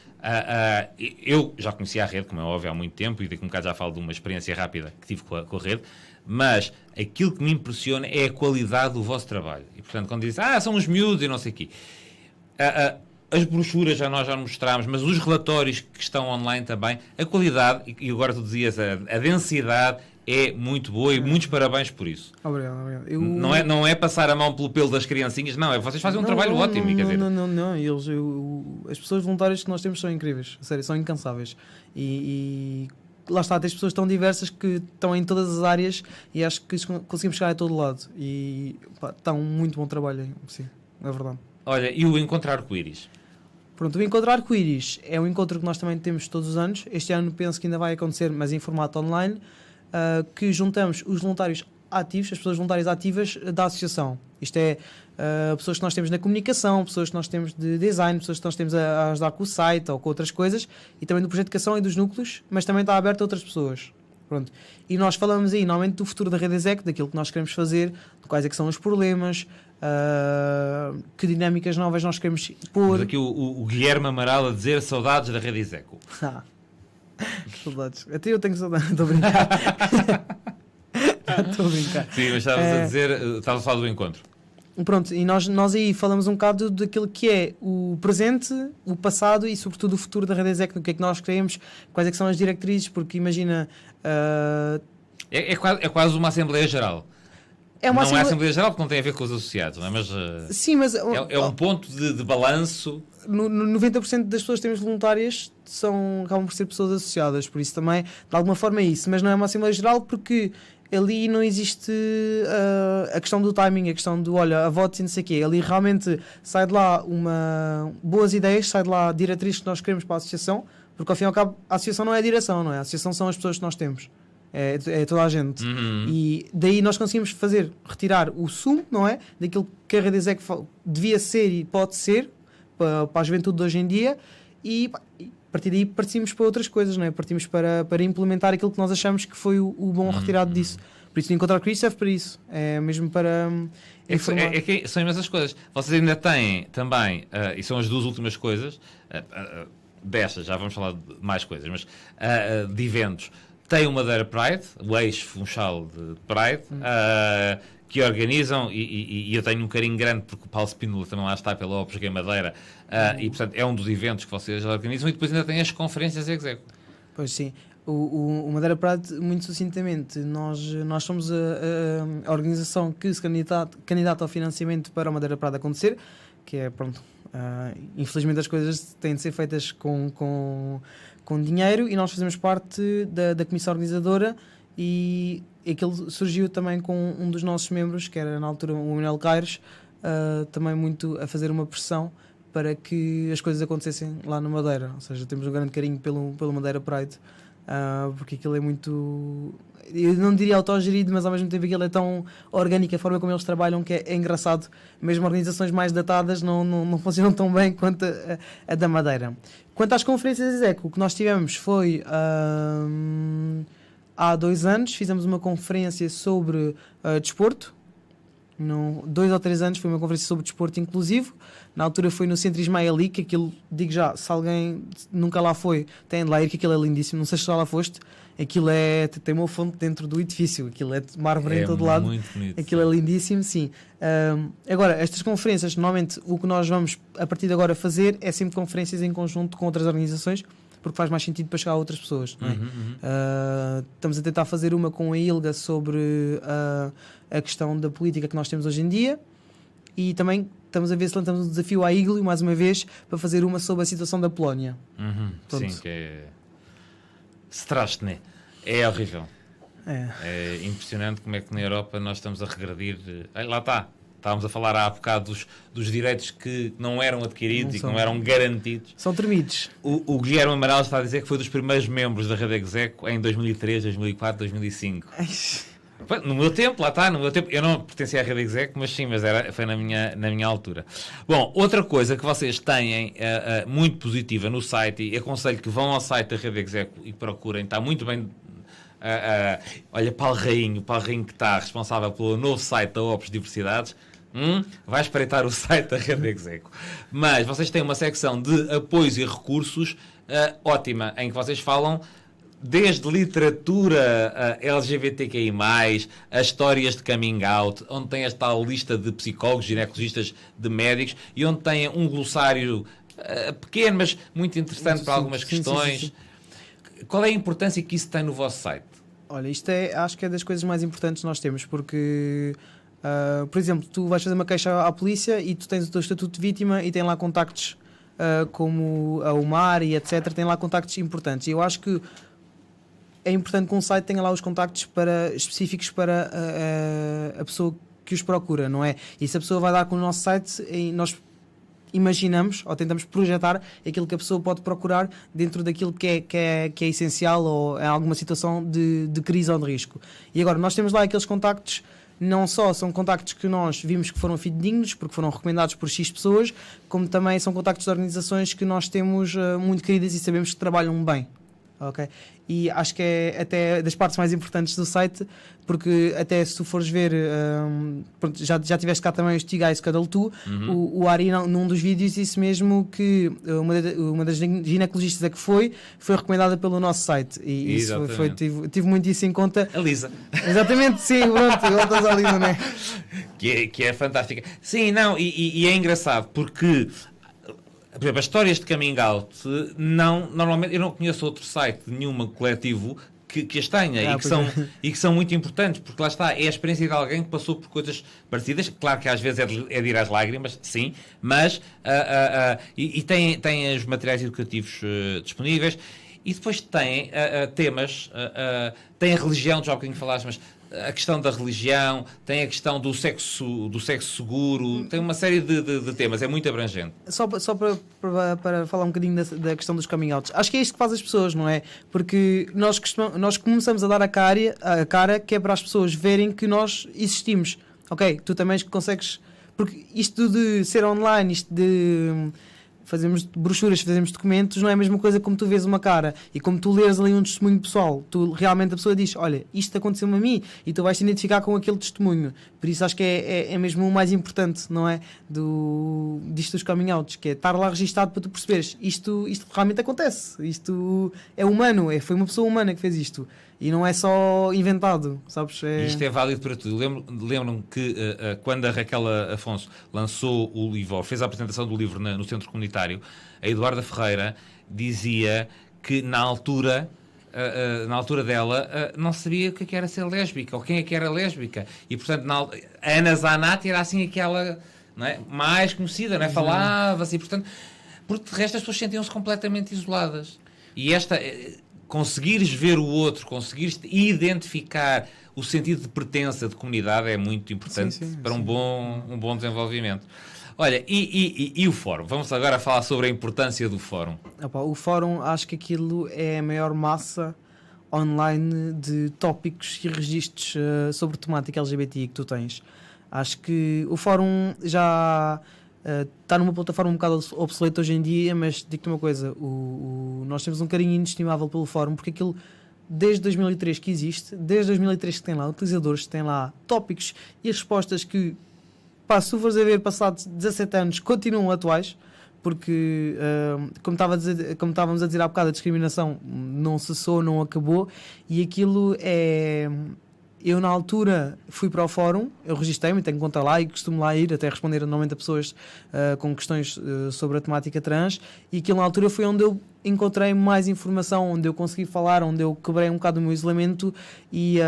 eu já conhecia a rede, como é óbvio, há muito tempo, e daqui a um bocado já falo de uma experiência rápida que tive com a rede, mas aquilo que me impressiona é a qualidade do vosso trabalho. E portanto, quando dizem, são os miúdos e não sei o quê, as brochuras nós já mostramos, mas os relatórios que estão online também, a qualidade, e agora tu dizias, a densidade é muito boa, e muitos parabéns por isso. Obrigado. Não é passar a mão pelo pelo das criancinhas, não, vocês fazem um trabalho ótimo. As pessoas voluntárias que nós temos são incríveis, sério, são incansáveis. E lá está, tens pessoas tão diversas que estão em todas as áreas, e acho que conseguimos chegar a todo lado. E está um muito bom trabalho, sim, é verdade. Olha, e o Encontro Arco-Íris? Pronto, o Encontro Arco-Íris é um encontro que nós também temos todos os anos. Este ano penso que ainda vai acontecer, mas em formato online, que juntamos os voluntários ativos, as pessoas voluntárias ativas da associação. Isto é, pessoas que nós temos na comunicação, pessoas que nós temos de design, pessoas que nós temos a ajudar com o site ou com outras coisas, e também do projeto de educação e dos núcleos, mas também está aberto a outras pessoas. Pronto. E nós falamos aí, normalmente, do futuro da Rede Exec, daquilo que nós queremos fazer, de quais é que são os problemas, que dinâmicas novas nós queremos pôr. Mas aqui o Guilherme Amaral a dizer saudades da Rede Execo. Saudades. Até eu tenho saudades. Estou a brincar. Estou a brincar. Sim, mas estavas a dizer, estavas a falar do encontro. Pronto, e nós aí falamos um bocado daquilo que é o presente, o passado e sobretudo o futuro da Rede Exec, do que é que nós queremos, quais é que são as diretrizes, porque imagina... É quase uma Assembleia Geral. Não é Assembleia Geral porque não tem a ver com os associados, não é? Mas, sim, mas é um ponto de balanço. No 90% das pessoas que temos voluntárias acabam por ser pessoas associadas, por isso também, de alguma forma é isso, mas não é uma Assembleia Geral porque ali não existe a questão do timing, a questão do, olha, a votos e não sei o quê. Ali realmente sai de lá boas ideias, sai de lá diretrizes que nós queremos para a associação, porque ao fim e ao cabo a associação não é a direção, não é? A associação são as pessoas que nós temos. É toda a gente. E daí nós conseguimos retirar o sumo, não é? Daquilo que a Rede Exec devia ser e pode ser para a juventude de hoje em dia, e a partir daí partimos para outras coisas, não é? Partimos para implementar aquilo que nós achamos que foi o bom retirado disso. Por isso, encontrar Chris serve para isso. É mesmo para informar. Que são imensas coisas. Vocês ainda têm também, e são as duas últimas coisas, destas, já vamos falar de mais coisas, mas de eventos. Tem o Madeira Pride, o ex-Funchal de Pride, que organizam, e eu tenho um carinho grande porque o Paulo Spínola também lá está pela Opus Gay Madeira, e portanto é um dos eventos que vocês organizam, e depois ainda tem as conferências execo. Pois sim. O Madeira Pride, muito sucintamente, nós somos a organização que se candidata ao financiamento para o Madeira Pride acontecer, que é, pronto, infelizmente as coisas têm de ser feitas com dinheiro, e nós fazemos parte da comissão organizadora, e aquilo surgiu também com um dos nossos membros, que era na altura o Manuel Caires, também muito a fazer uma pressão para que as coisas acontecessem lá no Madeira. Ou seja, temos um grande carinho pelo Madeira Pride, porque aquilo é muito... Eu não diria autogerido, mas ao mesmo tempo aquilo é tão orgânico, a forma como eles trabalham, que é engraçado. Mesmo organizações mais datadas não funcionam tão bem quanto a da Madeira. Quanto às conferências Execo, o que nós tivemos foi... há 2 anos fizemos uma conferência sobre desporto. 2 ou 3 anos foi uma conferência sobre desporto inclusivo. Na altura foi no Centro Ismaeli, que aquilo, digo já, se alguém nunca lá foi, tem de lá ir, que aquilo é lindíssimo. Não sei se já lá foste. Aquilo tem uma fonte dentro do edifício, aquilo é de mármore em todo lado. Muito bonito, aquilo é lindíssimo, sim. Agora, estas conferências, normalmente o que nós vamos a partir de agora fazer é sempre conferências em conjunto com outras organizações, porque faz mais sentido para chegar a outras pessoas, não é? Estamos a tentar fazer uma com a ILGA sobre a questão da política que nós temos hoje em dia, e também estamos a ver se lançamos um desafio à IGLIO, mais uma vez, para fazer uma sobre a situação da Polónia. Sim, que é... Straszne. É horrível. É impressionante como é que na Europa nós estamos a regredir. Lá está. Estávamos a falar há bocado dos direitos que não eram adquiridos e que não eram garantidos. São tremidos. O Guilherme Amaral está a dizer que foi dos primeiros membros da Rede Execo em 2003, 2004, 2005. No meu tempo, lá está, no meu tempo. Eu não pertencia à Rede Execo, mas sim, foi na minha altura. Bom, outra coisa que vocês têm muito positiva no site, e aconselho que vão ao site da Rede Execo e procurem, está muito bem... olha, Paulo Rainho que está responsável pelo novo site da Opus Diversidades, vai espreitar o site da Rede Execo. Mas vocês têm uma secção de apoios e recursos ótima, em que vocês falam desde literatura LGBTQI+, as histórias de coming out, onde tem esta lista de psicólogos, ginecologistas, de médicos, e onde tem um glossário pequeno, mas muito interessante para algumas questões. Sim. Qual é a importância que isso tem no vosso site? Olha, isto acho que é das coisas mais importantes que nós temos, porque, por exemplo, tu vais fazer uma queixa à polícia e tu tens o teu estatuto de vítima e tem lá contactos como a UMAR e etc. Tem lá contactos importantes. E eu acho que é importante que um site tenha lá os contactos específicos para a pessoa que os procura, não é? E se a pessoa vai dar com o nosso site, nós imaginamos ou tentamos projetar aquilo que a pessoa pode procurar dentro daquilo que é essencial ou é alguma situação de crise ou de risco. E agora, nós temos lá aqueles contactos, não só são contactos que nós vimos que foram fidedignos, porque foram recomendados por X pessoas, como também são contactos de organizações que nós temos muito queridas e sabemos que trabalham bem. Okay? E acho que é até das partes mais importantes do site, porque até se tu fores ver, pronto, já tiveste cá também os T-Guys Cuddle 2, o Ari num dos vídeos disse mesmo que uma das ginecologistas a que foi recomendada pelo nosso site, e isso tive muito isso em conta. A Lisa. Exatamente, sim, pronto, igual estás à Lisa, não é? Que é fantástica. Sim, não, e é engraçado, porque... Por exemplo, as histórias de coming out, normalmente eu não conheço outro site de nenhum coletivo que as tenha e que são muito importantes, porque lá está, é a experiência de alguém que passou por coisas parecidas. Claro que às vezes é de ir às lágrimas, sim, mas e tem os materiais educativos disponíveis, e depois tem temas, tem a religião, já há bocadinho falaste, mas a questão da religião, tem a questão do sexo seguro, tem uma série de temas, é muito abrangente. Só para falar um bocadinho da questão dos coming outs, acho que é isto que faz as pessoas, não é? Porque nós começamos a dar a cara que é para as pessoas verem que nós existimos. Ok, tu também consegues, porque isto de ser online, isto de fazemos brochuras, fazemos documentos, não é a mesma coisa como tu vês uma cara e como tu lês ali um testemunho pessoal. Tu realmente, a pessoa diz, olha, isto aconteceu-me a mim, e tu vais te identificar com aquele testemunho. Por isso acho que é mesmo o mais importante, não é? Disto dos coming outs, que é estar lá registado para tu perceberes, isto realmente acontece, isto é humano, foi uma pessoa humana que fez isto. E não é só inventado, sabes? Isto é válido para tudo. Lembro-me que quando a Raquel Afonso lançou o livro, fez a apresentação do livro no Centro Comunitário, a Eduarda Ferreira dizia que na altura dela não sabia o que era ser lésbica, ou quem é que era lésbica. E, portanto, a Ana Zanatti era assim aquela, não é, mais conhecida, não é? Falava-se, portanto... Porque de resto as pessoas sentiam-se completamente isoladas. E conseguires ver o outro, conseguires identificar o sentido de pertença, de comunidade, é muito importante para um bom desenvolvimento. Olha, e o fórum? Vamos agora falar sobre a importância do fórum. O fórum, acho que aquilo é a maior massa online de tópicos e registros sobre temática LGBTI que tu tens. Acho que o fórum já... está numa plataforma um bocado obsoleta hoje em dia, mas digo-te uma coisa, nós temos um carinho inestimável pelo fórum, porque aquilo desde 2003 que existe, desde 2003 que tem lá utilizadores, tem lá tópicos e as respostas que, se tu fores a ver, passados 17 anos, continuam atuais, porque como estávamos a dizer há bocado, a discriminação não cessou, não acabou, e aquilo é... Eu, na altura, fui para o fórum, eu registrei-me, tenho conta lá e costumo lá ir, até responder normalmente a pessoas com questões sobre a temática trans, e aquilo, na altura, foi onde eu encontrei mais informação, onde eu consegui falar, onde eu quebrei um bocado o meu isolamento, e,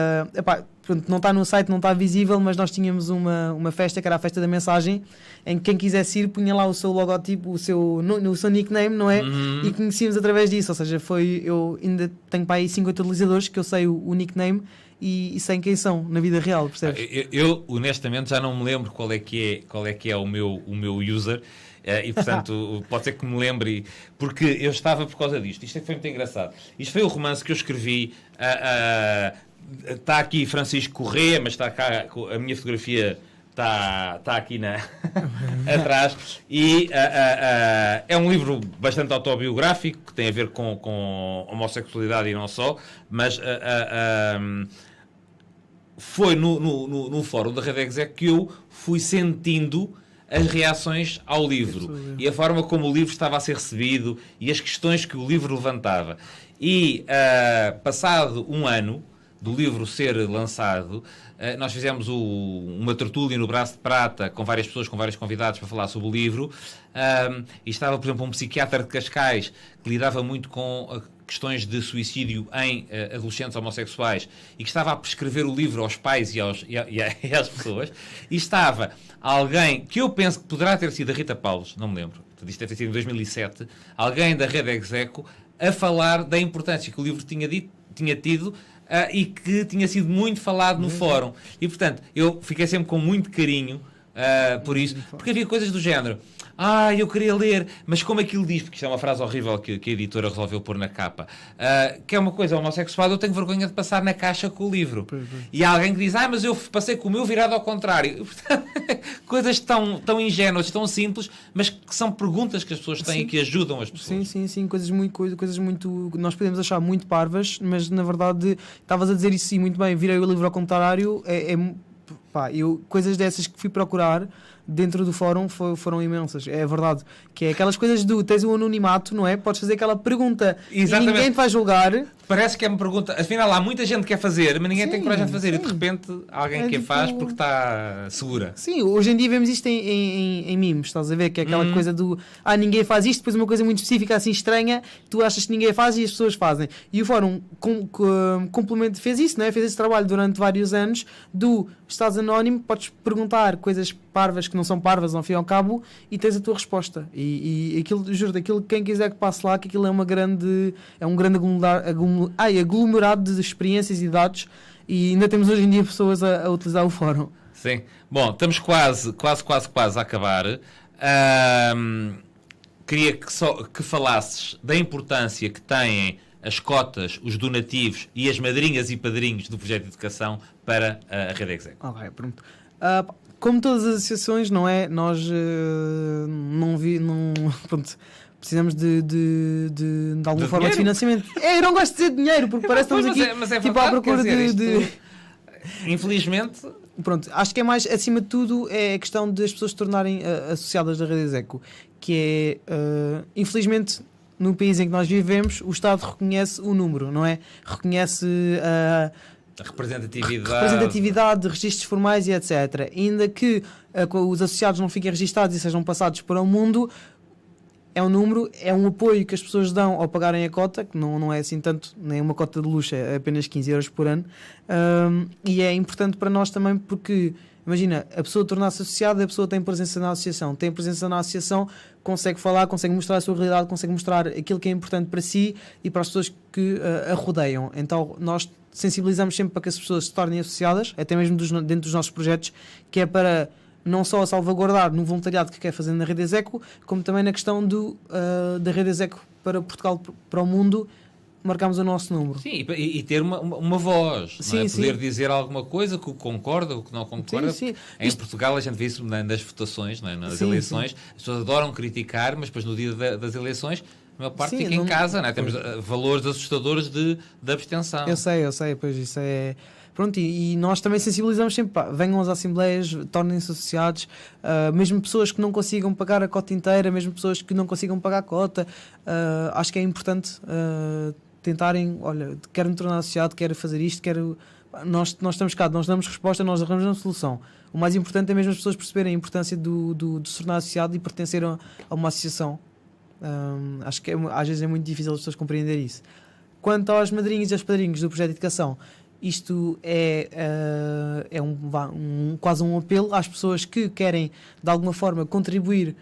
pronto, não está no site, não está visível, mas nós tínhamos uma festa, que era a festa da mensagem, em que quem quisesse ir, punha lá o seu logotipo, o seu nickname, não é? E conhecíamos através disso, ou seja, eu ainda tenho para aí 50 utilizadores que eu sei o nickname, e sem quem são na vida real, percebes? Eu honestamente já não me lembro qual é que é o meu user, e portanto pode ser que me lembre, porque eu estava por causa disto. Isto é que foi muito engraçado. Isto foi o romance que eu escrevi. Está aqui Francisco Corrêa, mas está cá a minha fotografia. Está aqui atrás, e é um livro bastante autobiográfico, que tem a ver com homossexualidade e não só, mas foi no fórum da Rede Exec que eu fui sentindo as reações ao livro e a forma como o livro estava a ser recebido e as questões que o livro levantava. E passado um ano do livro ser lançado, nós fizemos uma tertúlia no Braço de Prata com várias pessoas, com vários convidados para falar sobre o livro, e estava, por exemplo, um psiquiatra de Cascais que lidava muito com questões de suicídio em adolescentes homossexuais e que estava a prescrever o livro aos pais e às pessoas, e estava alguém que eu penso que poderá ter sido a Rita Paulos, não me lembro, isto deve ter sido em 2007, alguém da Rede Execo, a falar da importância que o livro tinha tido e que tinha sido muito falado no fórum. E, portanto, eu fiquei sempre com muito carinho por isso. Porque havia coisas do género. Eu queria ler, mas como aquilo diz, porque isto é uma frase horrível que a editora resolveu pôr na capa, que é uma coisa homossexual, eu tenho vergonha de passar na caixa com o livro. E há alguém que diz, mas eu passei com o meu virado ao contrário. Coisas tão ingênuas, tão simples, mas que são perguntas que as pessoas têm e que ajudam as pessoas. Sim, coisas muito, nós podemos achar muito parvas, mas na verdade, estavas a dizer isso sim, muito bem, virei o livro ao contrário, coisas dessas que fui procurar dentro do fórum foram imensas, é verdade, que é aquelas coisas do tens o anonimato, não é? Podes fazer aquela pergunta e ninguém te vai julgar. Parece que é uma pergunta, afinal há muita gente que quer fazer, mas ninguém tem coragem de fazer, e de repente alguém que a faz porque está segura. Sim, hoje em dia vemos isto em memes, estás a ver? Que é aquela coisa do ninguém faz isto, depois uma coisa muito específica assim estranha, tu achas que ninguém faz e as pessoas fazem. E o fórum complemento fez isso, não é? Fez esse trabalho durante vários anos do estás anónimo, podes perguntar coisas parvas que não são parvas ao fim e ao cabo e tens a tua resposta. E aquilo, juro, quem quiser que passe lá, que aquilo é um grande aglomerado de experiências e dados, e ainda temos hoje em dia pessoas a utilizar o fórum. Sim. Bom, estamos quase a acabar. Queria que falasses da importância que têm as cotas, os donativos e as madrinhas e padrinhos do projeto de educação para a Rede Exec. Ok, pronto. Como todas as associações, não é? Nós pronto, precisamos de alguma forma de financiamento. Eu não gosto de dizer dinheiro, porque parece que estamos aqui mas é tipo, verdade, à procura de... Infelizmente... Pronto, acho que é mais, acima de tudo, é a questão de as pessoas se tornarem associadas da Rede Execo, que é, infelizmente, no país em que nós vivemos, o Estado reconhece o número, não é? Reconhece a representatividade de registros formais e etc. Ainda que os associados não fiquem registados e sejam passados para o mundo, é um número, é um apoio que as pessoas dão ao pagarem a cota, que não é assim tanto, nem uma cota de luxo, é apenas 15 euros por ano, e é importante para nós também porque, imagina, a pessoa tornar-se associada, a pessoa tem presença na associação, consegue falar, consegue mostrar a sua realidade, consegue mostrar aquilo que é importante para si e para as pessoas que a rodeiam. Então nós sensibilizamos sempre para que as pessoas se tornem associadas, até mesmo dentro dos nossos projetos, que é para não só salvaguardar no voluntariado que quer fazer na Rede Execo, como também na questão da Rede Execo para Portugal, para o mundo, marcamos o nosso número. Sim, e ter uma voz, sim, não é? Poder sim. dizer alguma coisa que concorda, o que não concorda. Sim. Em Portugal a gente vê isso nas votações, não é? Nas eleições. Sim. As pessoas adoram criticar, mas depois no dia das eleições a maior parte fica em casa, não é? Temos valores assustadores de abstenção. Eu sei, pois isso é... Pronto, e nós também sensibilizamos sempre, venham às assembleias, tornem-se associados, mesmo pessoas que não consigam pagar a cota inteira, mesmo pessoas que não consigam pagar a cota, acho que é importante tentarem, olha, quero me tornar associado, quero fazer isto, nós estamos cá, nós damos resposta, nós arranjamos solução. O mais importante é mesmo as pessoas perceberem a importância de se tornar associado e pertencer a uma associação. Acho que às vezes é muito difícil as pessoas compreenderem isso. Quanto aos madrinhos e aos padrinhos do projeto de educação, isto é quase um apelo às pessoas que querem de alguma forma contribuir,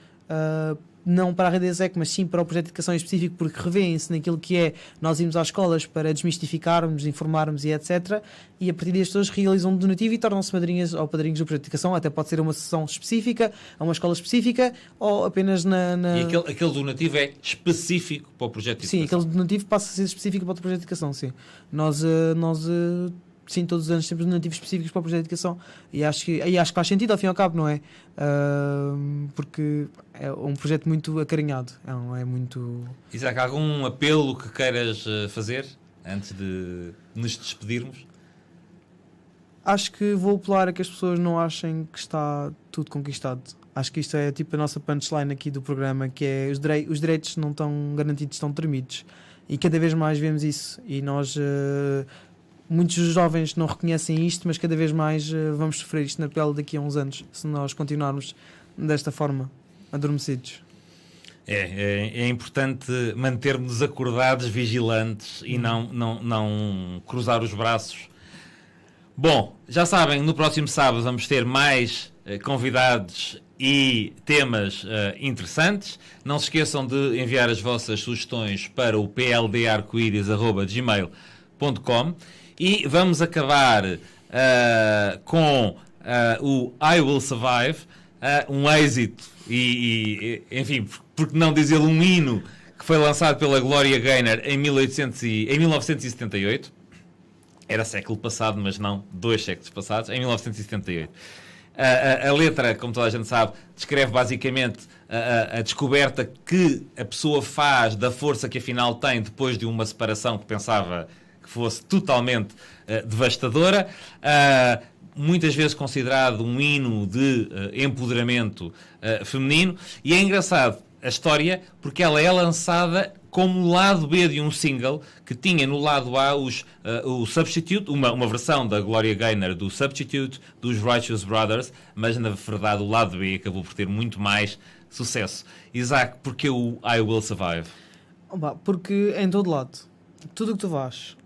não para a Rede Exec, mas sim para o projeto de educação em específico, porque revêem-se naquilo que é nós irmos às escolas para desmistificarmos, informarmos e etc. E a partir daí as pessoas realizam um donativo e tornam-se madrinhas ou padrinhos do projeto de educação. Até pode ser uma sessão específica, a uma escola específica ou apenas na... E aquele donativo é específico para o projeto de educação? Sim, aquele donativo passa a ser específico para o projeto de educação, sim. Nós sim, todos os anos temos donativos específicos para o projeto de educação e acho que faz sentido ao fim e ao cabo, não é? Porque é um projeto muito acarinhado, é muito... Isaac, algum apelo que queiras fazer antes de nos despedirmos? Acho que vou apelar a que as pessoas não achem que está tudo conquistado. Acho que isto é tipo a nossa punchline aqui do programa, que é os direitos não estão garantidos, estão tremidos. E cada vez mais vemos isso. E nós... muitos jovens não reconhecem isto, mas cada vez mais vamos sofrer isto na pele daqui a uns anos, se nós continuarmos desta forma, adormecidos. É importante manter-nos acordados, vigilantes e não cruzar os braços. Bom, já sabem, no próximo sábado vamos ter mais convidados e temas interessantes. Não se esqueçam de enviar as vossas sugestões para o pldarcoiris@gmail.com. E vamos acabar com o I Will Survive, um êxito e, enfim, porque não dizer um hino que foi lançado pela Gloria Gaynor em 1978. Era século passado, mas não 2 séculos passados, em 1978. A letra, como toda a gente sabe, descreve basicamente a descoberta que a pessoa faz da força que afinal tem depois de uma separação que pensava que fosse totalmente devastadora. Muitas vezes considerado um hino de empoderamento feminino. E é engraçado a história porque ela é lançada como lado B de um single que tinha no lado A o Substitute, uma versão da Gloria Gaynor do Substitute dos Righteous Brothers, mas na verdade o lado B acabou por ter muito mais sucesso. Isaac, porque o I Will Survive? Porque em todo lado, tudo o que tu vais,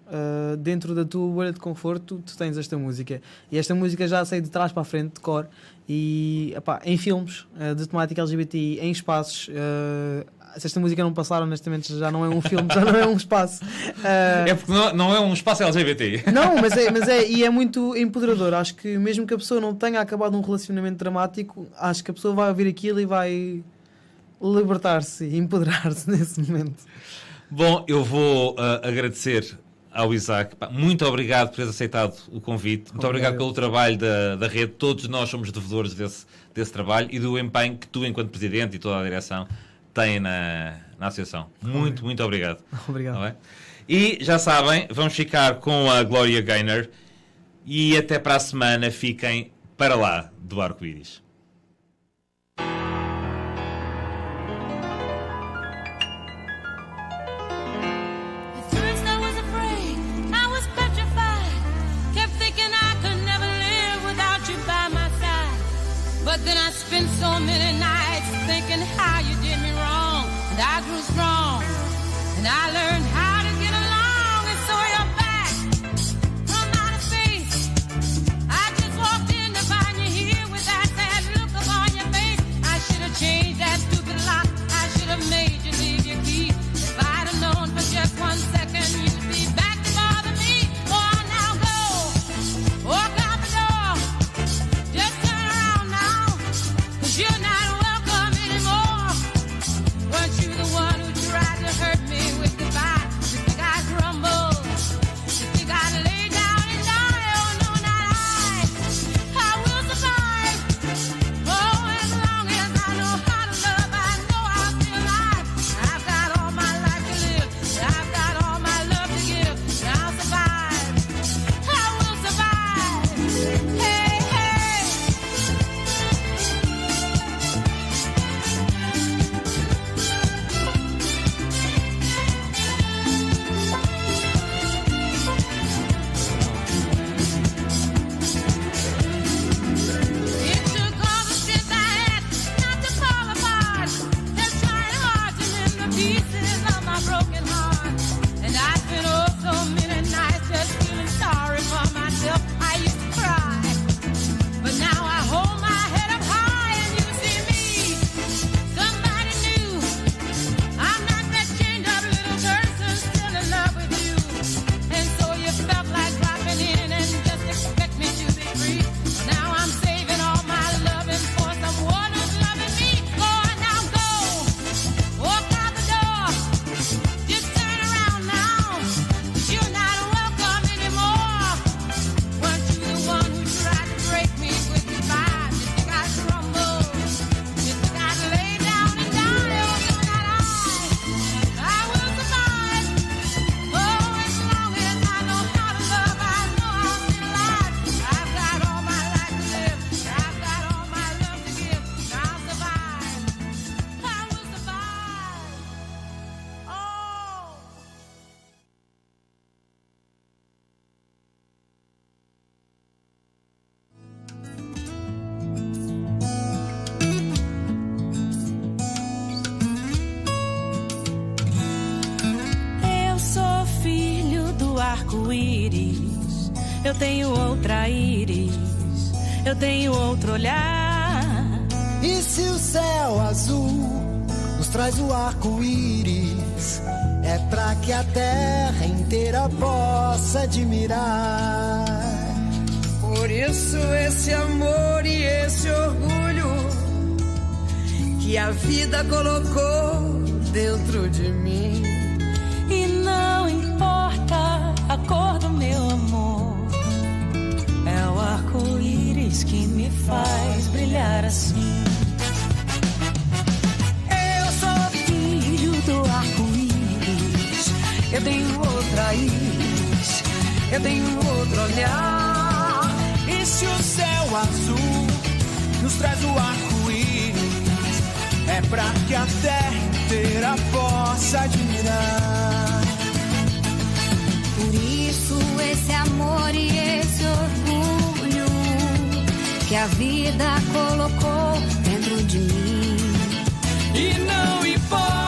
dentro da tua bolha de conforto, tu tens esta música. E esta música já sei de trás para a frente, de cor, e em filmes de temática LGBT, em espaços. Se esta música não passar, honestamente, já não é um filme, já não é um espaço. É porque não é um espaço LGBT. Não, mas é muito empoderador. Acho que mesmo que a pessoa não tenha acabado um relacionamento dramático, acho que a pessoa vai ouvir aquilo e vai libertar-se e empoderar-se nesse momento. Bom, eu vou agradecer ao Isaac. Muito obrigado por teres aceitado o convite. Muito obrigado pelo trabalho da rede. Todos nós somos devedores desse trabalho e do empenho que tu, enquanto presidente, e toda a direção tem na associação. Muito obrigado. Obrigado. Tá bem? E já sabem, vamos ficar com a Gloria Gaynor e até para a semana fiquem para lá do arco-íris. But then I spent so many nights thinking how you did me wrong, and I grew strong, and I learned how to get along, and so you're back from outer space. I just walked in to find you here with that sad look upon your face. I should have changed that stupid lock. I should have made you leave your key. If I'd have known for just 1 second you'd be back to bother me. Oh, now go, walk out the door, just turn around now. You're not welcome anymore. Weren't you the one who tried to hurt me with goodbye? You think I'd crumble? You think I'd lay down and die? Oh no, not I will survive. Oh, as long as I know how to love, I know I'll be alive. I've got all my life to live. I've got all my love to give. And I'll survive. I will survive. Hey, hey. It took all the strength I had not to fall apart. Just trying hard to mend the pieces of my broken heart. And I spent so many nights just feeling sorry for myself. I used to cry, but now I hold my head up high and you see me, somebody new. I'm not that chained up little person still in love with you. And so you felt like dropping in and just expect me to be free. Now I'm saving all my loving for someone who's loving me. Oh, now go, walk out the door, just turn around now. You're not welcome anymore. Weren't you the one who tried to break me with goodbye? You think I'd crumble? You think I'd lay down and die? Oh, no, not I will survive. Oh, as long as I know how to love, I know I'll be alive. I've got all my life to live. I've got all my love to give. I'll survive. I will survive. Oh. Eu sou filho do arco-íris. Eu tenho outra íris. Eu tenho outro olhar. E se o céu azul nos traz o arco-íris, é pra que a terra inteira possa admirar. Por isso esse amor e esse orgulho que a vida colocou dentro de mim. E não importa a cor do meu amor, é o arco-íris que me faz brilhar assim. Eu sou filho do arco-íris, eu tenho outra íris, eu tenho outro olhar. E se o céu azul nos traz o arco-íris, é pra que a terra inteira possa admirar. Por isso esse amor e esse orgulho que a vida colocou dentro de mim. E não importa